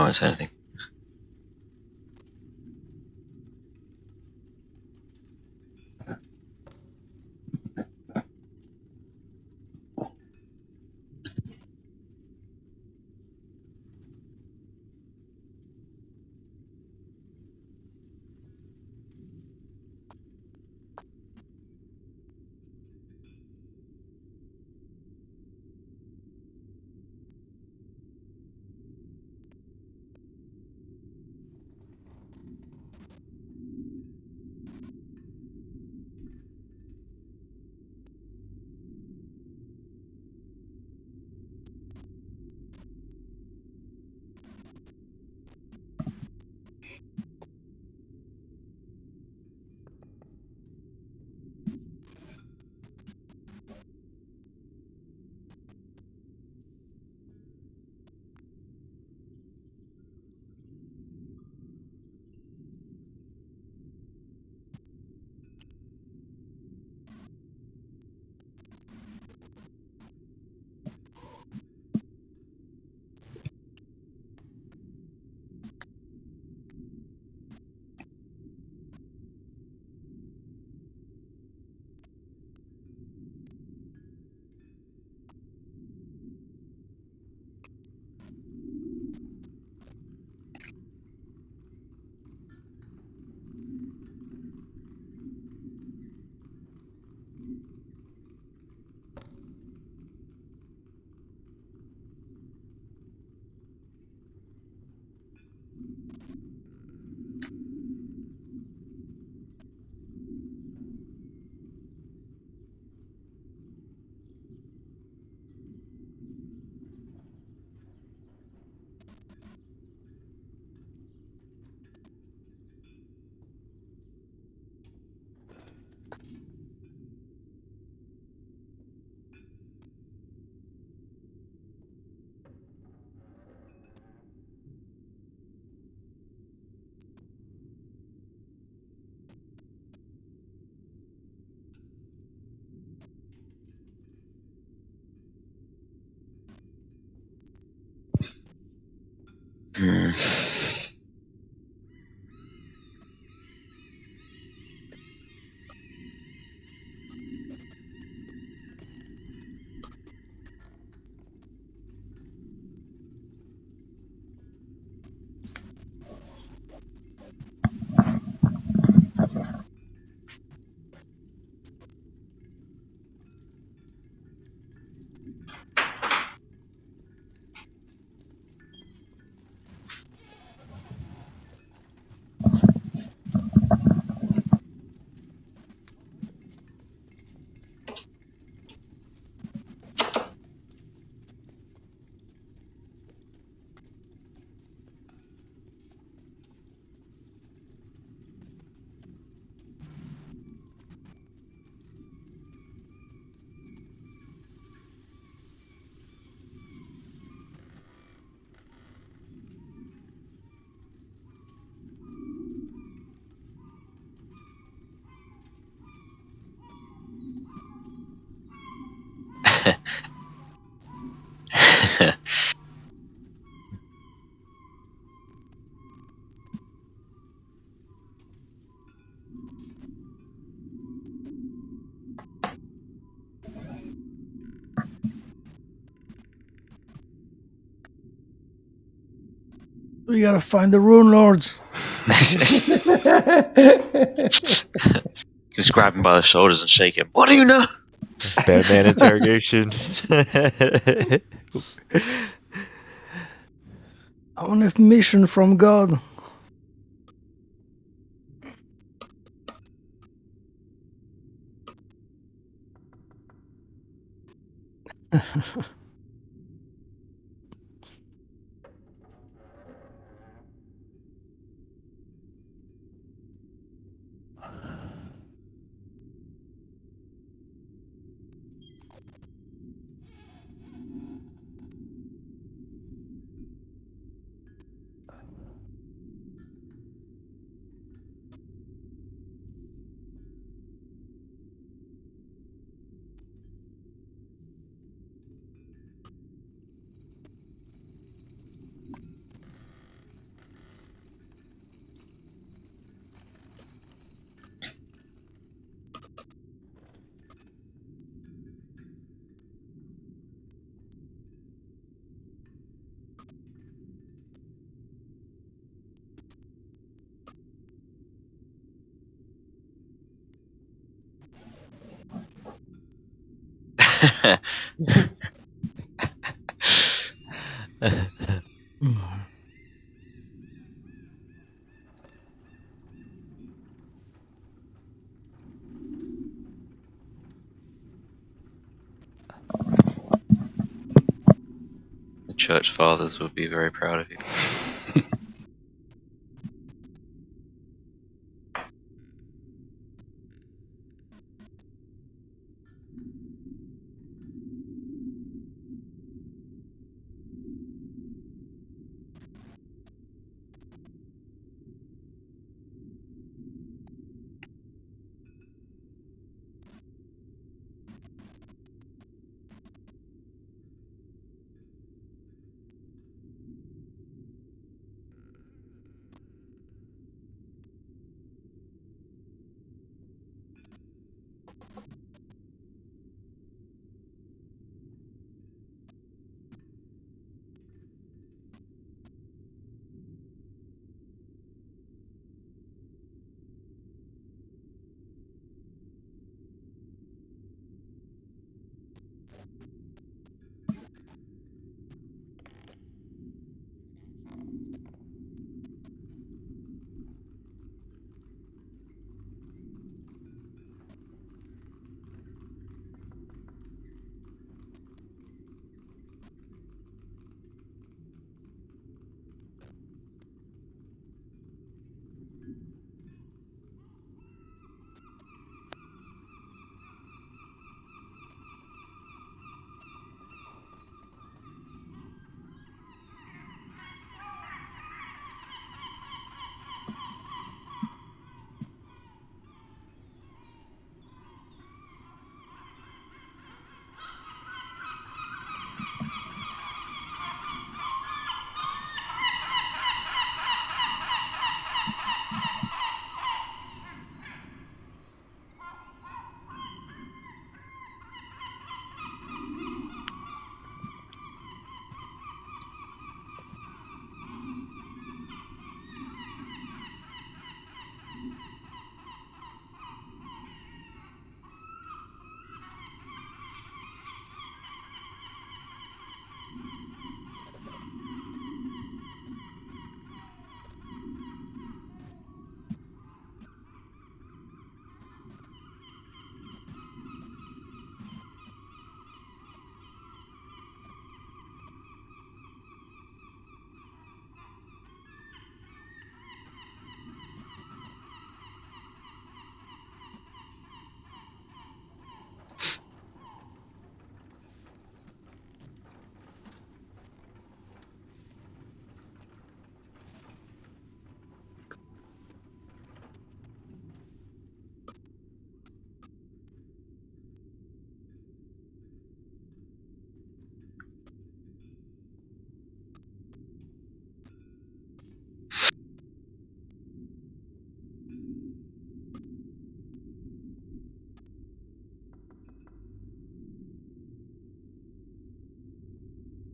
won't say anything. Hmm. We gotta find the Runelords. Just grab him by the shoulders and shake him. What do you know? Batman interrogation. On a mission from God. The church fathers would be very proud of you.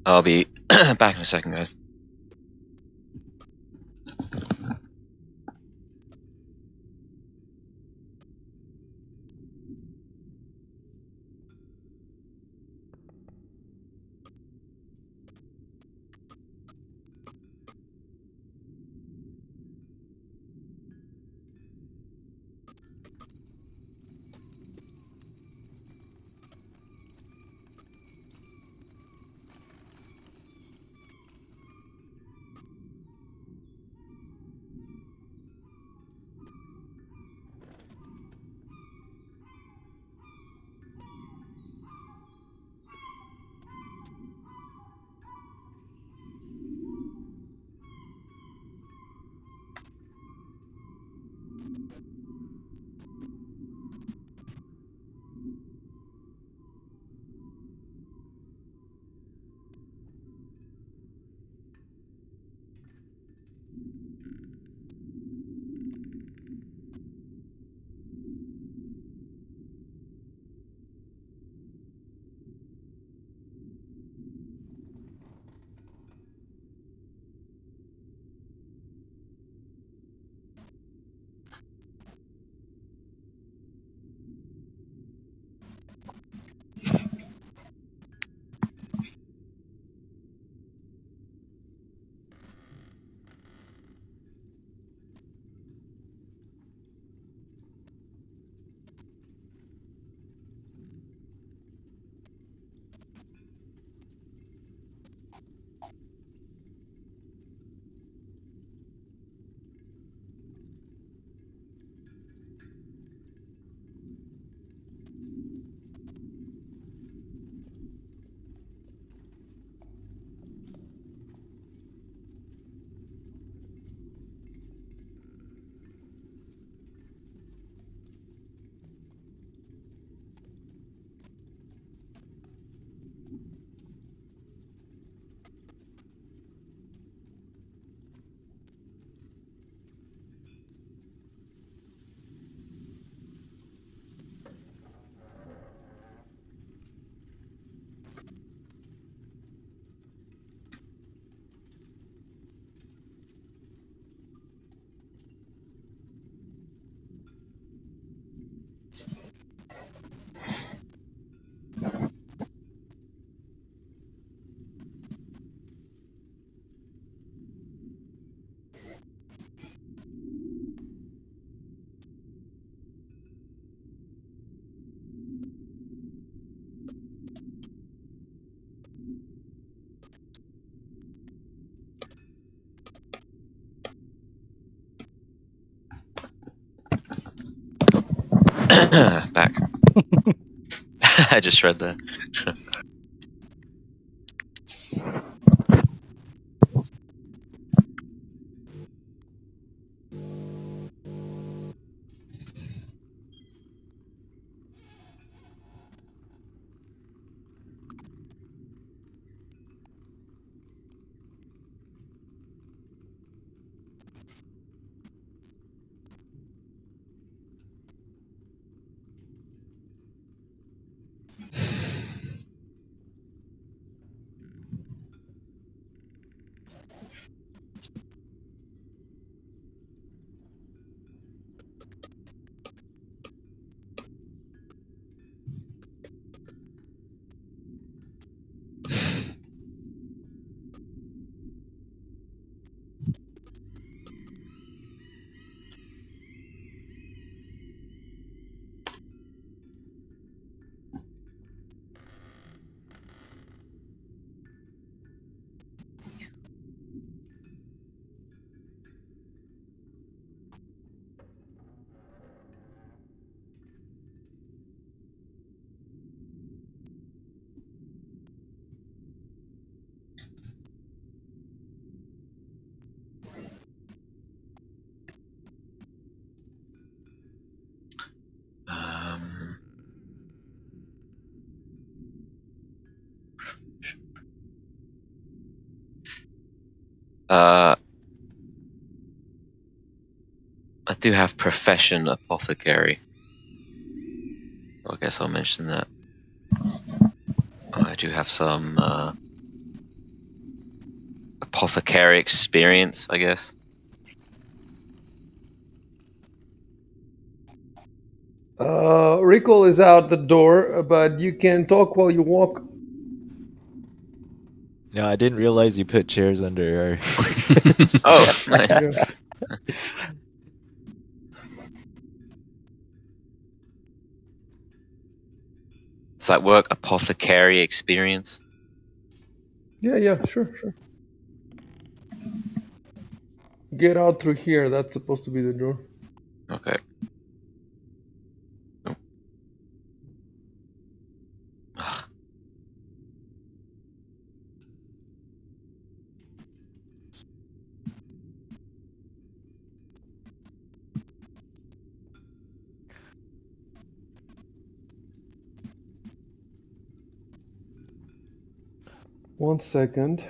I'll be back in a second, guys. Back. I just read that. Um, I do have profession apothecary. I guess I'll mention that. I do have some apothecary experience, I guess. Recall is out the door, but you can talk while you walk. No, I didn't realize you put chairs under our. Oh, nice. Yeah. Does that work? Apothecary experience? Yeah, sure. Get out through here. That's supposed to be the door. Okay. Oh. Ugh. 1 second.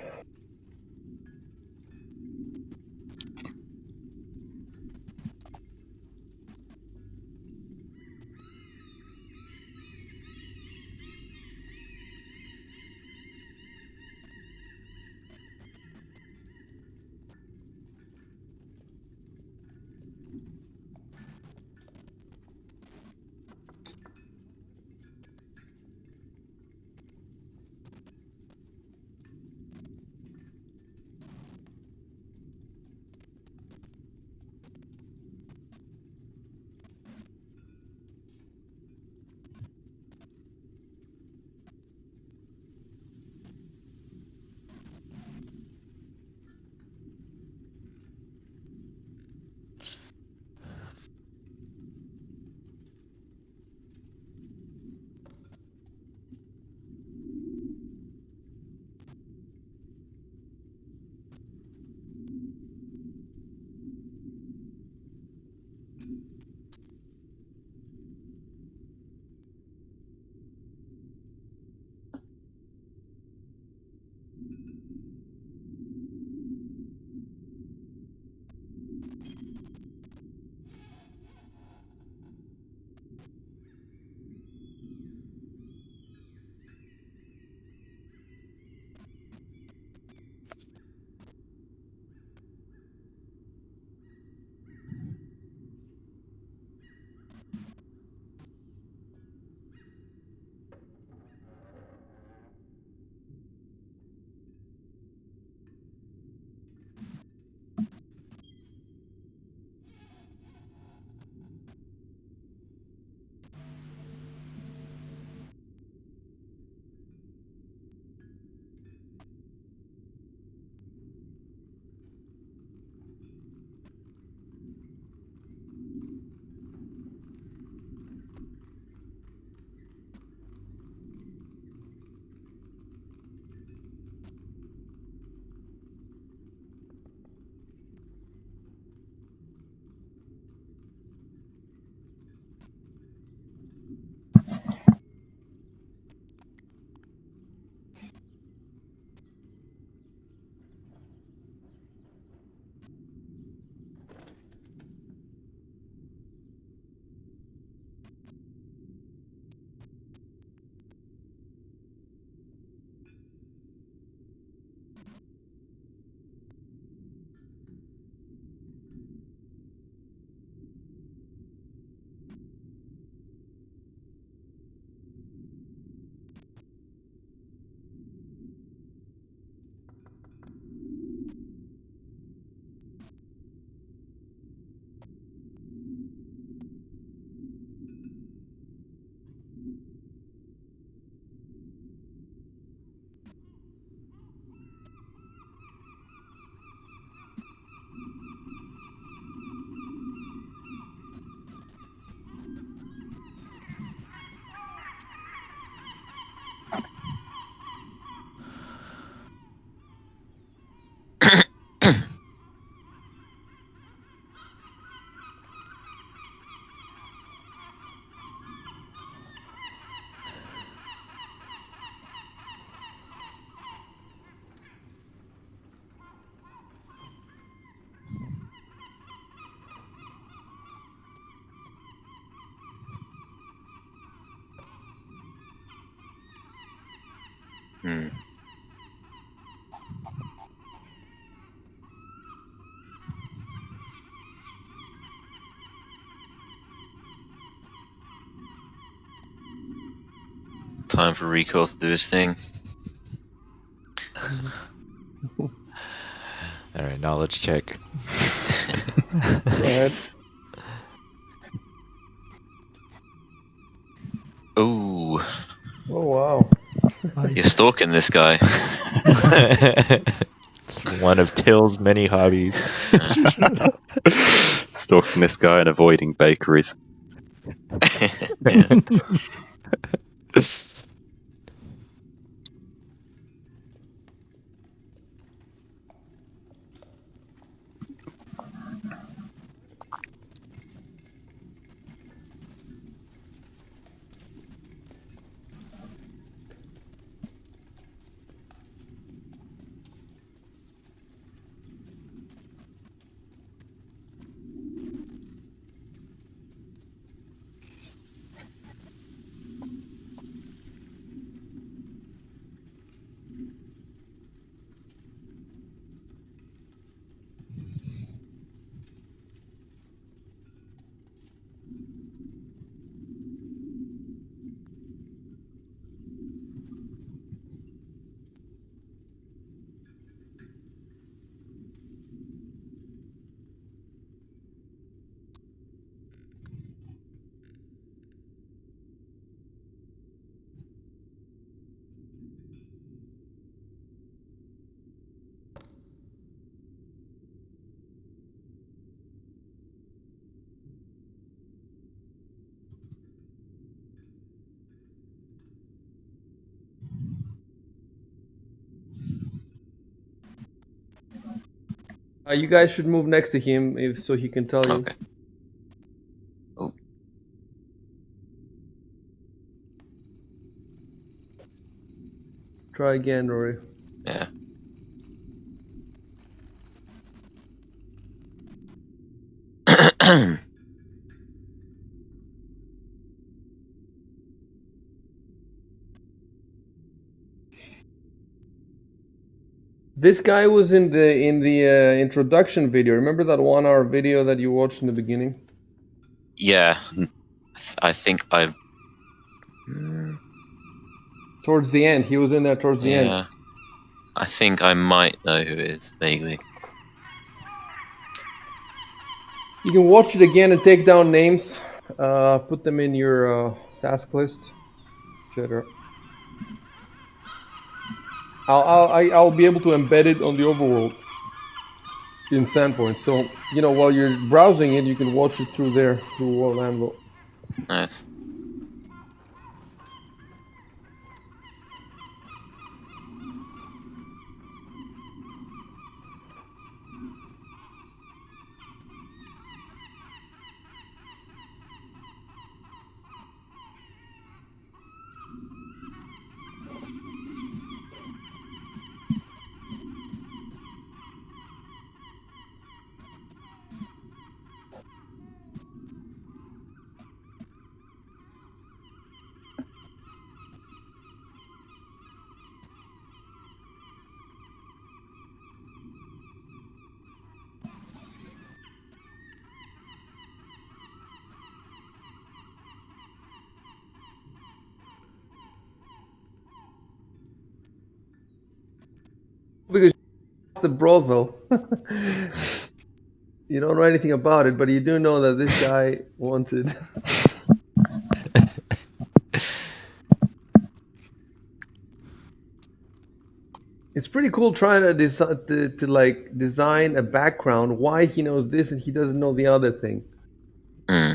Hmm. Time for Recall to do his thing. All right, knowledge check. Go ahead. Ooh, Oh wow. you're Nice. stalking this guy. It's one of Till's many hobbies. Stalking this guy and avoiding bakeries. Yeah. You guys should move next to him so he can tell you. Okay. Oh, Try again, Rory. yeah. This guy was in the introduction video. Remember that 1 hour video that you watched in the beginning? Yeah. Mhm. I think I. Towards the end, he was in there towards the end. Yeah. I think I might know who it is vaguely. You can watch it again and take down names. Put them in your task list. Etc. I'll be able to embed it on the overworld in Sandpoint. So while you're browsing it, you can watch it through there through World Anvil. Nice. Because the brothel. You don't know anything about it, but you do know that this guy wanted. It's pretty cool trying to like design a background why he knows this and he doesn't know the other thing. Hmm.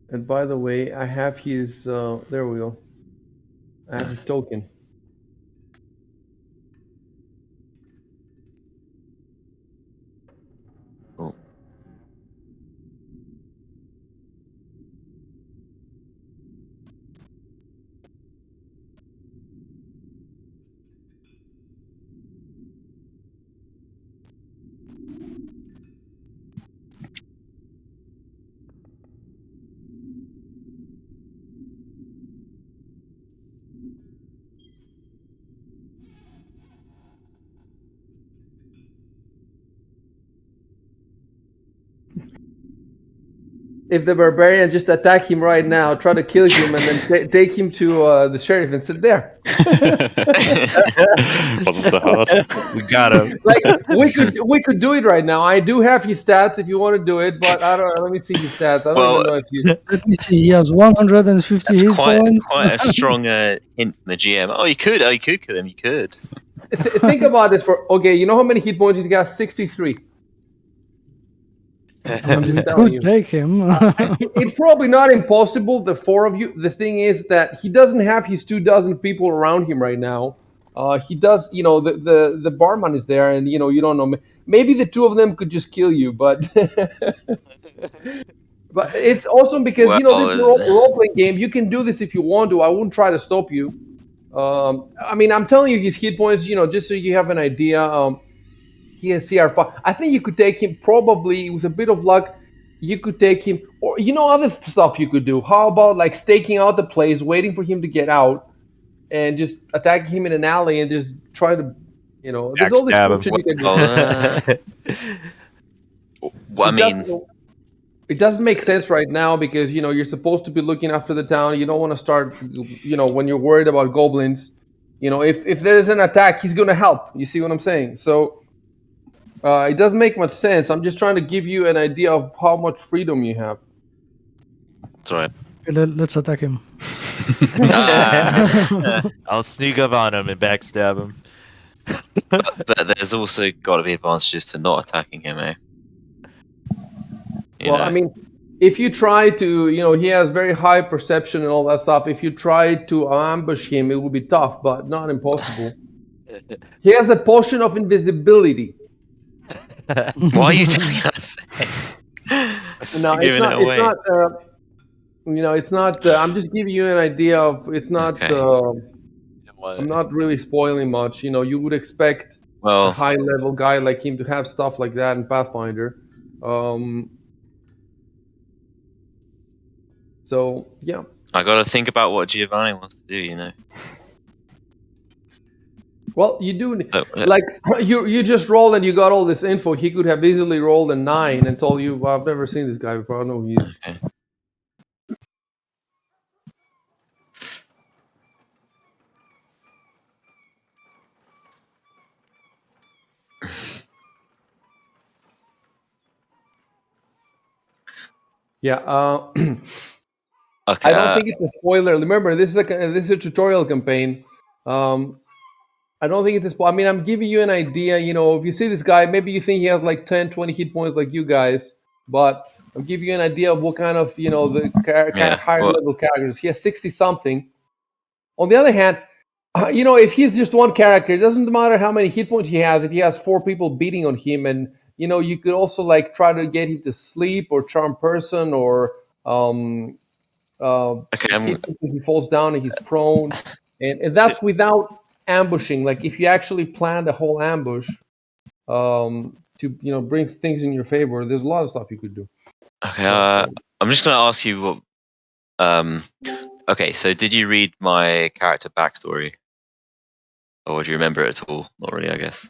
And by the way, I have his. There we go. I have his token. if the barbarian just attack him right now, try to kill him, and then take him to the sheriff and sit there. Wasn't so hard. We got him. Like we could do it right now. I do have his stats if you want to do it, but I don't. Let me see his stats. I don't Well, even know if you. Let me see. He has 150 that's hit points. quite a strong hint from the GM. Oh, you could kill him. You could. Think about this for okay. You know how many hit points he's got? 63. I mean, we telling could you. take him. It's probably not impossible. The four of you. The thing is that he doesn't have his 24 people around him right now. He does. You know, the barman is there, and you know you don't know. Maybe the two of them could just kill you, but. But it's awesome because you know this role-playing game. You can do this if you want to. I wouldn't try to stop you. I mean, I'm telling you his hit points. You know, just so you have an idea. He has CR5. I think you could take him probably with a bit of luck. You could take him, or you know, other stuff you could do. How about like staking out the place, waiting for him to get out, and just attacking him in an alley and just try to, you know, there's all this Backstab cool him. shit you can do. Well, I mean, it doesn't make sense right now because you know you're supposed to be looking after the town. You don't want to start, you know, when you're worried about goblins. You know, if there's an attack, he's going to help. You see what I'm saying? So it doesn't make much sense. I'm just trying to give you an idea of how much freedom you have. that's right. Let's attack him. I'll sneak up on him and backstab him. But there's also got to be advantages to not attacking him, eh? You Well, know? I mean, if you try to, you know, he has very high perception and all that stuff. If you try to ambush him, it will be tough, but not impossible. He has a potion of invisibility. Why are you telling us it? No, You're giving it away. It's not. You know, it's not. I'm just giving you an idea of. It's not. Okay. I'm not really spoiling much. You know, you would expect a Well, high-level guy like him to have stuff like that in Pathfinder. So yeah. I got to think about what Giovanni wants to do. You know. Well, you do So, like you just rolled and you got all this info. He could have easily rolled a 9 and told you, well, "I've never seen this guy before. I don't know who he is." okay. Yeah. Okay. I don't think it's a spoiler. Remember, this is a tutorial campaign. I don't think it's a spoiler. I mean, I'm giving you an idea. You know, if you see this guy, maybe you think he has like 10, 20 hit points like you guys, but I'm giving you an idea of what kind of, you know, the kind of higher level characters. He has 60 something. On the other hand, you know, if he's just one character, it doesn't matter how many hit points he has. If he has 4 people beating on him, and you know, you could also like try to get him to sleep or charm person or Okay. he falls down and he's prone, and that's without ambushing. Like if you actually plan the whole ambush to, you know, bring things in your favor, there's a lot of stuff you could do. Okay. I'm just gonna ask you what. Okay. So, did you read my character backstory, or do you remember it at all? Not really, I guess.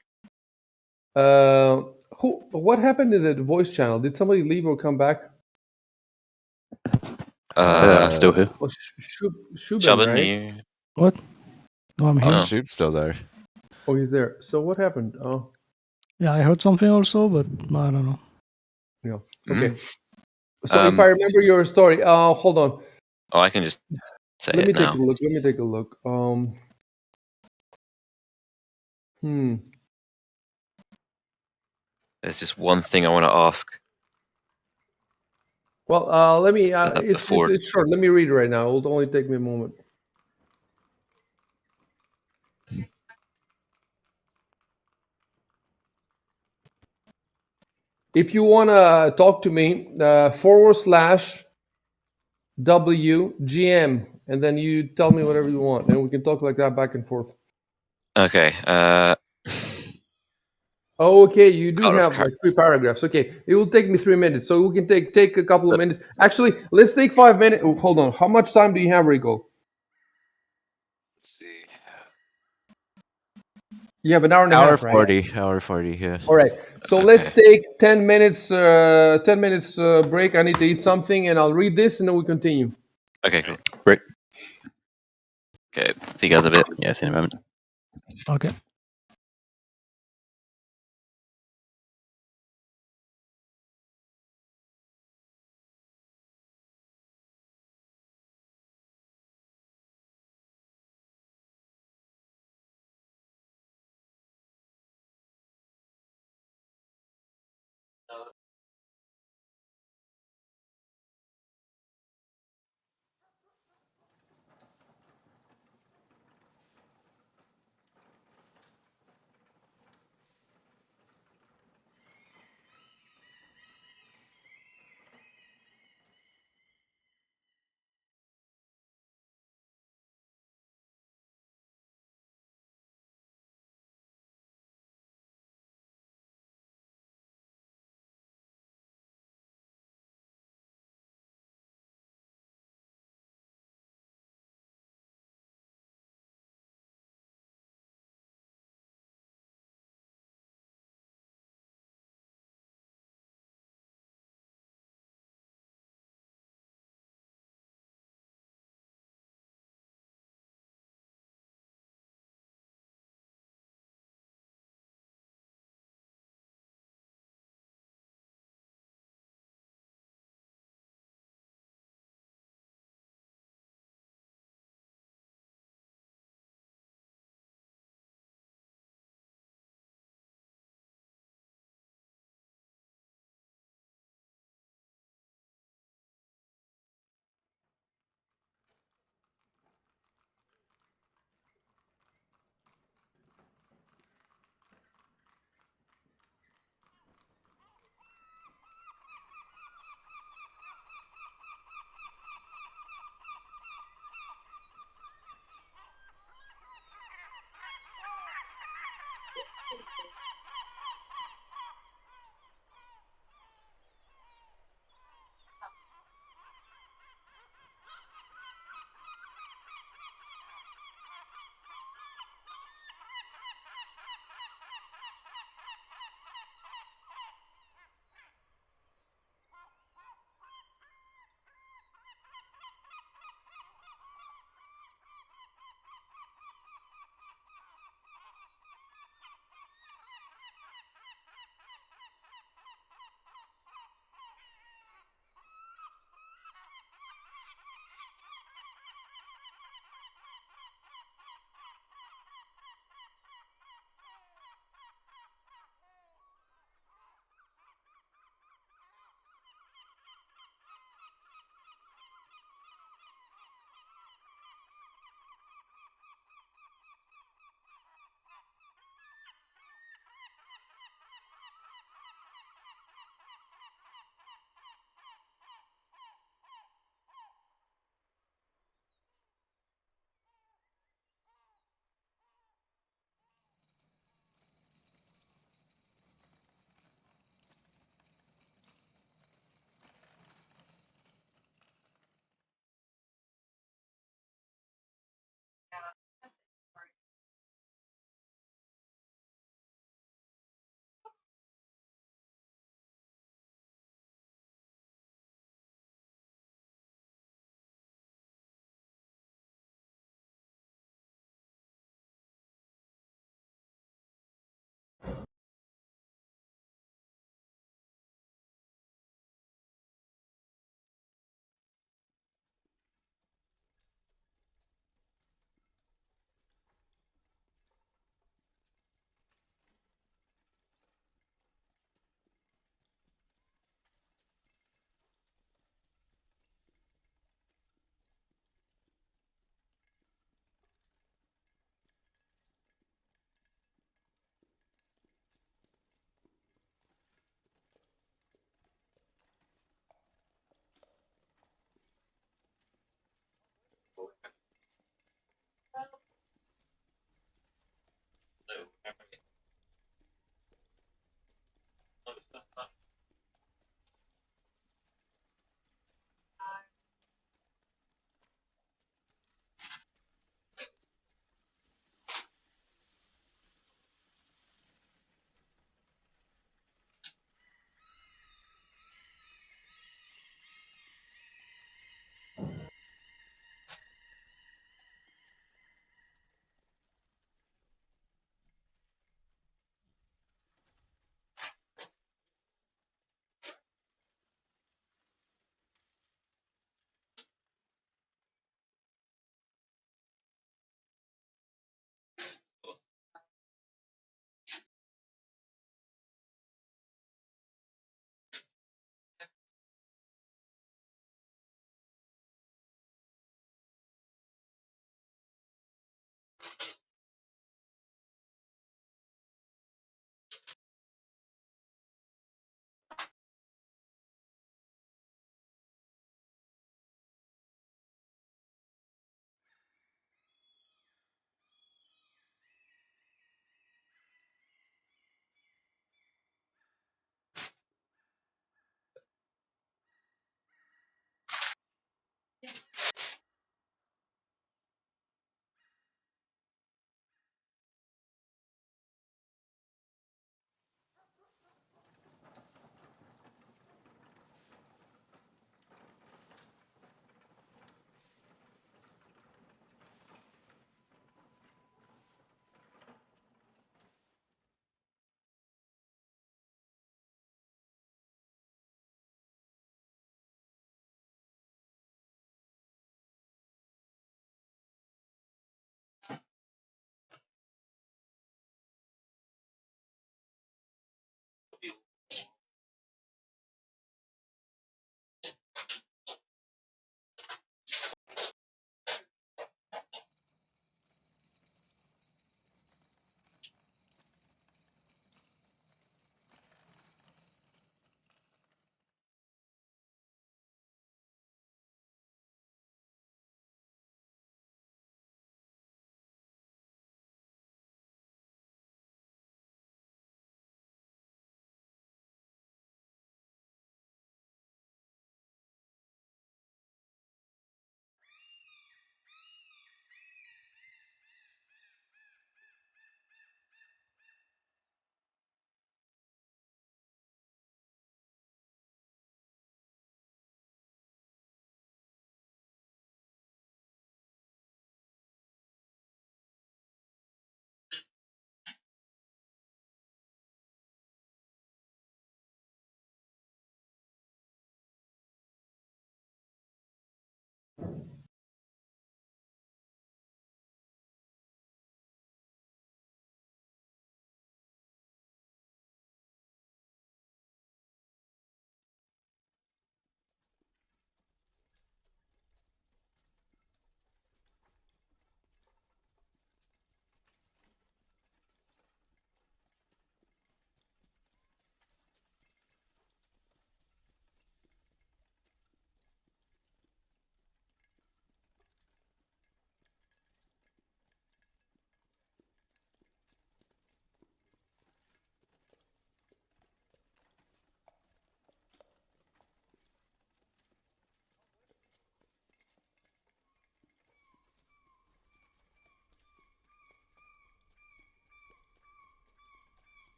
What happened to the voice channel? Did somebody leave or come back? I'm still here. Oh, Shuben, Shaban, right? you? What? No, I'm here. Oh, Shoot's still there. Oh, he's there. So what happened? Oh, Yeah, I heard something also, but I don't know. yeah. Okay. So if I remember your story, hold on. Oh, I can just say Let me it now. take a look. Let me take a look. There's just one thing I want to ask. Well, let me. Before. It's short. Let me read it right now. It'll only take me a moment. If you want to talk to me, /WGM, and then you tell me whatever you want, and we can talk like that back and forth. Okay. Oh, okay, you do Out of have like 3 paragraphs. Okay, it will take me 3 minutes, so we can take a couple of minutes. Actually, let's take 5 minutes. Oh, hold on. How much time do you have, Rico? Let's see. You have an hour and a Hour half, right? 40. Hour 40. Yeah. All right. So let's take 10 minutes. 10 minutes break. I need to eat something, and I'll read this, and then we continue. Okay, cool. Great. Okay, see you guys a bit. Yeah, see you in a moment. Okay.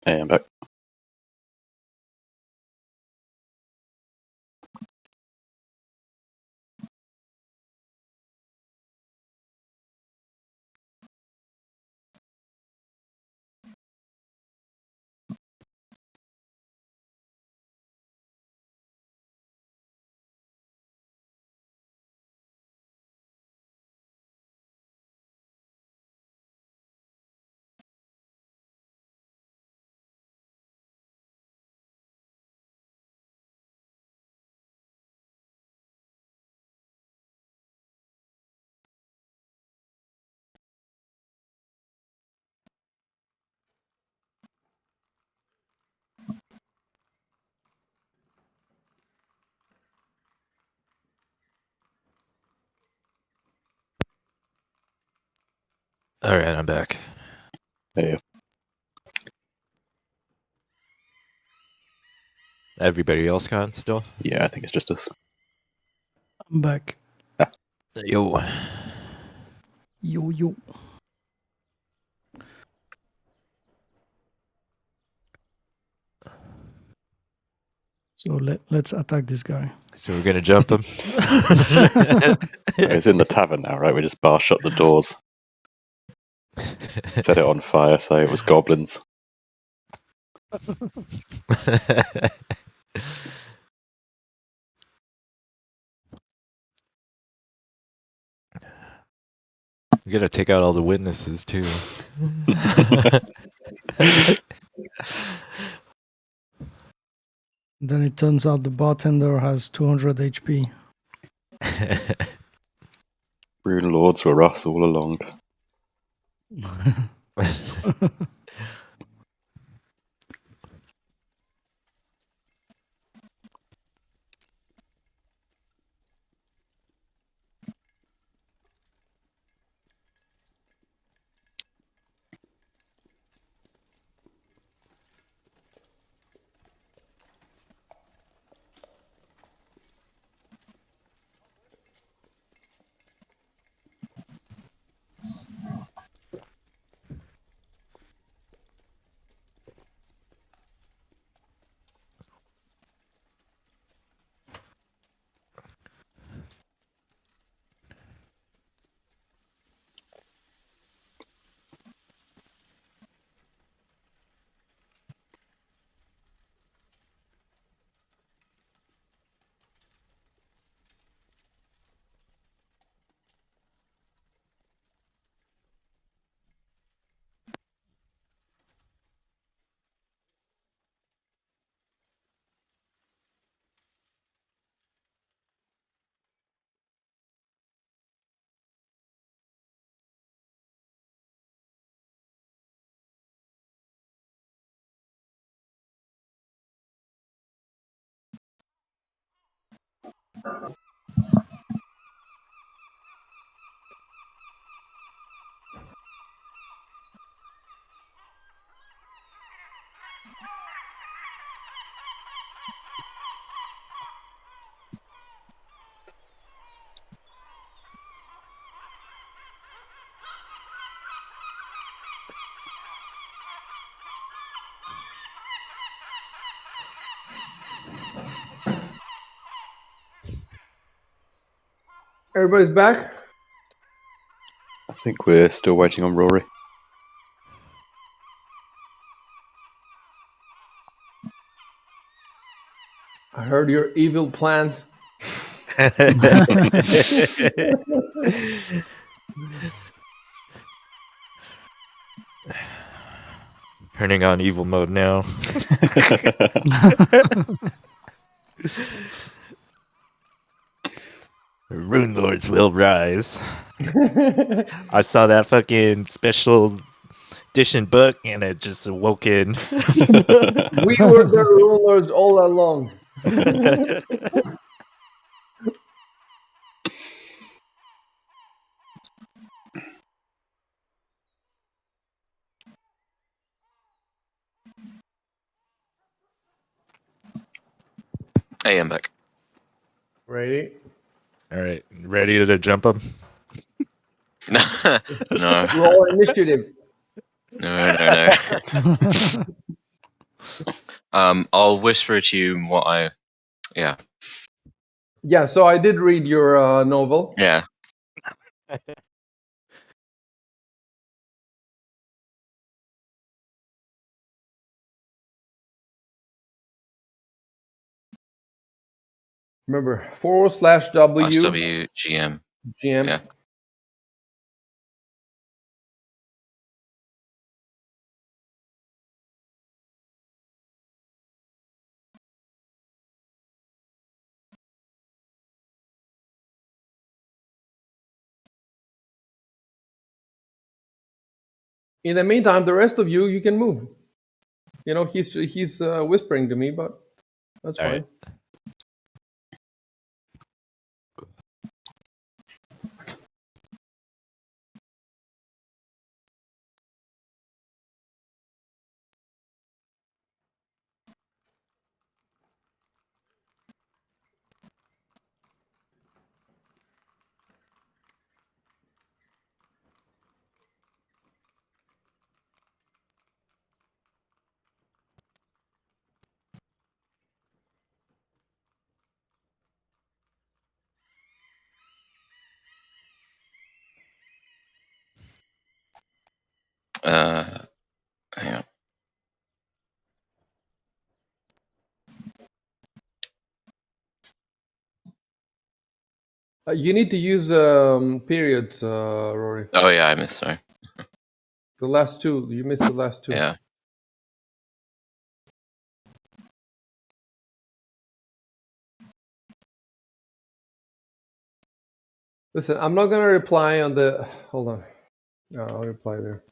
Hey, I'm back. All right, I'm back. Hey, Everybody else gone still? yeah, I think it's just us. I'm back. Yo. Yo. So let's attack this guy. So we're gonna jump him. It's in the tavern now, right? We just bar shut the doors, set it on fire, say it was goblins. We gotta take out all the witnesses too. Then it turns out the bartender has 200 HP. Runelords were us all along. Everybody's back? I think we're still waiting on Rory. I heard your evil plans. Turning on evil mode now. Runelords will rise. I saw that fucking special edition book and it just awoken. We were the rulers all along. Hey, I'm back. Ready? All right, ready to jump him? No, Roll initiative. no. I'll whisper to you what I. Yeah. Yeah. So I did read your novel. Yeah. Remember, /W SWGM. GM. Yeah. In the meantime, the rest of you can move. You know, he's whispering to me, but that's All fine. right. Hang on. You need to use periods, Rory. Oh yeah, I missed. Sorry. The last two. You missed the last two. Yeah. Listen, I'm not gonna reply on the. Hold on. I'll reply there.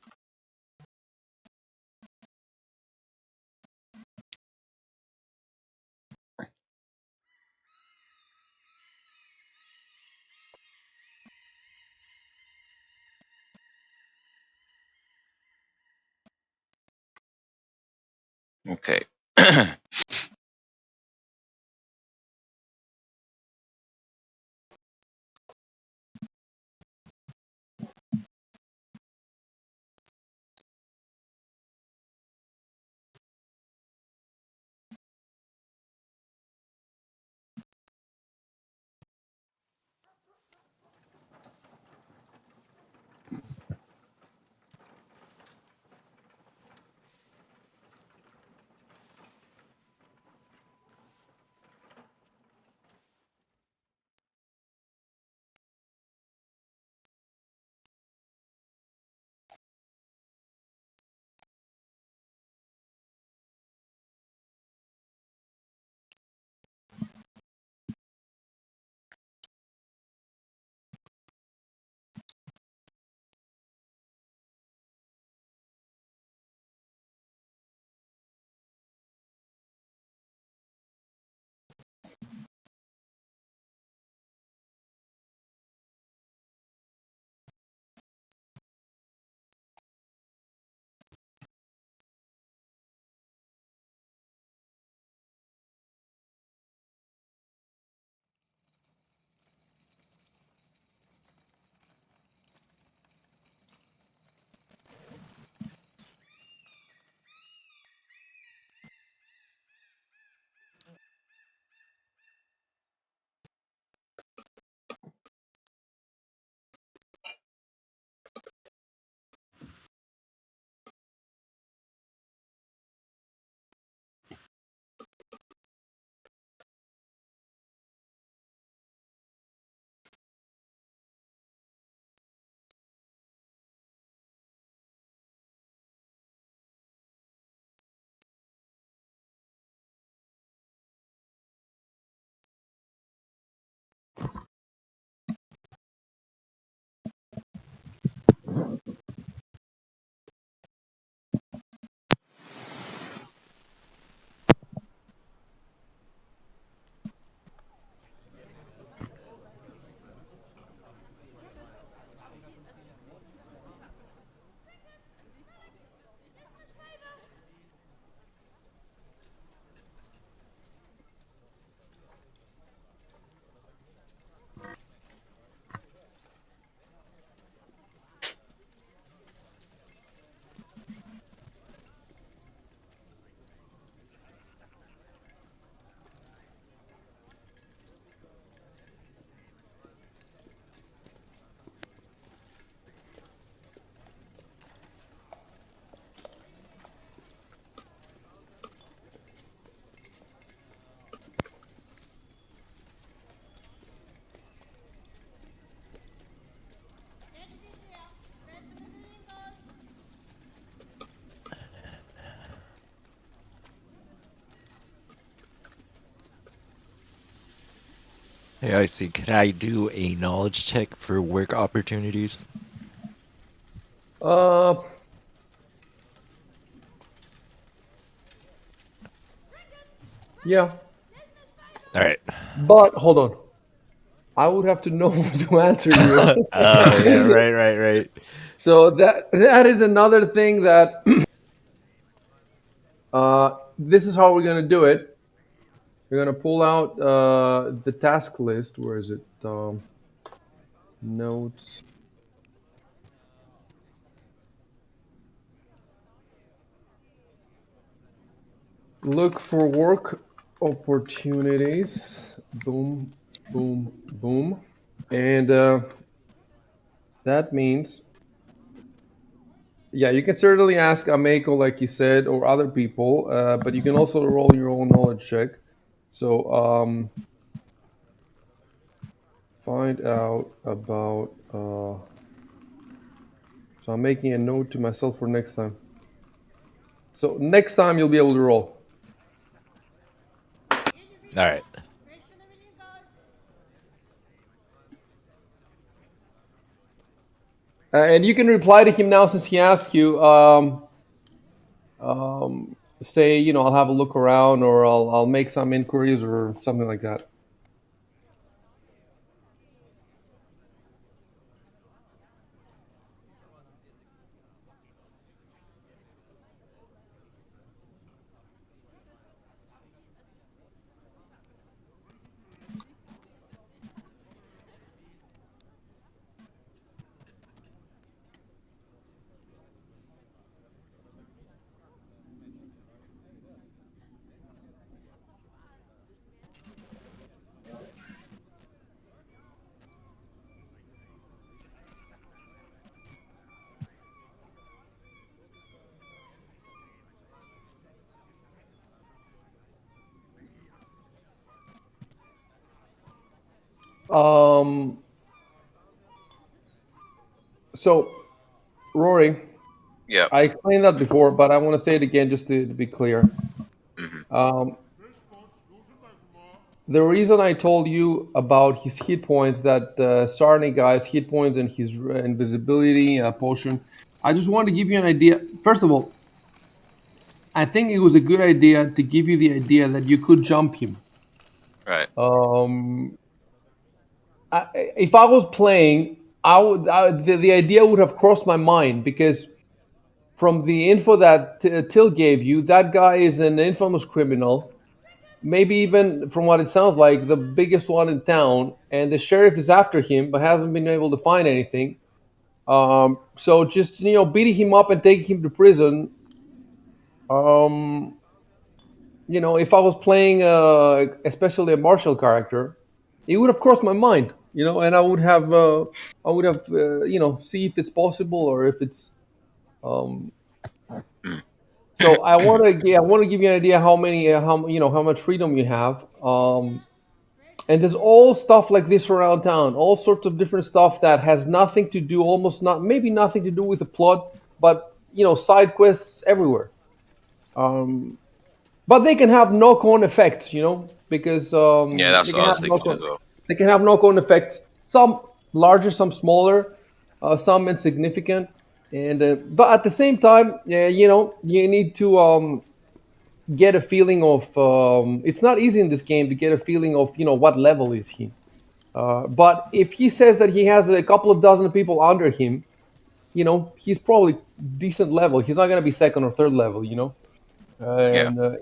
Okay. Hey, I see. Can I do a knowledge check for work opportunities? Uh, yeah, All right. but hold on. I would have to know to answer you. Oh yeah, right. So that is another thing that this is how we're gonna do it. We're gonna pull out the task list. Where is it? Notes. Look for work opportunities. Boom, boom, boom. And that means, yeah, you can certainly ask Ameko, like you said, or other people, but you can also roll your own knowledge check. So find out about. So I'm making a note to myself for next time. So next time you'll be able to roll. All right. And you can reply to him now since he asked you. Say, I'll have a look around, or I'll make some inquiries, or something like that. Um, so Rory, Yeah. I explained that before, but I want to say it again just to be clear. Hmm. Um, the reason I told you about his hit points, that Sarni guy's hit points and his invisibility potion, I just wanted to give you an idea. First of all, I think it was a good idea to give you the idea that you could jump him. Right. If I was playing, the idea would have crossed my mind, because from the info that Till gave you, that guy is an infamous criminal. Maybe even from what it sounds like, the biggest one in town, and the sheriff is after him but hasn't been able to find anything. So just beating him up and taking him to prison. Um, if I was playing, especially a martial character, it would have crossed my mind. And I would have see if it's possible, or if it's. Um, Mm. so I want to give you an idea how many how much freedom you have. And there's all stuff like this around town, all sorts of different stuff that has nothing to do, almost not, maybe nothing to do with the plot, but side quests everywhere. Um, but they can have knock-on effects, because Yeah, that's what I was thinking as well. they can have knock-on effects. Some larger, some smaller, some insignificant, and but at the same time, yeah, you need to get a feeling of. It's not easy in this game to get a feeling of what level is he. But if he says that he has a couple of dozen people under him, he's probably decent level. He's not going to be second or third level, Yeah. and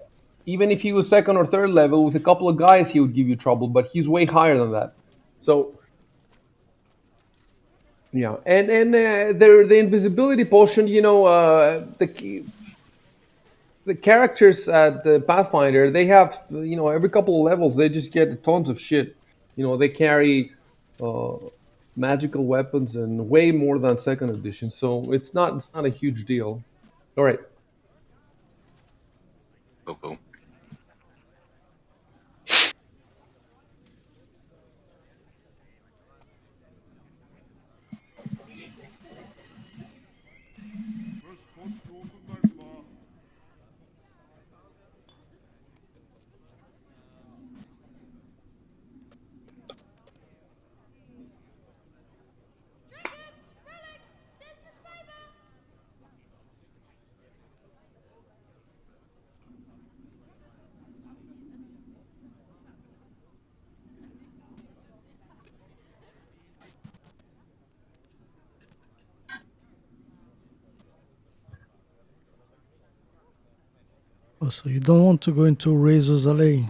even if he was second or third level with a couple of guys, he would give you trouble. But he's way higher than that. So yeah, and the invisibility potion, the characters at the Pathfinder, they have every couple of levels they just get tons of shit. They carry uh, magical weapons and way more than second edition, so it's not a huge deal. All right. Cool. Cool. Oh, so you don't want to go into Razor's Alley?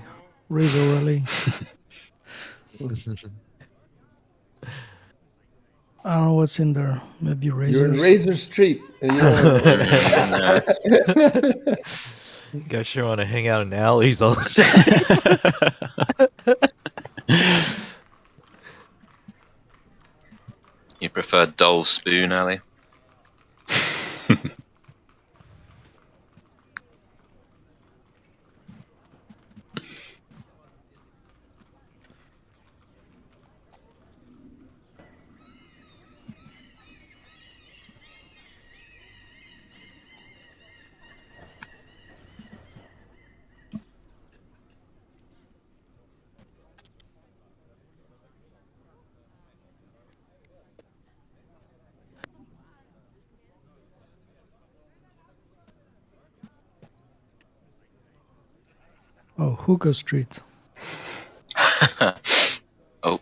Razor Alley? I don't know what's in there. Maybe You're in razors. Razor Street, and you want to. Guess you want to hang out in alleys all the time. You prefer Dole's Spoon, Ali? Oh, Hookah Street. Oh,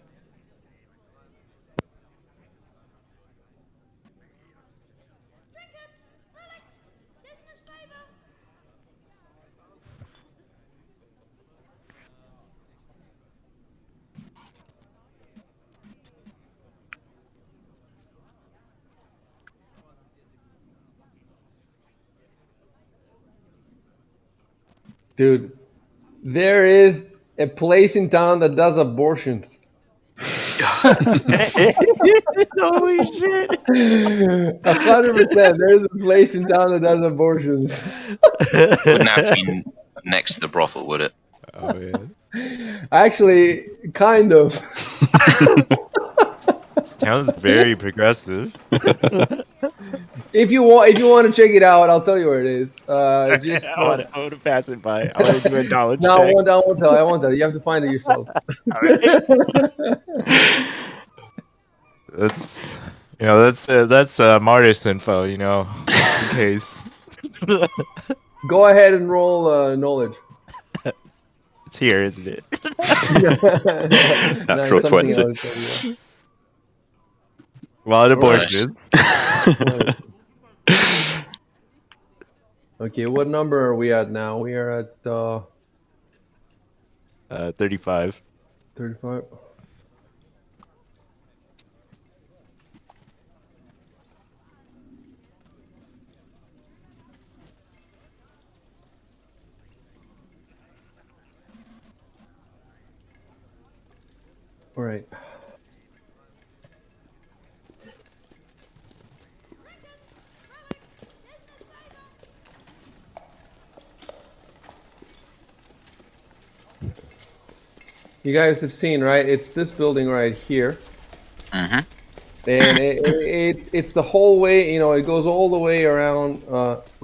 Dude, there is a place in town that does abortions. Holy shit! 100%. There's a place in town that does abortions. wouldn't have to be next to the brothel, would it? Oh man, Actually, kind of. this town's very progressive. If you want to check it out, I'll tell you where it is. Just I want to pass it by. I want to do a knowledge no, check. I won't tell. I won't tell. You have to find it yourself. That's that's Martis info. You know, just in case. Go ahead and roll knowledge. It's here, isn't it? Natural it's something 20. else, yeah. Wild Alright. abortions. Okay, what number are we at now? We are at 35. 35. All right. You guys have seen, right? It's this building right here. Mm-hmm. And it's the whole way, it goes all the way around.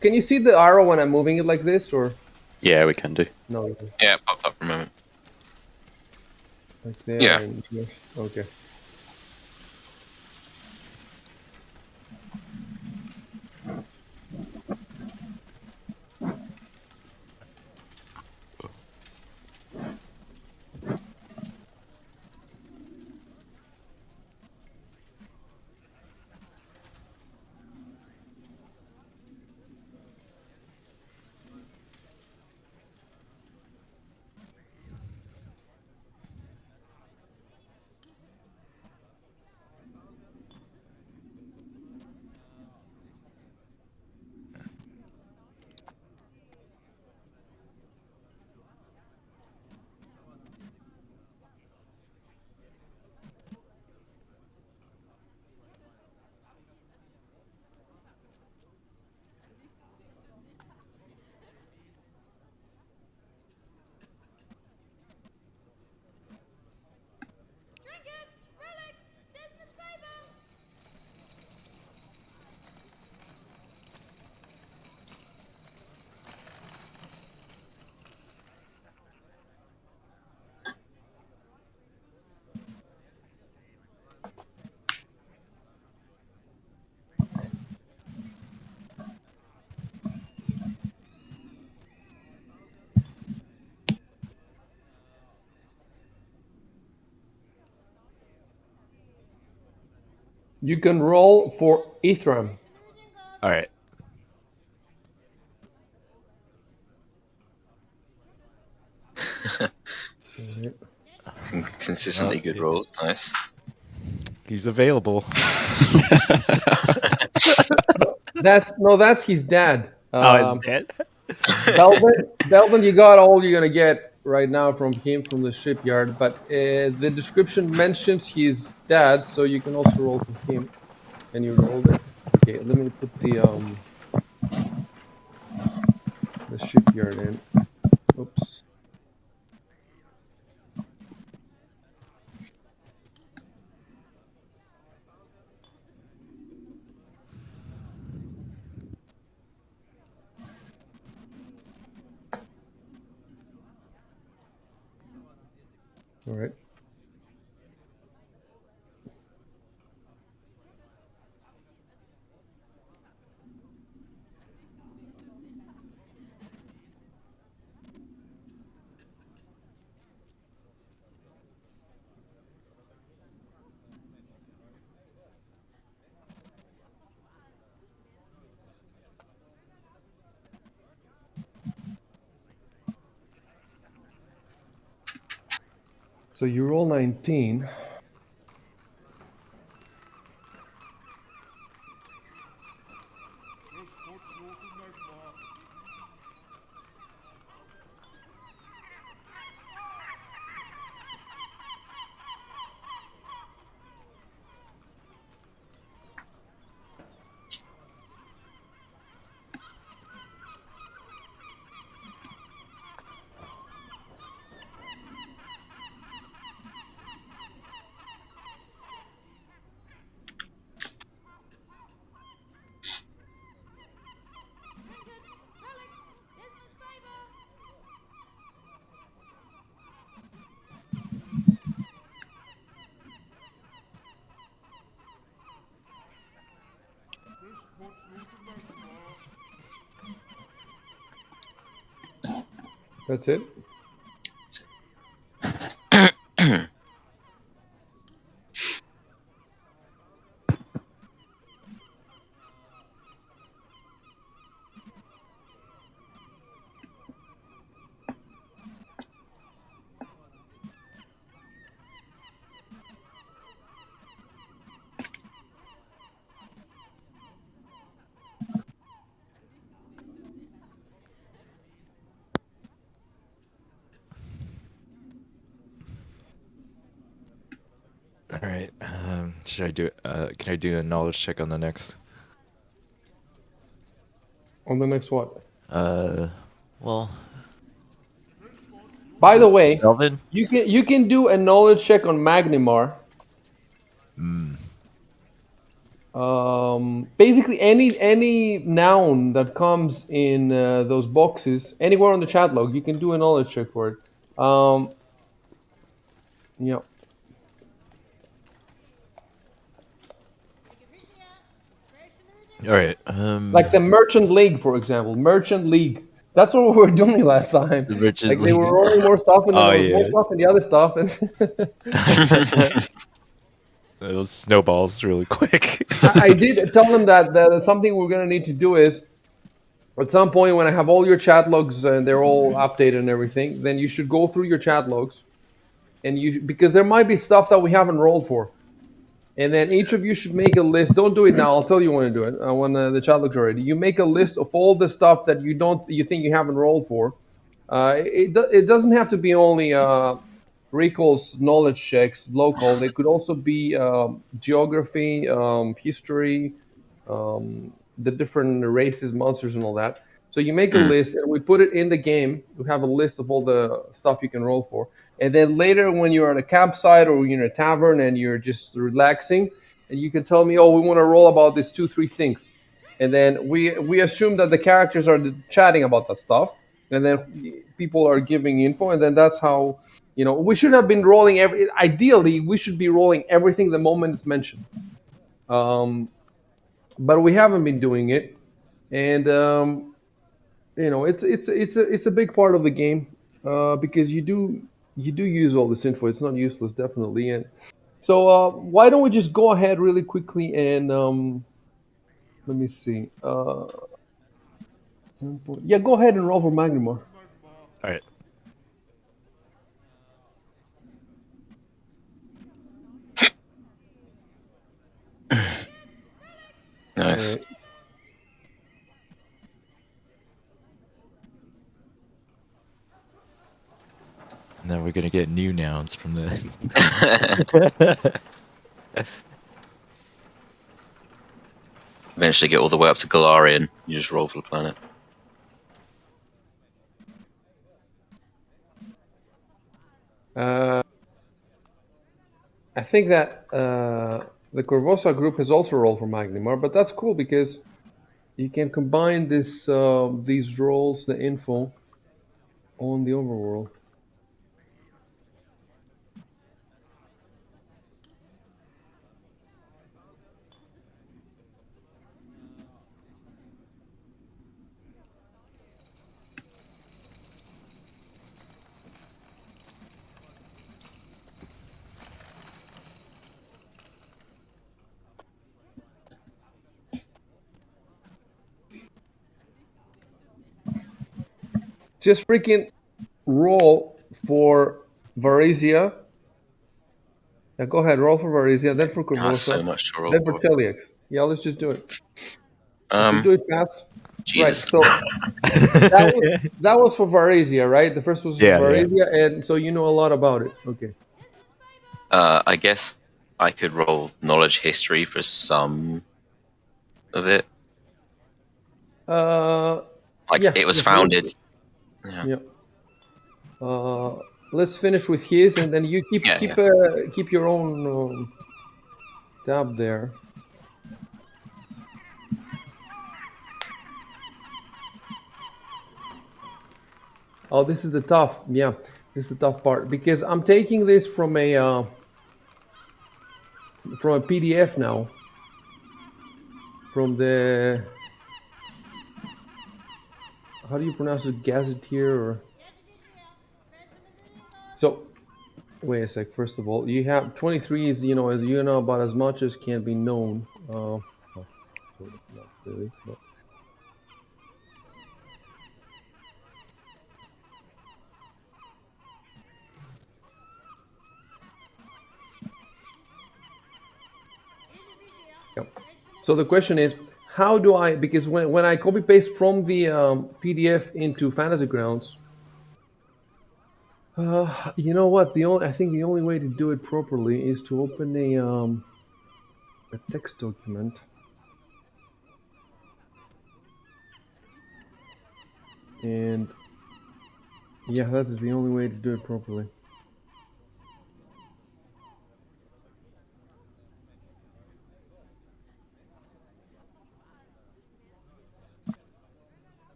Can you see the arrow when I'm moving it like this, or Yeah, we can do. no? Yeah, it popped up for a moment. Like there. Yeah. And here. Okay. You can roll for Ithram. All right. Alright. Consistently good rolls. Nice. He's available. That's his dad. Oh, it's dead. Belvin, you got all you're gonna get right now from him from the shipyard. But the description mentions his dad, so you can also roll for him. And you rolled it. Okay, let me put the shipyard in. Oops. All right. So you roll 19. That's it. All right. Should I do? Can I do a knowledge check on the next? On the next what? Well, By the way, Melvin. you can do a knowledge check on Magnimar. Basically, any noun that comes in those boxes, anywhere on the chat log, you can do a knowledge check for it. Yeah. All right. Like the Merchant League, for example. Merchant League. That's what we were doing last time. The Merchant Like they were League. rolling more stuff, and then Oh, there was more yeah. stuff in the other stuff. And Those snowballs really quick. I did tell them that something we're gonna need to do is at some point when I have all your chat logs and they're all updated and everything, then you should go through your chat logs and you because there might be stuff that we haven't rolled for. And then each of you should make a list. Don't do it now. I'll tell you when to do it. When the chat looks ready. You make a list of all the stuff that you think you haven't rolled for. It doesn't have to be only recalls, knowledge checks, local. They could also be geography, history, the different races, monsters, and all that. So you make a list, and we put it in the game. We have a list of all the stuff you can roll for. And then later, when you're at a campsite or you're in a tavern and you're just relaxing, and you can tell me, "Oh, we want to roll about these 2, 3 things," and then we assume that the characters are chatting about that stuff, and then people are giving info, and then that's how we should have been rolling every. Ideally, we should be rolling everything the moment it's mentioned, but we haven't been doing it, and it's a big part of the game because you do use all this info. It's not useless, definitely. And so why don't we just go ahead really quickly and let me see. Yeah, go ahead and roll for Magnumar. All right. Nice. Alright. Now we're gonna get new nouns from this. Eventually get all the way up to Galarian. You just roll for the planet. I think that the Corvosa group has also rolled for Magnimar, but that's cool because you can combine this these roles, the info, on the overworld. Just freaking roll for Varizia. Now go ahead, roll for Varizia, then for God, so Corvosa, much to roll then for for. Teliax. Yeah, let's just do it. If we do it fast. Right, Jesus. so that was for Varizia, right? The first was for Yeah, yeah. Varizia, and so you know a lot about it. Okay. I guess I could roll knowledge history for some of it. Like Yeah, it was yeah, founded. Yeah. yeah. Let's finish with his, and then you keep Yeah, keep yeah. keep your own tab there. Oh, this is the tough. Yeah, this is the tough part because I'm taking this from a PDF now. From the how do you pronounce it? Gazetteer or so. Wait a sec. First of all, you have 23 is as you know about as much as can be known. Well, sort of, not really, but yeah. So the question is, how do I? Because when I copy paste from the PDF into Fantasy Grounds, you know what? I think the only way to do it properly is to open a text document. And yeah, that is the only way to do it properly.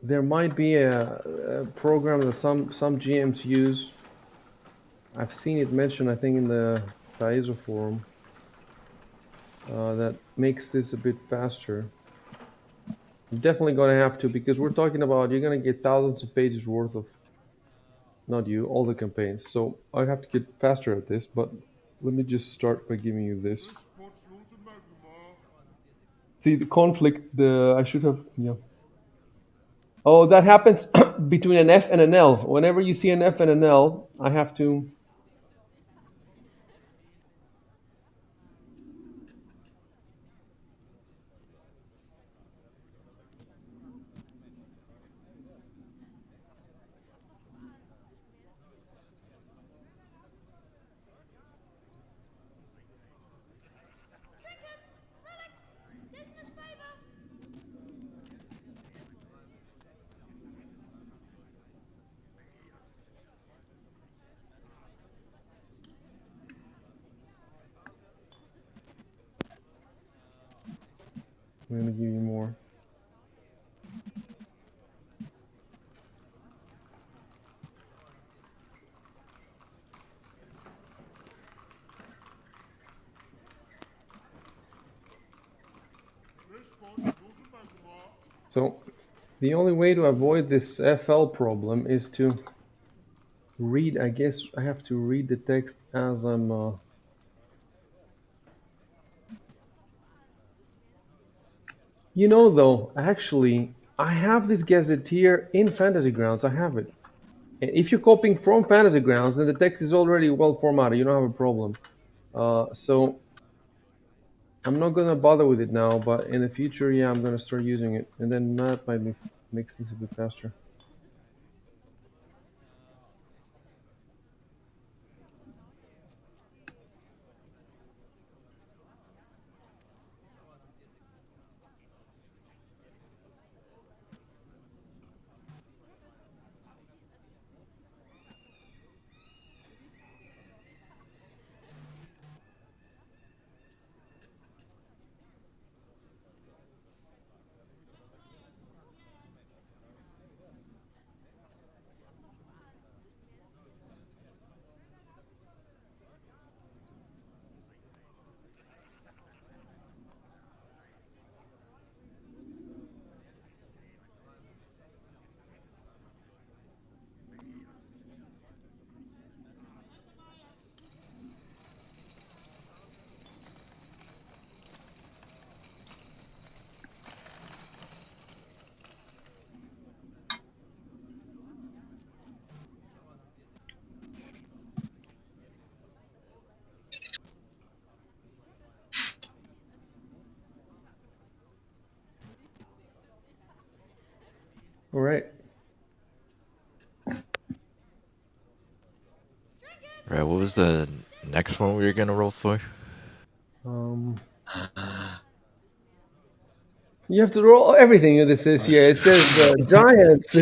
There might be a program that some GMs use. I've seen it mentioned, I think, in the Taizo forum that makes this a bit faster. I'm definitely going to have to because we're talking about you're going to get thousands of pages worth of, not you, all the campaigns. So I have to get faster at this, but let me just start by giving you this. See the conflict, I should have, yeah. Oh, that happens between an F and an L. Whenever you see an F and an L, I have to. I'm going to give you more. So the only way to avoid this FL problem is to read. I guess I have to read the text as I'm. Though, actually, I have this gazetteer in Fantasy Grounds. I have it. And if you're copying from Fantasy Grounds, then the text is already well formatted. You don't have a problem. So I'm not gonna bother with it now, but in the future, yeah, I'm gonna start using it, and then that might make things a bit faster. All right. Right, what was the next one we were gonna roll for? You have to roll everything. This is here. It says giants.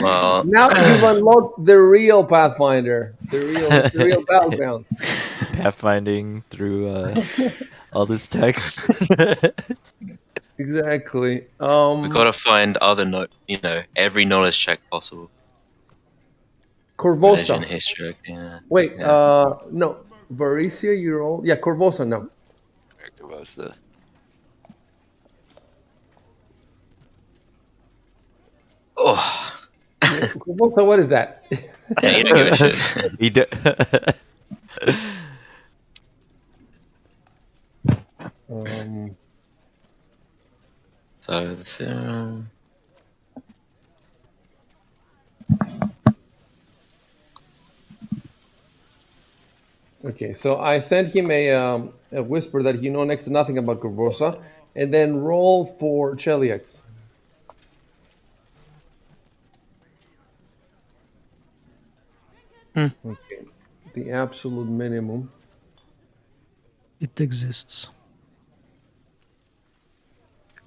Well, Now you've unlocked the real Pathfinder, the real battleground. Pathfinding through all this text. Exactly. we gotta find other every knowledge check possible. Religion, Corvosa. history, yeah. Wait. Yeah. No. Varicia, you roll. Yeah, Corvosa. No. What was the? Oh, Corvosa. What is that? yeah, you don't give a shit. He did. um. So the serum. Okay, so I sent him a whisper that you know next to nothing about Corvosa, and then roll for Cheliax. Okay, the absolute minimum. It exists.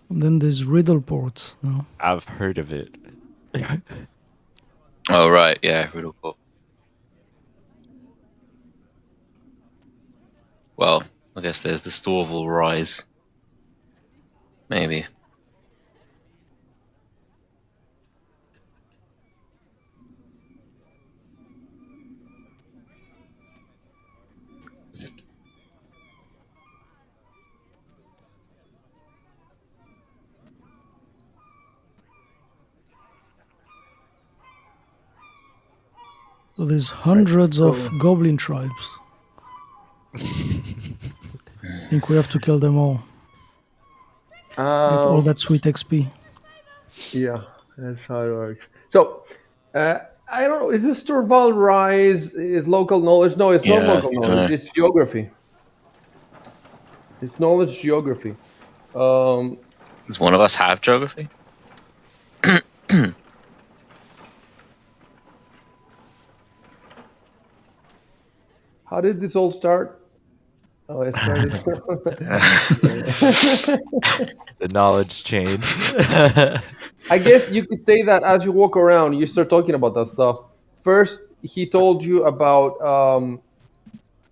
And then there's Riddleport. No? I've heard of it. Oh right, yeah, Riddle Corp. Well, I guess there's the Storval Rise. Maybe. So there's hundreds of goblin tribes. I think we have to kill them all. Get all that sweet XP. Yeah, that's how it works. So, I don't know. Is this Storval Rise is local knowledge? No, it's not Yeah, local I don't knowledge. know. It's geography. It's knowledge geography. Does one of us have geography? How did this all start? Oh, it started. The knowledge chain. I guess you could say that as you walk around, you start talking about that stuff. First, he told you about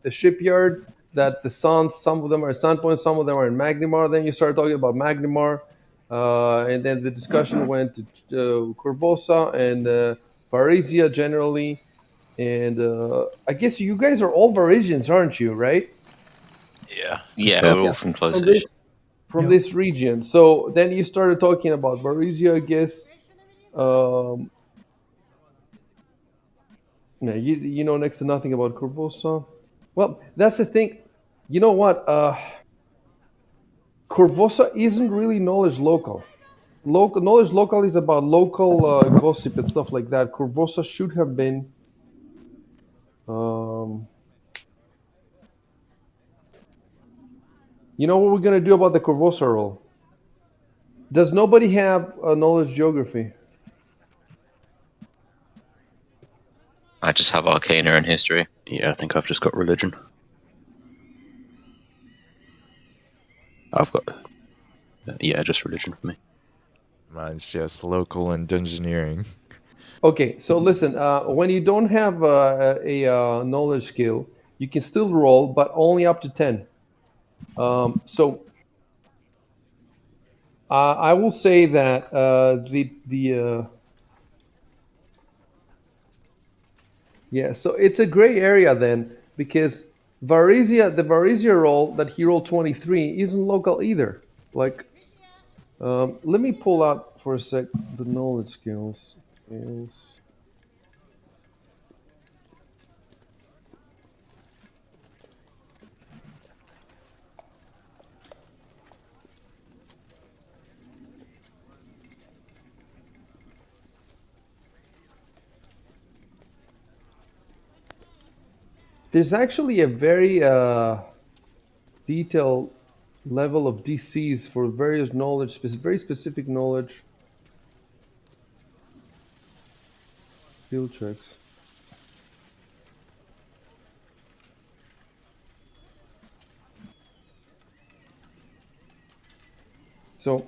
the shipyard, that the suns, some of them are Sandpoint, some of them are in Magnimar. Then you start talking about Magnimar. And then the discussion went to Corvosa and Varisia generally. And I guess you guys are all Varisians, aren't you, right? Yeah. Yeah, Yeah. we're all Yeah. from From close-ish. this, from Yeah. this region. So then you started talking about Varisia, I guess. Yeah, you know next to nothing about Corvosa. Well, that's the thing. You know what? Corvosa isn't really knowledge local. Local knowledge local is about local gossip and stuff like that. Corvosa should have been. Um, You know what we're gonna do about the Corvosa roll? Does nobody have knowledge geography? I just have Arcana and History. Yeah, I think I've just got religion. I've got yeah, just religion for me. Mine's just local and dungeoneering. Okay, so listen. When you don't have a knowledge skill, you can still roll, but only up to 10. So I will say that yeah. So it's a gray area then, because the Varisia roll that he rolled 23 isn't local either. Like, let me pull out for a sec the knowledge skills. Skills. There's actually a very detailed level of DCs for various knowledge, very specific knowledge skill checks. So,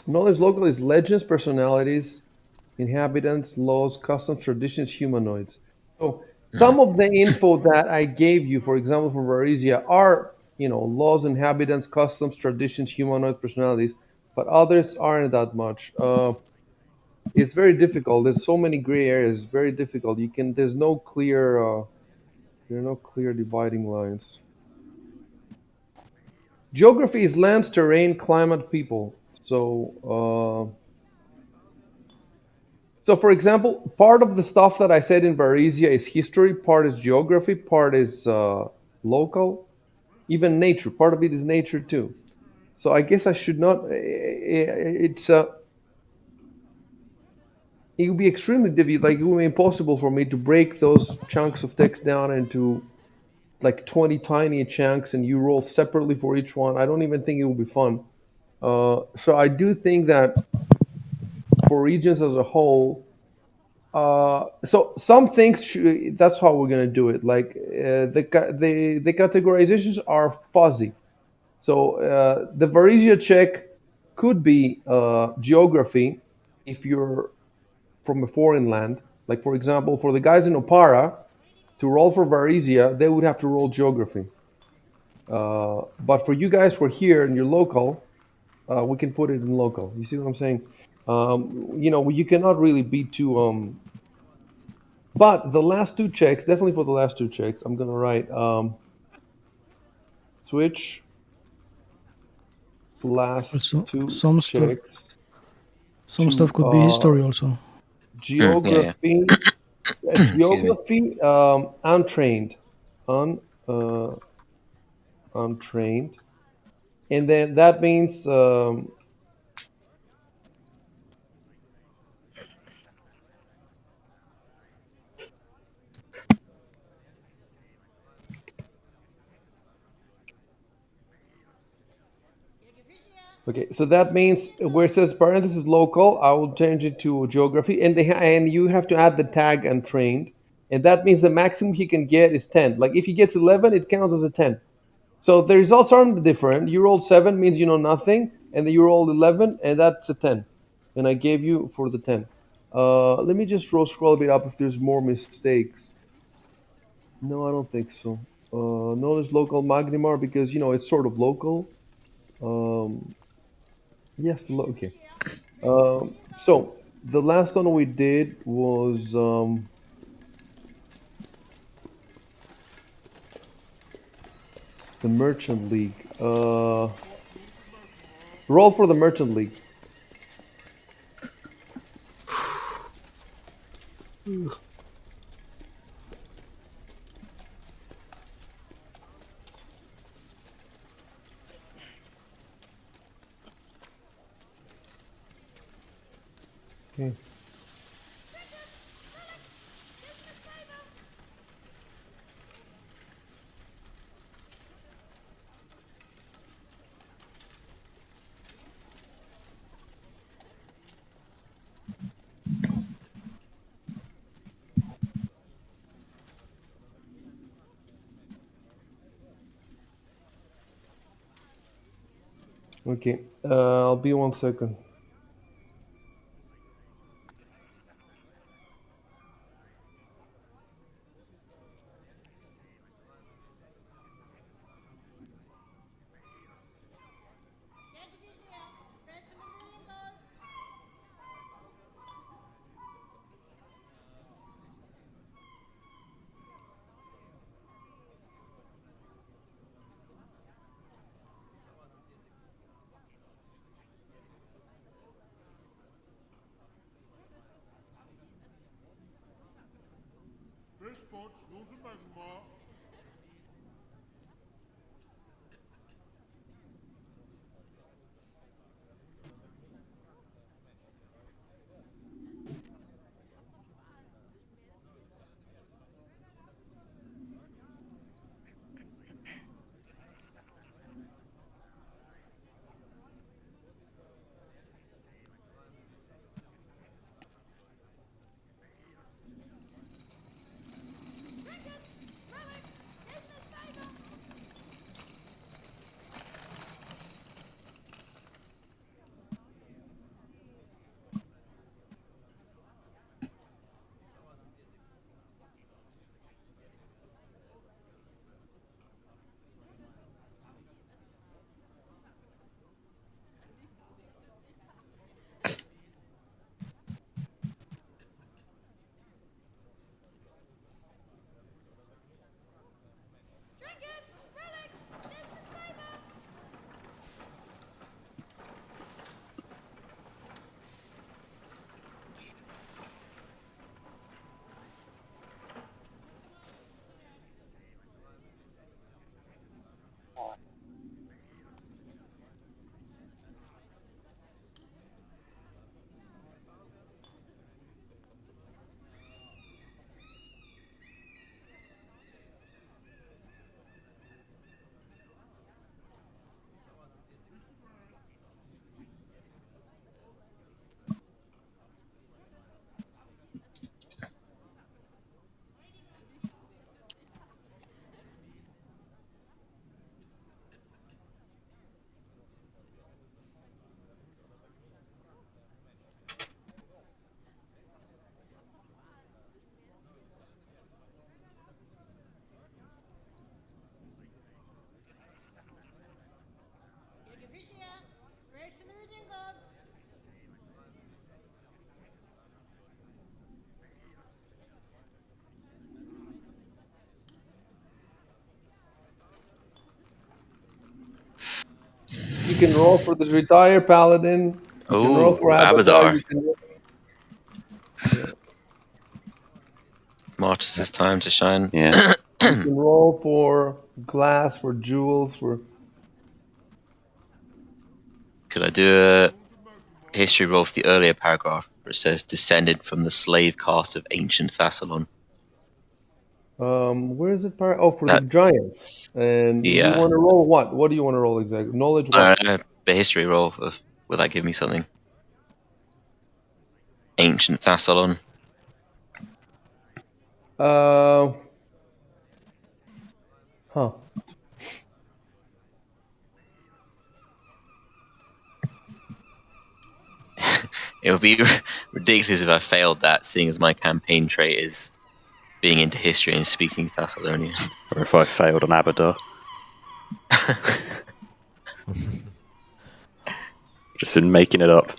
knowledge local is legends, personalities, inhabitants, laws, customs, traditions, humanoids. So, some of the info that I gave you, for example, for Varisia, are laws, inhabitants, customs, traditions, humanoids, personalities, but others aren't that much. It's very difficult. There's so many gray areas. It's very difficult. There's no clear there are no clear dividing lines. Geography is lands, terrain, climate, people. So for example, part of the stuff that I said in Varisia is history, part is geography, part is local, even nature. Part of it is nature too. So I guess I should not. It would be extremely difficult. Like, it would be impossible for me to break those chunks of text down into like 20 tiny chunks, and you roll separately for each one. I don't even think it will be fun. So I do think that for regions as a whole, so some things that's how we're gonna do it. Like, the categorizations are fuzzy. So the Varisia check could be geography if you're from a foreign land. Like, for example, for the guys in Opara to roll for Varisia, they would have to roll geography. But for you guys who are here and you're local, we can put it in local. You see what I'm saying? You cannot really be too. But the last two checks, definitely for the last two checks, I'm gonna write switch last Also, two some stuff, checks some stuff to could be history also. Yeah. geography. Excuse me. Geography, untrained, un untrained, and then that means okay. So that means where it says parenthesis local, I will change it to geography, and and you have to add the tag untrained, and that means the maximum he can get is 10. Like, if he gets 11, it counts as a 10. So the results aren't different. You roll 7 means you know nothing, and then you roll 11, and that's a 10. And I gave you for the 10. Let me just scroll a bit up if there's more mistakes. No, I don't think so. Knowledge local Magnimar, because it's sort of local. Um, yes, okay. So the last one we did was the Merchant League. Roll for the Merchant League. Okay. Okay, I'll be 1 second. You can roll for the retired paladin. You can roll Oh, for Abadar. Abadar. You can roll. Yeah. Martus's time to shine. Yeah. You can roll for glass, for jewels, for. Could I do a history roll for the earlier paragraph where it says descended from the slave caste of ancient Thassalon? Where is it? For the That, giants. And you yeah. want to roll what? What do you want to roll exactly? Knowledge I what? don't know, the history roll of, will that give me something? Ancient Thassalon. Uh, huh. It would be ridiculous if I failed that, seeing as my campaign trait is being into history and speaking Thessalonian. Or if I failed on Abadar. Just been making it up.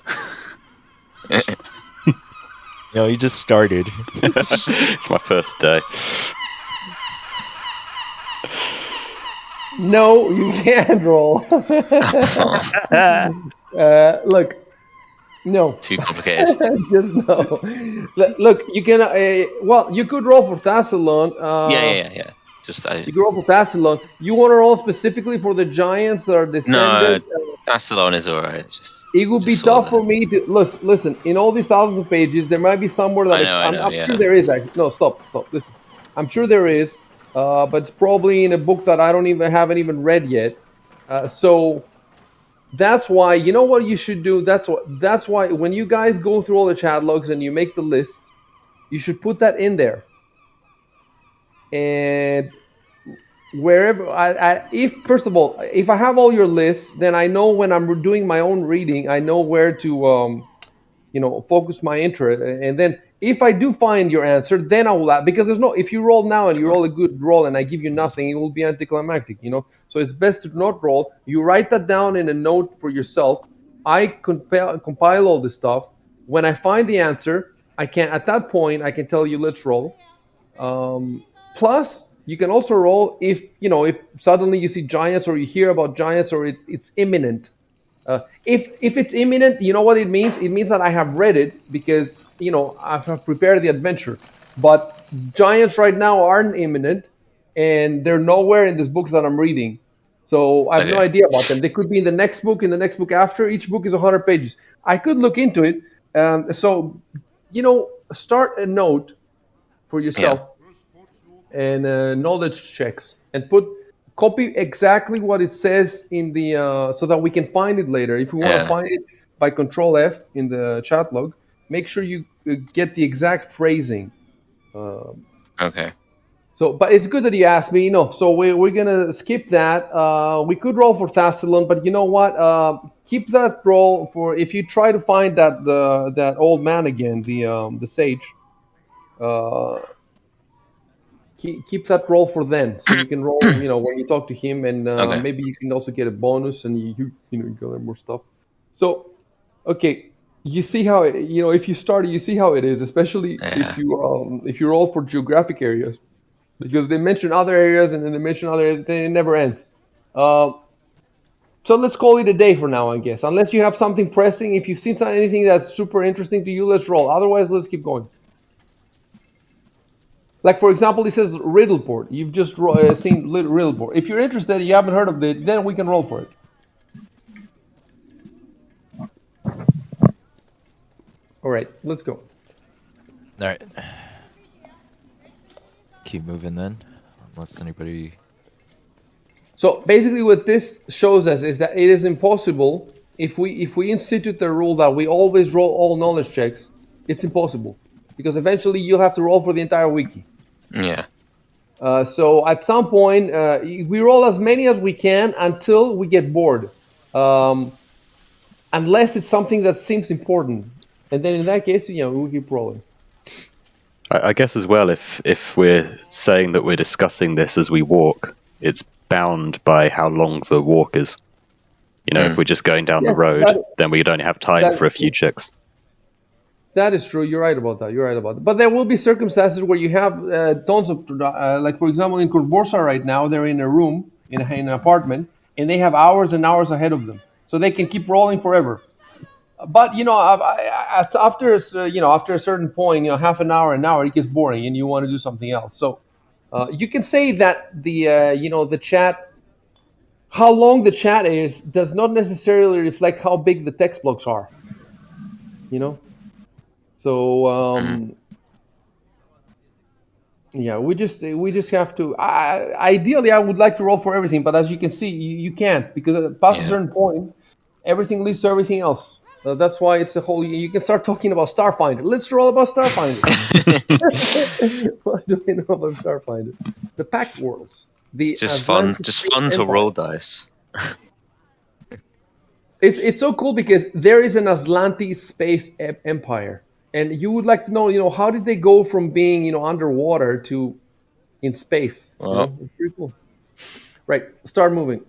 You know, you just started. It's my first day. No, you can't roll. Look, no. Too complicated. Just no. Look, you can. Well, you could roll for Thassalon. Yeah. Just You could roll for Thassalon. You want to roll specifically for the giants that are no, descended. Thassalon is alright. Just It would be sort of tough for me to listen. In all these thousands of pages, there might be somewhere that I know. I'm sure Yeah. there is. Actually, no, stop. Listen, I'm sure there is, but it's probably in a book that I don't even haven't even read yet. So that's why you know what you should do. That's why when you guys go through all the chat logs and you make the lists, you should put that in there. And wherever if first of all, if I have all your lists, then I know when I'm doing my own reading, I know where to focus my interest. And then if I do find your answer, then I will because there's no, if you roll now and you roll a good roll and I give you nothing, it will be anticlimactic, so it's best to not roll. You write that down in a note for yourself. I compile all this stuff. When I find the answer, I can, at that point, I can tell you, let's roll. Plus, you can also roll if suddenly you see giants or you hear about giants or it's imminent. If it's imminent, you know what it means? It means that I have read it because I have prepared the adventure. But giants right now aren't imminent, and they're nowhere in this book that I'm reading. So I have no Okay. idea about them. They could be in the next book, in the next book after. Each book is 100 pages. I could look into it. So start a note for Yeah. yourself and knowledge checks, and copy exactly what it says in the so that we can find it later. If we want to Yeah. find it by Control F in the chat log, make sure you get the exact phrasing. Okay. So, but it's good that you asked me. So we're gonna skip that. We could roll for Thassalon, but you know what? Keep that roll for if you try to find that old man again, the sage. Uh, keep that roll for then, so you can roll. When you talk to him, and Okay. maybe you can also get a bonus, and you get more stuff. So, okay, you see how if you start, you see how it is, especially Yeah. if you roll for geographic areas, because they mention other areas and then they mention other areas, then it never ends. Uh, so let's call it a day for now, I guess. Unless you have something pressing, if you've seen anything that's super interesting to you, let's roll. Otherwise, let's keep going. Like, for example, it says Riddleport. You've just seen Riddleport. If you're interested, you haven't heard of it, then we can roll for it. All right, let's go. All right. Keep moving then, unless anybody. So basically, what this shows us is that it is impossible if we institute the rule that we always roll all knowledge checks. It's impossible because eventually you'll have to roll for the entire wiki. Yeah. So at some point, we roll as many as we can until we get bored, unless it's something that seems important, and then in that case, we keep rolling. I guess as well, if we're saying that we're discussing this as we walk, it's bound by how long the walk is. If we're just going down the Yes, road, then we'd only have time that for a is few true. checks. That is true. You're right about that. But there will be circumstances where you have tons of, like for example, in Kurborsa right now, they're in a room in an apartment, and they have hours and hours ahead of them, so they can keep rolling forever. But after after a certain point, half an hour, it gets boring, and you want to do something else. So you can say that the chat, how long the chat is, does not necessarily reflect how big the text blocks are. So yeah, we just have to. Ideally, I would like to roll for everything, but as you can see, you can't, because past a Yeah. certain point, everything leads to everything else. That's why it's a whole. You can start talking about Starfinder. Let's roll about Starfinder. What do we know about Starfinder? The Pact Worlds, the Just fun. Atlantic Just Space fun to Empire. roll dice. It's so cool because there is an Atlantic Space Empire, and you would like to know, how did they go from being, underwater to in space? Well. It's pretty cool. Right, start moving.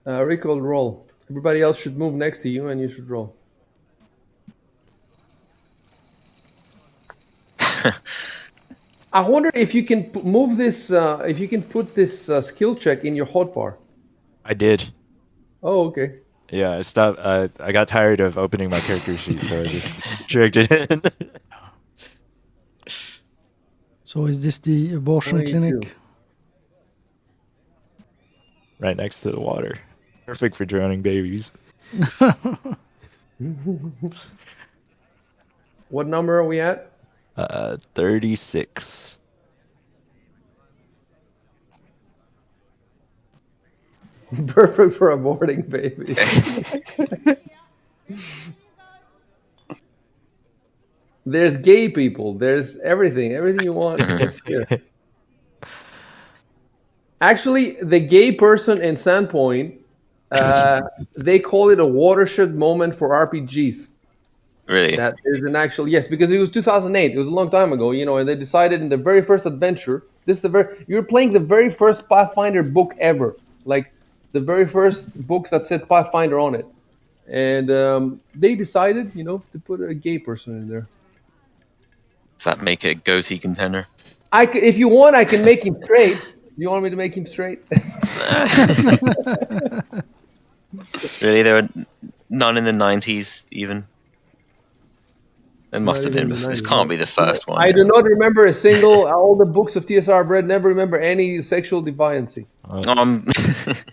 Rico, roll. Everybody else should move next to you, and you should roll. I wonder if you can move this. If you can put this skill check in your hotbar. I did. Oh, okay. Yeah, I stopped. I got tired of opening my character sheet, so I just dragged it in. So is this the abortion 22. clinic? Right next to the water. Perfect for drowning babies. What number are we at? 36. Perfect for aborting baby. There's gay people. There's everything. Everything you want is here. Actually, the gay person in Sandpoint, they call it a watershed moment for RPGs. Really? That is an actual yes, because it was 2008. It was a long time ago, and they decided in the very first adventure. You're playing the very first Pathfinder book ever, like the very first book that said Pathfinder on it, and they decided, to put a gay person in there. Does that make it a goatee contender? If you want, I can make him straight. You want me to make him straight? Really? There were none in the 90s even? There must Not have even been in the before. This 90s. can't No. be the first one. I do not remember a single. All the books of TSR I've read never remember any sexual deviancy.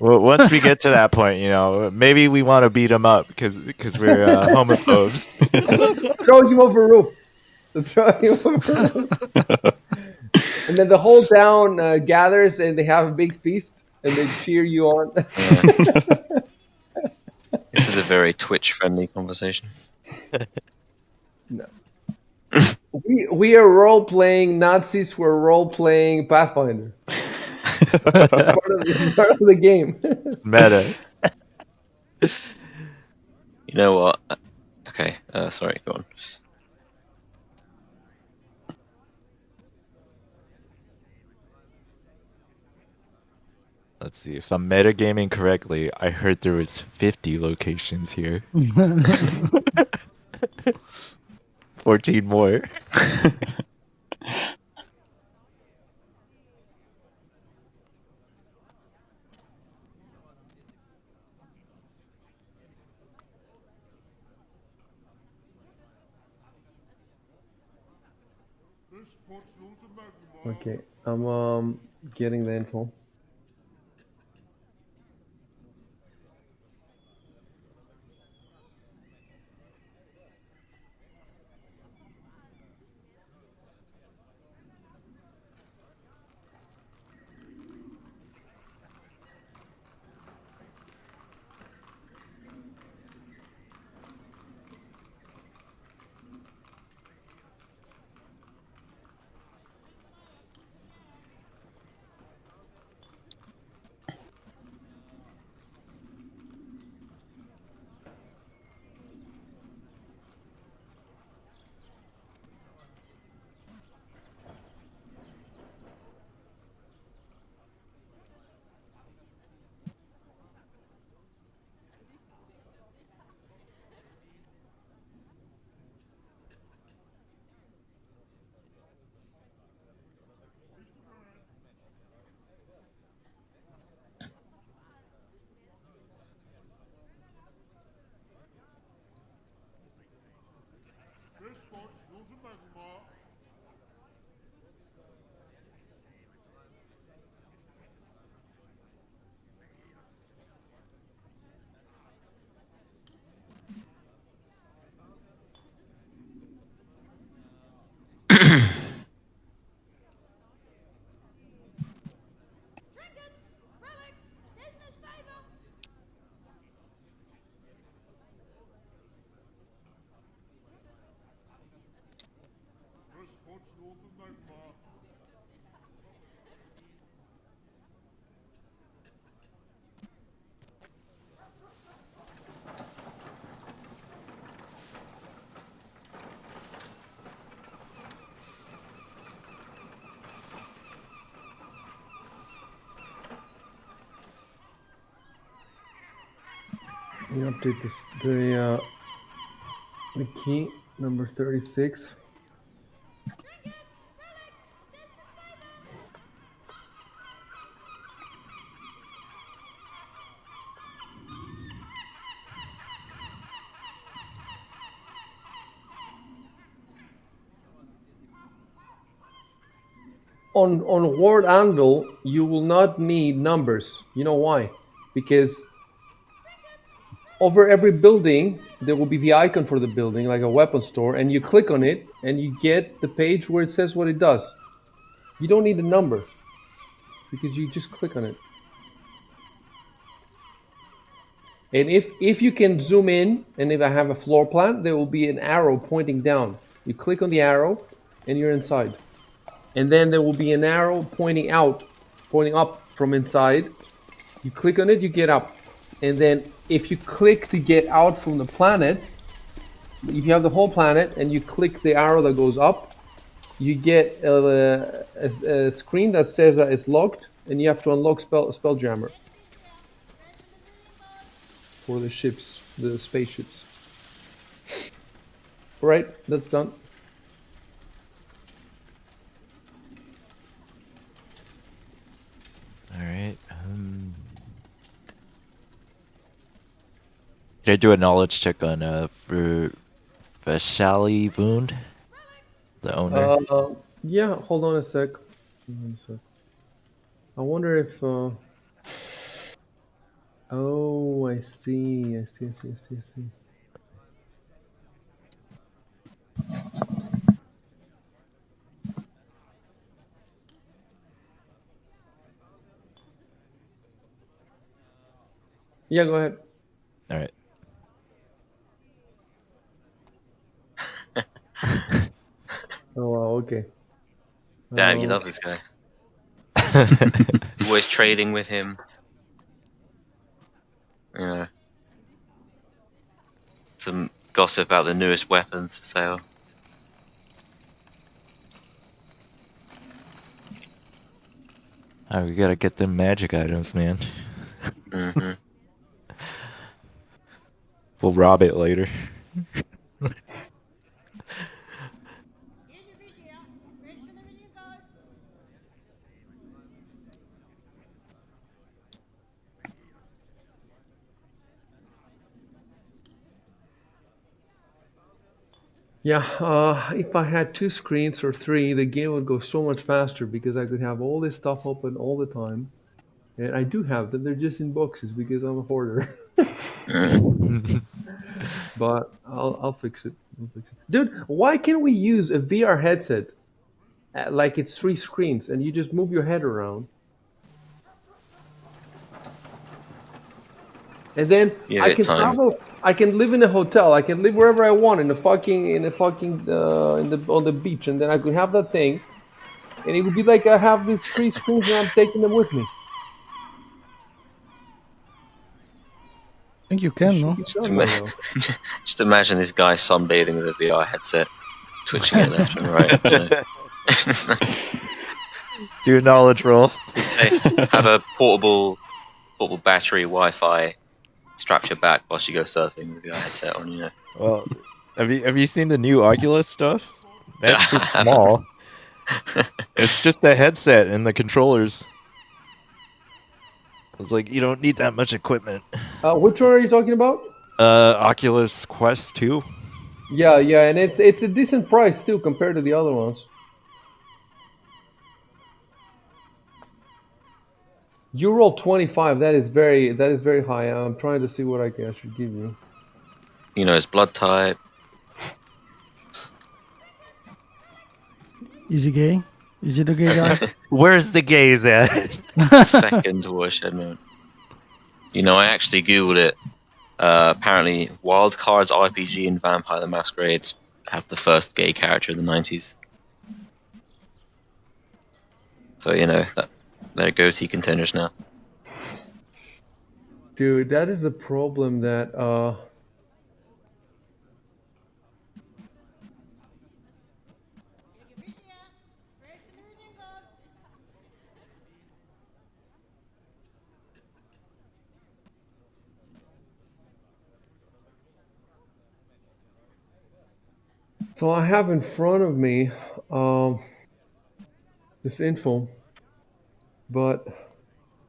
Well, once we get to that point, maybe we want to beat him up because we're homophobes. Throw him over a roof. Throw him over a roof. And then the whole town gathers and they have a big feast and they cheer you on. This is a very Twitch-friendly conversation. No. We are role playing Nazis. We're role playing Pathfinder. It's part of the game. It's meta. You know what? Okay. Sorry. Go on. Let's see. If I'm metagaming correctly, I heard there was 50 locations here. 14 more. Okay, I'm getting the info. We update this the key number 36. On ward angle, you will not need numbers. You know why? Because over every building, there will be the icon for the building, like a weapon store, and you click on it, and you get the page where it says what it does. You don't need a number, because you just click on it. And if you can zoom in, and if I have a floor plan, there will be an arrow pointing down. You click on the arrow, and you're inside. And then there will be an arrow pointing out, pointing up from inside. You click on it, you get up. And then if you click to get out from the planet, if you have the whole planet and you click the arrow that goes up, you get a screen that says that it's locked, and you have to unlock Spelljammer for the ships, the spaceships. All right, that's done. All right. Did I do a knowledge check on for Vashali Wound, the owner? Yeah, hold on a sec. I wonder if. Oh, I see. I see. Yeah, go ahead. All right. Oh, wow, okay. Damn, you love this guy. Always trading with him. You know, some gossip about the newest weapons for sale. Oh, we gotta get them magic items, man. Mm-hmm. We'll rob it later. Yeah, if I had 2 screens or 3, the game would go so much faster because I could have all this stuff open all the time. And I do have them, they're just in boxes because I'm a hoarder. But I'll fix it. Dude, why can't we use a VR headset like it's 3 screens and you just move your head around? And then Give I it can time. travel. I can live in a hotel. I can live wherever I want in the on the beach, and then I could have that thing, and it would be like I have these 3 screens and I'm taking them with me. I think you It can, should no? be Just, done by now. just imagine this guy sunbathing with a VR headset, twitching it left and right. You know? Do a knowledge roll. Hey, have a portable battery Wi-Fi strapped your back whilst you go surfing with your headset on. You know. Well, have you seen the new Oculus stuff? That I shit's haven't. small. It's just the headset and the controllers. It's like you don't need that much equipment. Which one are you talking about? Oculus Quest 2. Yeah, and it's a decent price too compared to the other ones. You roll 25. That is very high. I'm trying to see what I should give you. You know his blood type. Is he gay? Is he the gay guy? Where's the gays at? Second watershed moment. You know, I actually googled it. Apparently, Wildcards RPG and Vampire the Masquerade have the first gay character in the 90s. So you know that they're goatee contenders now. Dude, that is the problem that So I have in front of me this info, but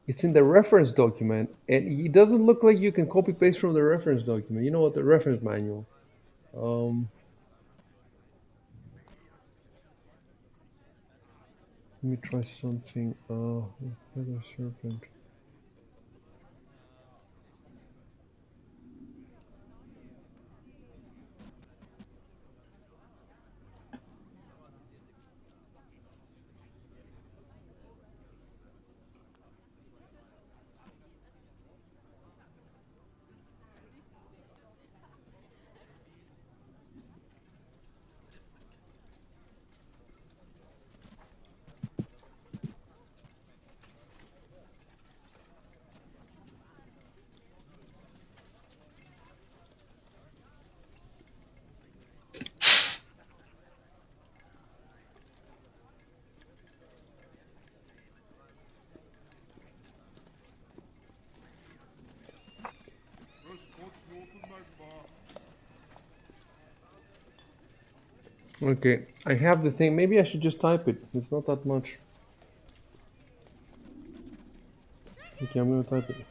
it's in the reference document, and it doesn't look like you can copy paste from the reference document. You know what? The reference manual. Let me try something. Feather serpent. Okay, I have the thing. Maybe I should just type it. It's not that much. Okay, I'm gonna type it.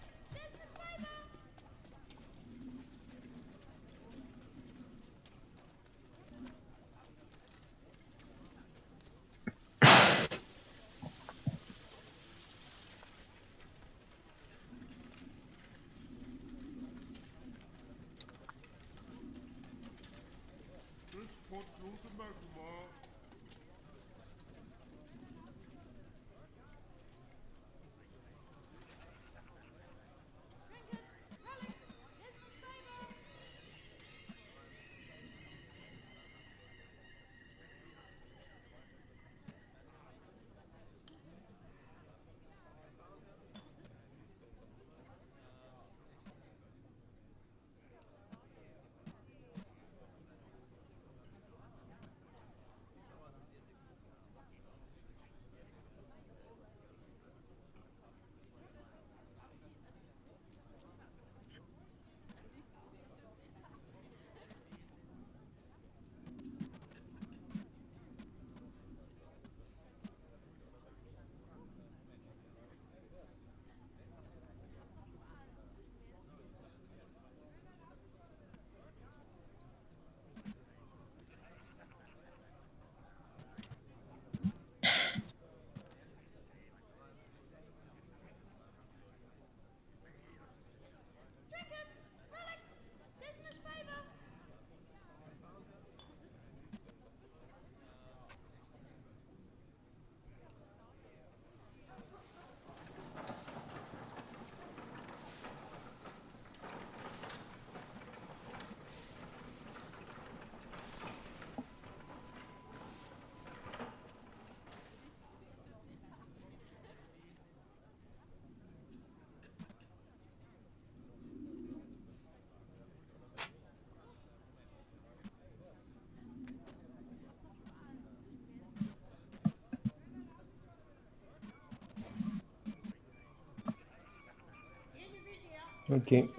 Okay.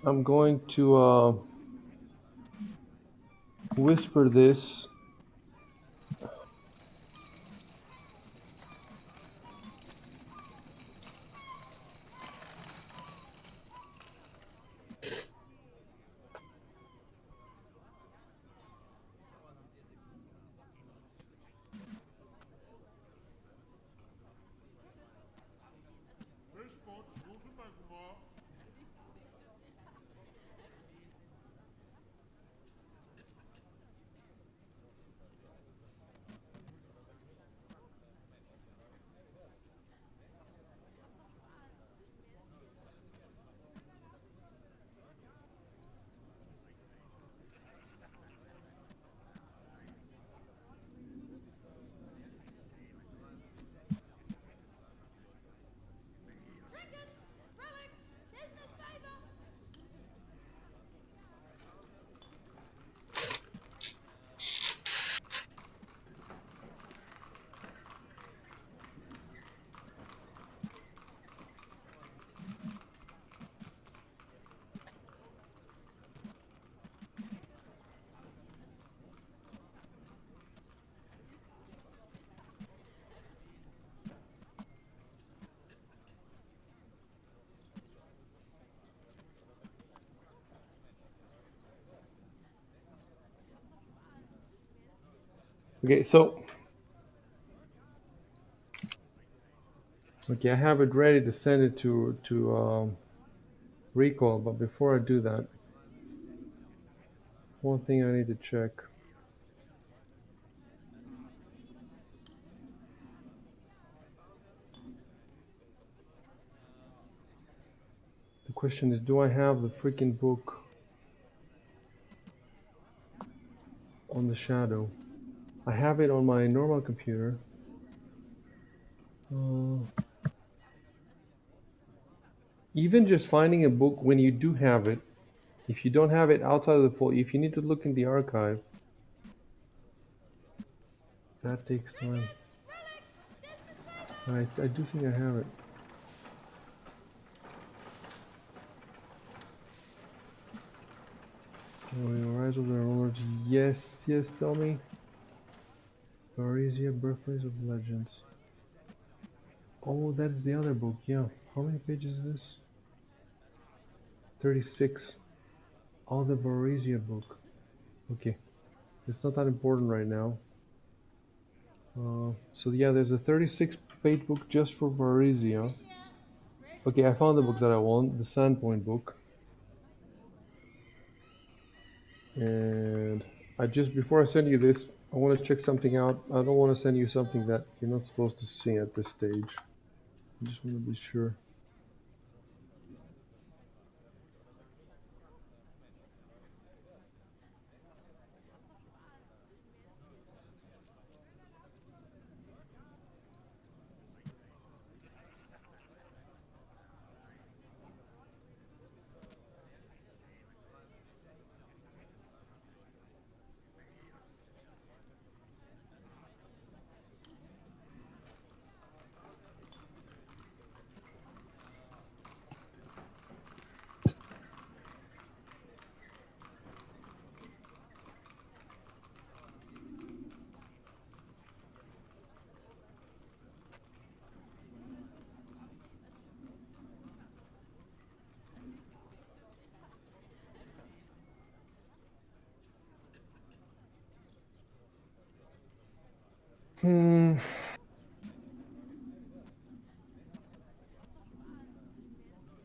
I'm going to whisper this. Okay, so okay, I have it ready to send it to recall, but before I do that, one thing I need to check. The question is, do I have the freaking book on the shadow? I have it on my normal computer. Even just finding a book when you do have it, if you don't have it outside of the folder, if you need to look in the archive, that takes time. I do think I have it. Oh, Rise of the Runelords. Yes, yes, tell me. Varisia, Birthplace of Legends. Oh, that is the other book, yeah. How many pages is this? 36. Oh, the Varisia book. Okay. It's not that important right now. So yeah, there's a 36-page book just for Varisia. Okay, I found the book that I want, the Sandpoint book. And I just, before I send you this, I want to check something out. I don't want to send you something that you're not supposed to see at this stage. I just want to be sure.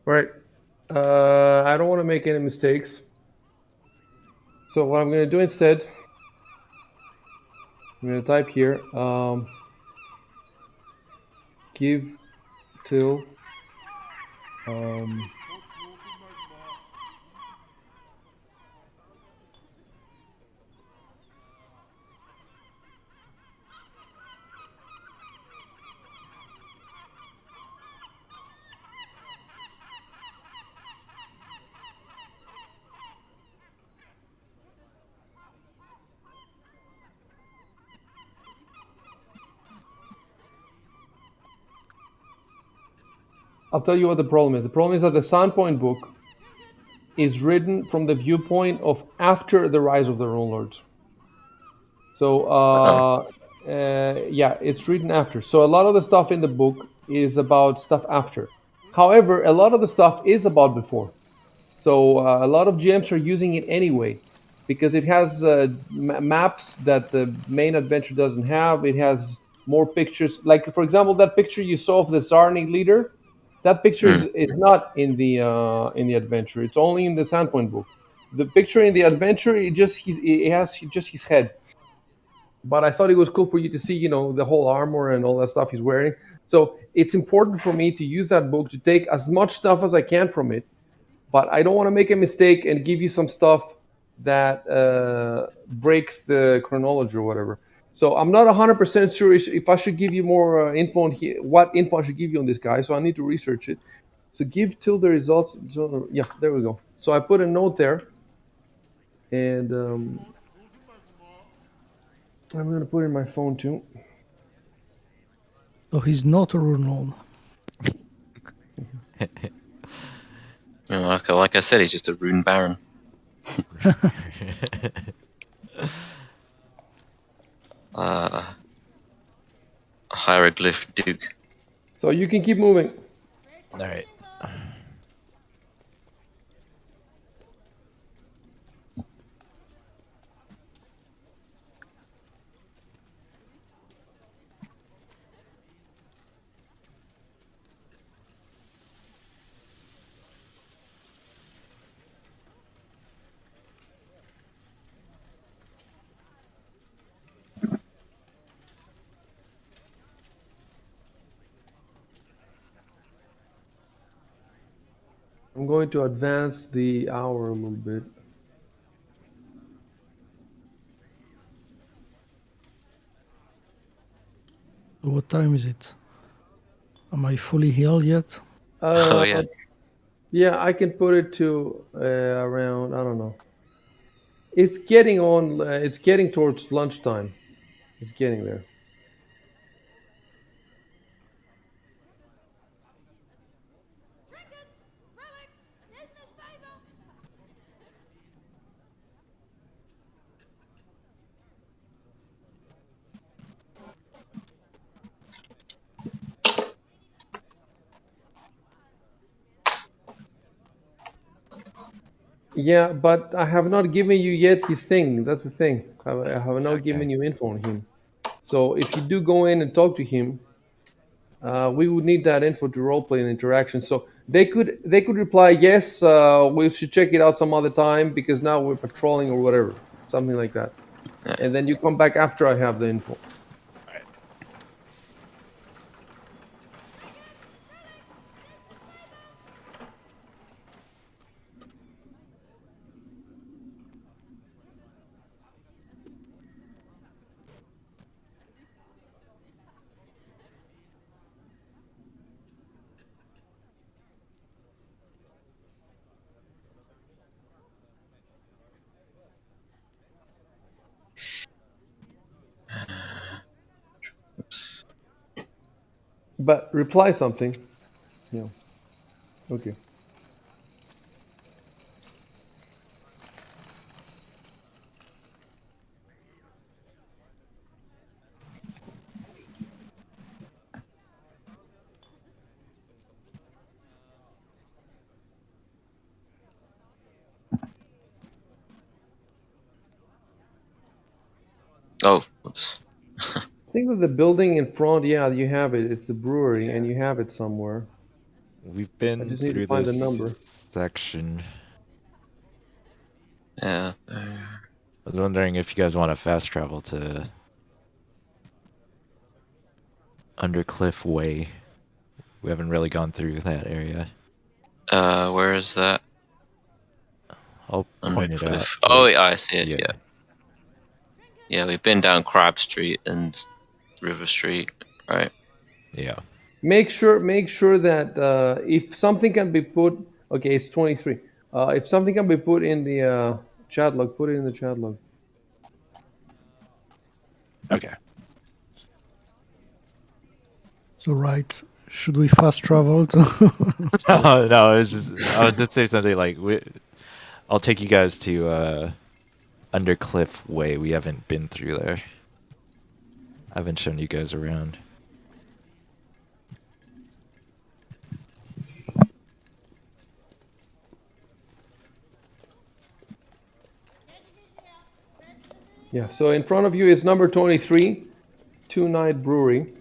Right. I don't want to make any mistakes. So what I'm going to do instead, I'm going to type here, give till I'll tell you what the problem is. The problem is that the Sandpoint book is written from the viewpoint of after the rise of the Runelords. So, yeah, it's written after. So a lot of the stuff in the book is about stuff after. However, a lot of the stuff is about before. So a lot of GMs are using it anyway because it has maps that the main adventure doesn't have. It has more pictures. Like, for example, that picture you saw of the Zarni leader, that picture is not in the adventure. It's only in the Sandpoint book. The picture in the adventure, it has just his head. But I thought it was cool for you to see, the whole armor and all that stuff he's wearing. So it's important for me to use that book to take as much stuff as I can from it, but I don't want to make a mistake and give you some stuff that breaks the chronology or whatever. So I'm not 100% sure if I should give you more info on here, what info I should give you on this guy. So I need to research it. So give till the results. So, yeah, there we go. So I put a note there, and I'm going to put it in my phone too. So he's not a Runelord. Like I said, he's just a rune baron. A hieroglyph duke. So you can keep moving. All right. going to advance the hour a little bit. What time is it? Am I fully healed yet? Oh yeah. Yeah, I can put it to around, I don't know. It's getting on. It's getting towards lunchtime. It's getting there. Yeah, but I have not given you yet his thing. That's the thing. I have not given you info on him. So if you do go in and talk to him, we would need that info to roleplay an interaction. So they could reply yes. We should check it out some other time because now we're patrolling or whatever, something like that. Yeah. And then you come back after I have the info. Oops. But reply something. Yeah. Okay. Oh, oops. I think that the building in front, yeah, you have it. It's the brewery, and you have it somewhere. We've I been just need to through find the this number. section. Yeah. I was wondering if you guys want to fast travel to Undercliff Way. We haven't really gone through that area. Where is that? I'll point it out. Undercliff. Oh, yeah, I see it. Yeah. Yeah. Yeah, we've been down Crab Street and River Street, right? Yeah. Make sure that if something can be put, okay, it's 23. If something can be put in the chat log, put it in the chat log. Okay. So right, should we fast travel to? No, I would just say something like I'll take you guys to Undercliff Way. We haven't been through there. I haven't shown you guys around. Yeah. So in front of you is number 23, Two Night Brewery.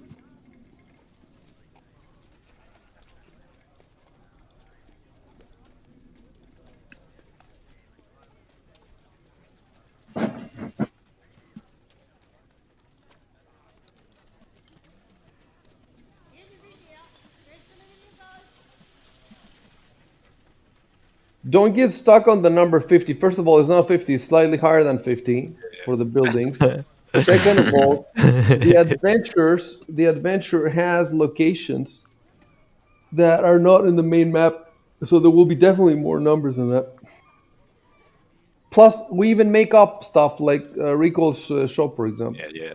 Don't get stuck on the number 50. First of all, it's not 50, it's slightly higher than 50 for the buildings. Second of all, the adventure has locations that are not in the main map, so there will be definitely more numbers than that. Plus, we even make up stuff like Rico's shop, for example. Yeah.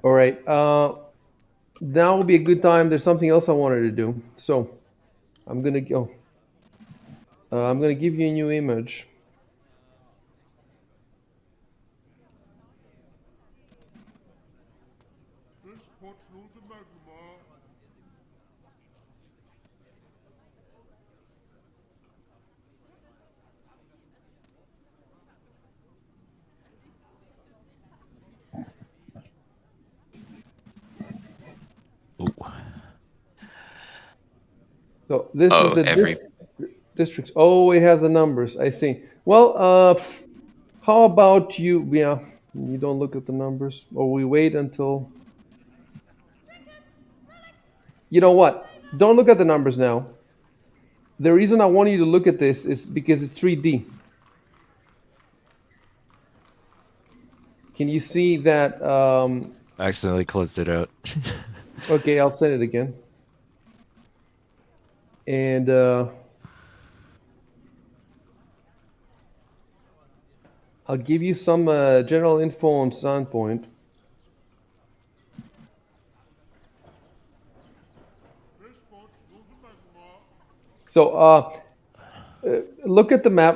All right. Now will be a good time. There's something else I wanted to do. So I'm gonna go. I'm gonna give you a new image. Ooh. So this is Oh, the every. districts. Oh, it has the numbers. I see. Well, how about you? Yeah, you don't look at the numbers, or we wait until. You know what? Don't look at the numbers now. The reason I want you to look at this is because it's 3D. Can you see that? I accidentally closed it out. Okay, I'll send it again. And I'll give you some general info on Sandpoint. So look at the map,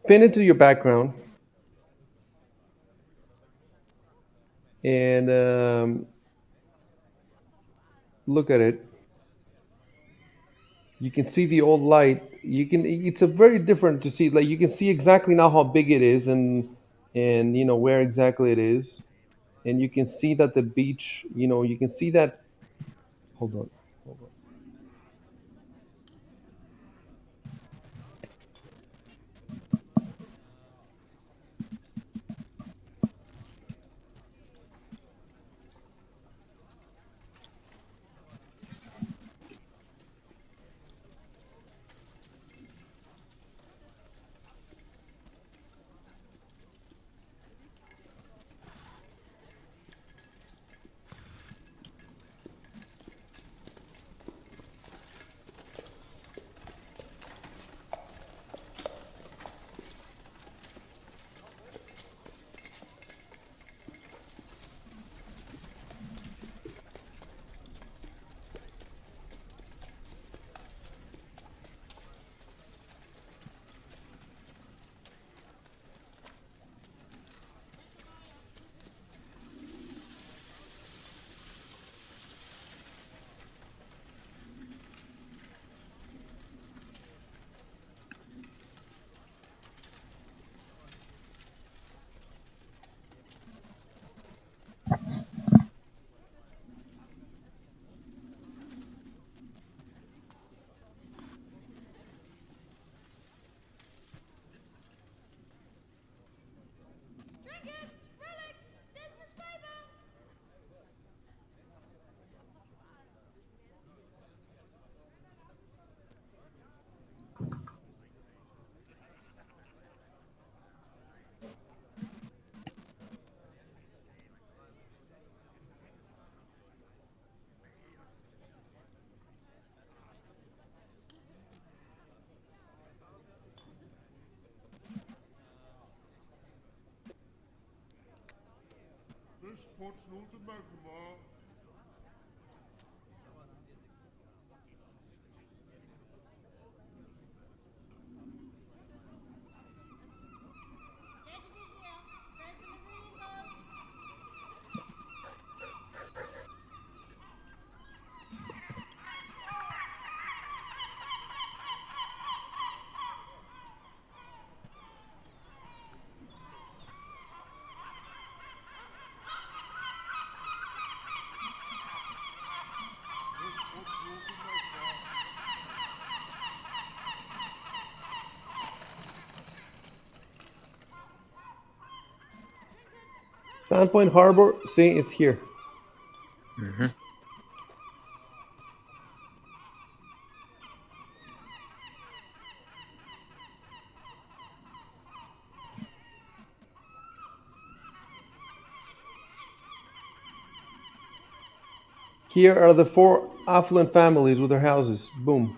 pin it to your background, and look at it. You can see the old light. You can. It's a very different to see. Like you can see exactly now how big it is, and you know where exactly it is, and you can see that the beach. You know, you can see that. Hold on. Hold on. Sandpoint Harbor. See, it's here. Mm-hmm. Here are the 4 affluent families with their houses. Boom.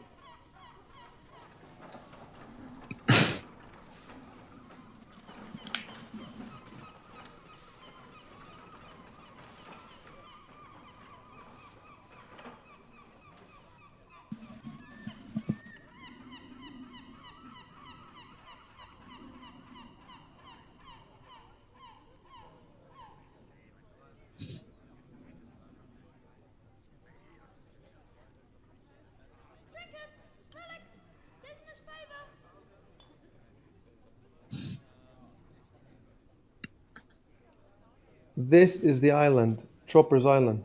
This is the island, Chopper's Island.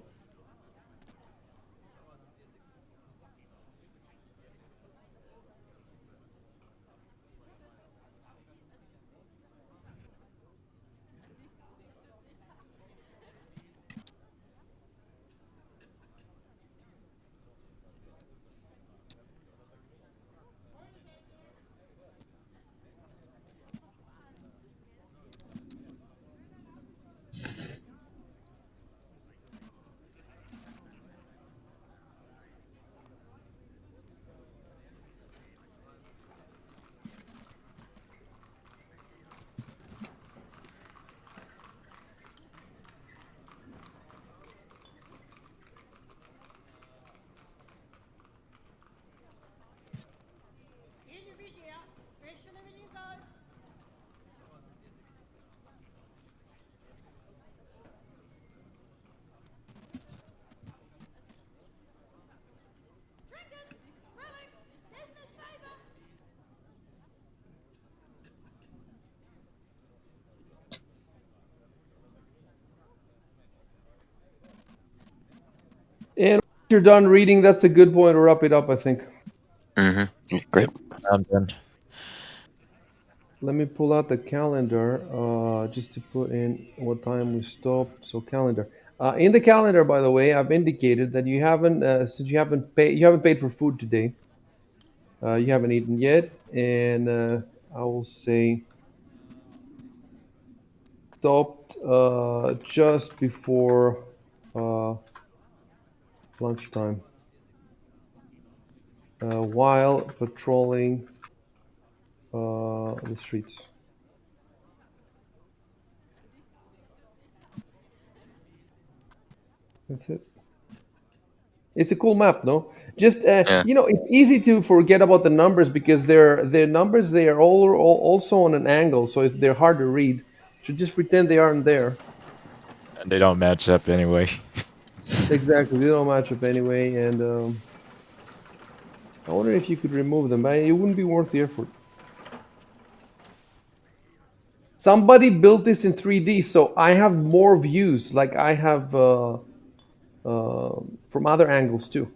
You're done reading. That's a good point to wrap it up, I think. Mm-hmm. Great. Yep, I'm done. Let me pull out the calendar just to put in what time we stopped. So calendar. In the calendar, by the way, I've indicated that you haven't, since you haven't paid for food today. You haven't eaten yet, and I will say stopped just before lunchtime while patrolling the streets. That's it. It's a cool map, no? Just Yeah. it's easy to forget about the numbers because they're numbers. They are all also on an angle, so they're hard to read. So just pretend they aren't there. And they don't match up anyway. Exactly, they don't match up anyway. And I wonder if you could remove them, but it wouldn't be worth the effort. Somebody built this in 3D, so I have more views. Like I have from other angles too.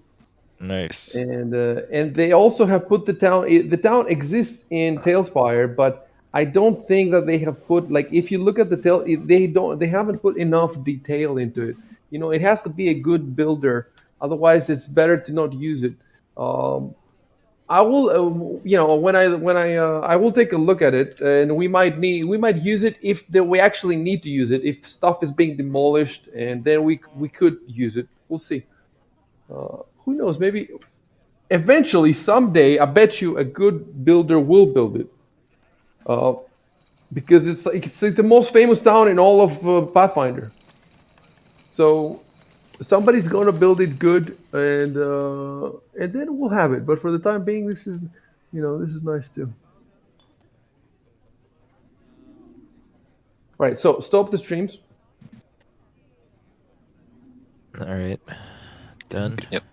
Nice. And they also have put the town. The town exists in Tailspire, but I don't think that they have put like if you look at the tail, they haven't put enough detail into it. It has to be a good builder. Otherwise, it's better to not use it. I will, I will take a look at it, and we might use it if we actually need to use it. If stuff is being demolished, and then we could use it. We'll see. Who knows? Maybe eventually, someday, I bet you a good builder will build it. Because it's like the most famous town in all of Pathfinder. So somebody's gonna build it good, and then we'll have it. But for the time being, this is nice too. Right. So stop the streams. All right. Done. Yep.